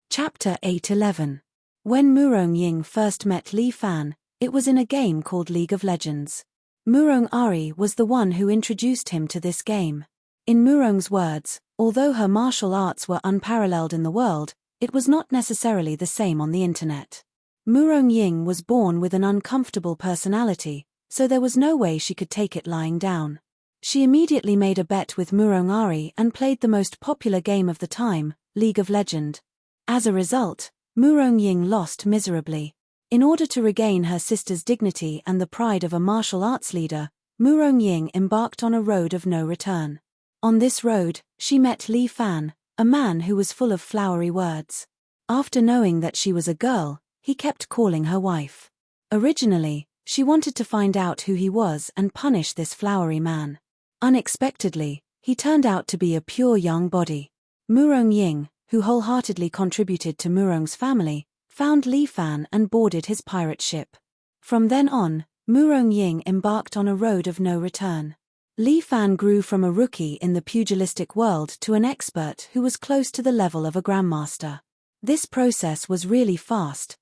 Chapter 811. When Murong Ying first met Li Fan, it was in a game called League of Legends. Murong Ari was the one who introduced him to this game. In Murong's words, although her martial arts were unparalleled in the world, it was not necessarily the same on the internet. Murong Ying was born with an uncomfortable personality, so there was no way she could take it lying down. She immediately made a bet with Murong Ari and played the most popular game of the time, League of Legends. As a result, Murong Ying lost miserably. In order to regain her sister's dignity and the pride of a martial arts leader, Murong Ying embarked on a road of no return. On this road, she met Li Fan, a man who was full of flowery words. After knowing that she was a girl, he kept calling her wife. Originally, she wanted to find out who he was and punish this flowery man. Unexpectedly, he turned out to be a pure young body. Murong Ying, who wholeheartedly contributed to Murong's family, found Li Fan and boarded his pirate ship. From then on, Murong Ying embarked on a road of no return. Li Fan grew from a rookie in the pugilistic world to an expert who was close to the level of a grandmaster. This process was really fast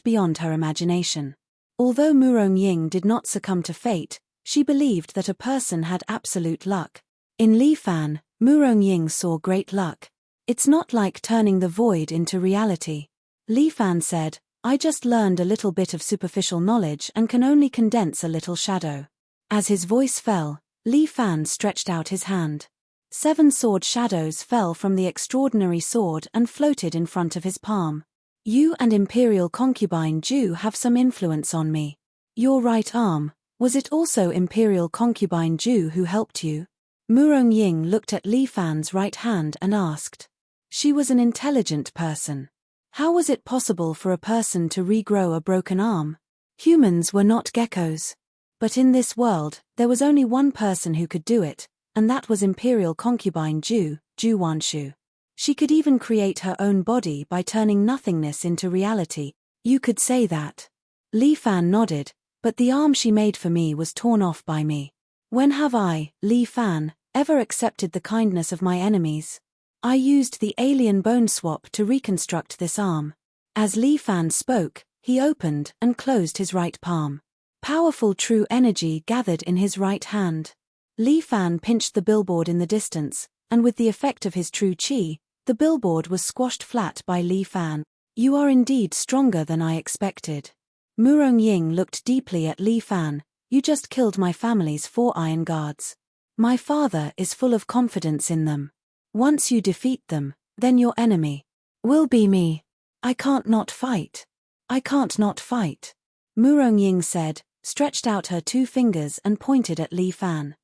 beyond her imagination. Although Murong Ying did not succumb to fate, she believed that a person had absolute luck. In Li Fan, Murong Ying saw great luck. It's not like turning the void into reality. Li Fan said, I just learned a little bit of superficial knowledge and can only condense a little shadow. As his voice fell, Li Fan stretched out his hand. 7 sword shadows fell from the extraordinary sword and floated in front of his palm. You and Imperial Concubine Ju have some influence on me. Your right arm, was it also Imperial Concubine Ju who helped you? Murong Ying looked at Li Fan's right hand and asked. She was an intelligent person. How was it possible for a person to regrow a broken arm? Humans were not geckos. But in this world, there was only one person who could do it, and that was Imperial Concubine Ju Wanshu. She could even create her own body by turning nothingness into reality. You could say that. Li Fan nodded, but the arm she made for me was torn off by me. When have I, Li Fan, ever accepted the kindness of my enemies? I used the alien bone swap to reconstruct this arm. As Li Fan spoke, he opened and closed his right palm. Powerful true energy gathered in his right hand. Li Fan pinched the billboard in the distance, and with the effect of his true chi, the billboard was squashed flat by Li Fan. You are indeed stronger than I expected. Murong Ying looked deeply at Li Fan. You just killed my family's 4 iron guards. My father is full of confidence in them. Once you defeat them, then your enemy will be me. I can't not fight. I can't not fight. Murong Ying said, stretched out her 2 fingers and pointed at Li Fan.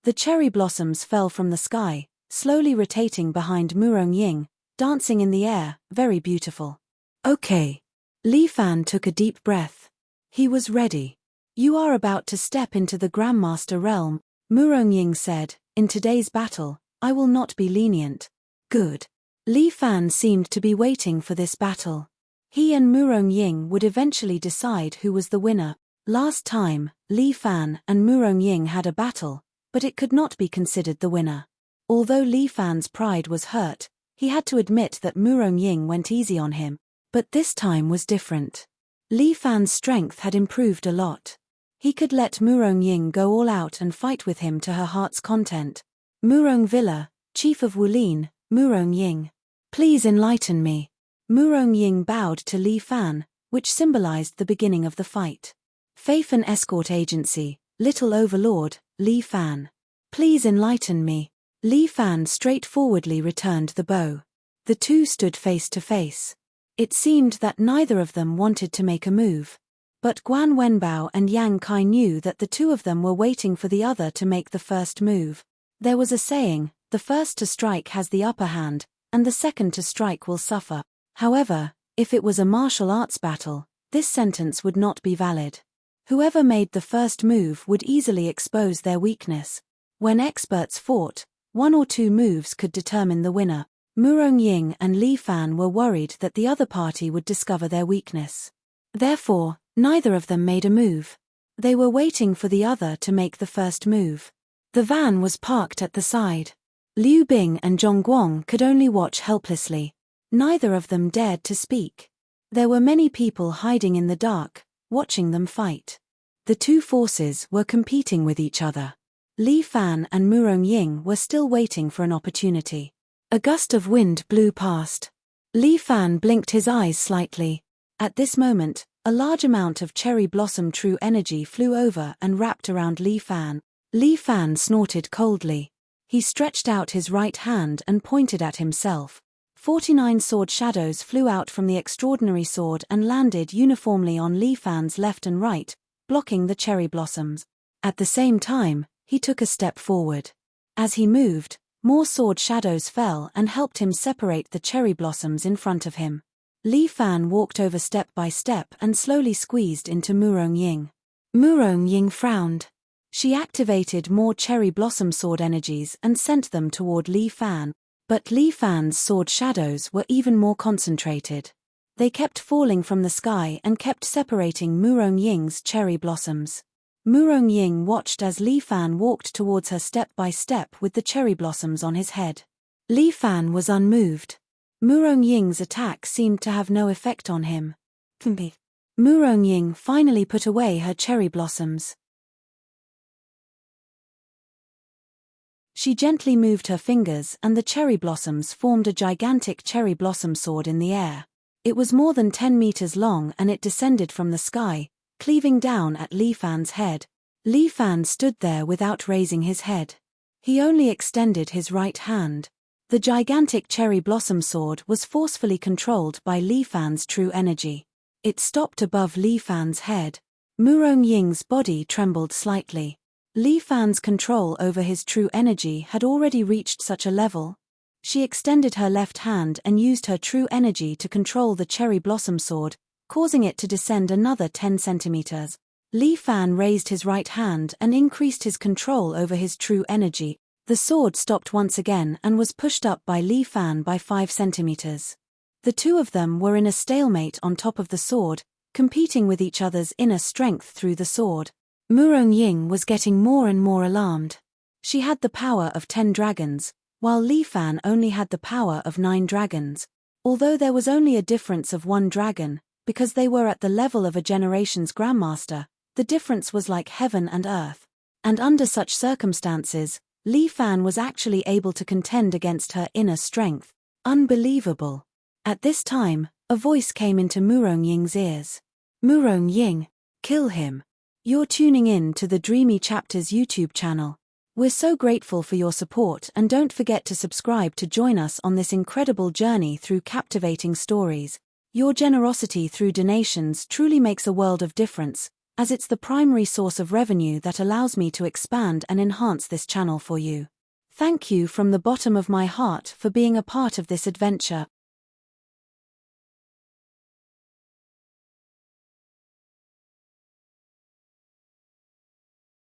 The cherry blossoms fell from the sky, slowly rotating behind Murong Ying, dancing in the air, very beautiful. Okay. Li Fan took a deep breath. He was ready. You are about to step into the Grandmaster realm, Murong Ying said, in today's battle, I will not be lenient. Good. Li Fan seemed to be waiting for this battle. He and Murong Ying would eventually decide who was the winner. Last time, Li Fan and Murong Ying had a battle, but it could not be considered the winner. Although Li Fan's pride was hurt, he had to admit that Murong Ying went easy on him, but this time was different. Li Fan's strength had improved a lot. He could let Murong Ying go all out and fight with him to her heart's content. Murong Villa, Chief of Wulin, Murong Ying. Please enlighten me. Murong Ying bowed to Li Fan, which symbolized the beginning of the fight. Faifan Escort Agency, Little Overlord, Li Fan. Please enlighten me. Li Fan straightforwardly returned the bow. The two stood face to face. It seemed that neither of them wanted to make a move. But Guan Wenbao and Yang Kai knew that the two of them were waiting for the other to make the first move. There was a saying, the first to strike has the upper hand, and the second to strike will suffer. However, if it was a martial arts battle, this sentence would not be valid. Whoever made the first move would easily expose their weakness. When experts fought, 1 or 2 moves could determine the winner. Murong Ying and Li Fan were worried that the other party would discover their weakness. Therefore, neither of them made a move. They were waiting for the other to make the first move. The van was parked at the side. Liu Bing and Zhong Guang could only watch helplessly. Neither of them dared to speak. There were many people hiding in the dark, watching them fight. The two forces were competing with each other. Li Fan and Murong Ying were still waiting for an opportunity. A gust of wind blew past. Li Fan blinked his eyes slightly. At this moment, a large amount of cherry blossom true energy flew over and wrapped around Li Fan. Li Fan snorted coldly. He stretched out his right hand and pointed at himself. 49 sword shadows flew out from the extraordinary sword and landed uniformly on Li Fan's left and right, blocking the cherry blossoms. At the same time, he took a step forward. As he moved, more sword shadows fell and helped him separate the cherry blossoms in front of him. Li Fan walked over step by step and slowly squeezed into Murong Ying. Murong Ying frowned. She activated more cherry blossom sword energies and sent them toward Li Fan. But Li Fan's sword shadows were even more concentrated. They kept falling from the sky and kept separating Murong Ying's cherry blossoms. Murong Ying watched as Li Fan walked towards her step by step with the cherry blossoms on his head. Li Fan was unmoved. Murong Ying's attack seemed to have no effect on him. Murong Ying finally put away her cherry blossoms. She gently moved her fingers and the cherry blossoms formed a gigantic cherry blossom sword in the air. It was more than 10 meters long and it descended from the sky, cleaving down at Li Fan's head. Li Fan stood there without raising his head. He only extended his right hand. The gigantic cherry blossom sword was forcefully controlled by Li Fan's true energy. It stopped above Li Fan's head. Murong Ying's body trembled slightly. Li Fan's control over his true energy had already reached such a level. She extended her left hand and used her true energy to control the cherry blossom sword, causing it to descend another 10 centimeters. Li Fan raised his right hand and increased his control over his true energy. The sword stopped once again and was pushed up by Li Fan by 5 centimeters. The two of them were in a stalemate on top of the sword, competing with each other's inner strength through the sword. Murong Ying was getting more and more alarmed. She had the power of 10 dragons, while Li Fan only had the power of 9 dragons. Although there was only a difference of 1 dragon, because they were at the level of a generation's grandmaster, the difference was like heaven and earth. And under such circumstances, Li Fan was actually able to contend against her inner strength. Unbelievable. At this time, a voice came into Murong Ying's ears. Murong Ying, kill him. You're tuning in to the Dreamy Chapters YouTube channel. We're so grateful for your support and don't forget to subscribe to join us on this incredible journey through captivating stories. Your generosity through donations truly makes a world of difference, as it's the primary source of revenue that allows me to expand and enhance this channel for you. Thank you from the bottom of my heart for being a part of this adventure.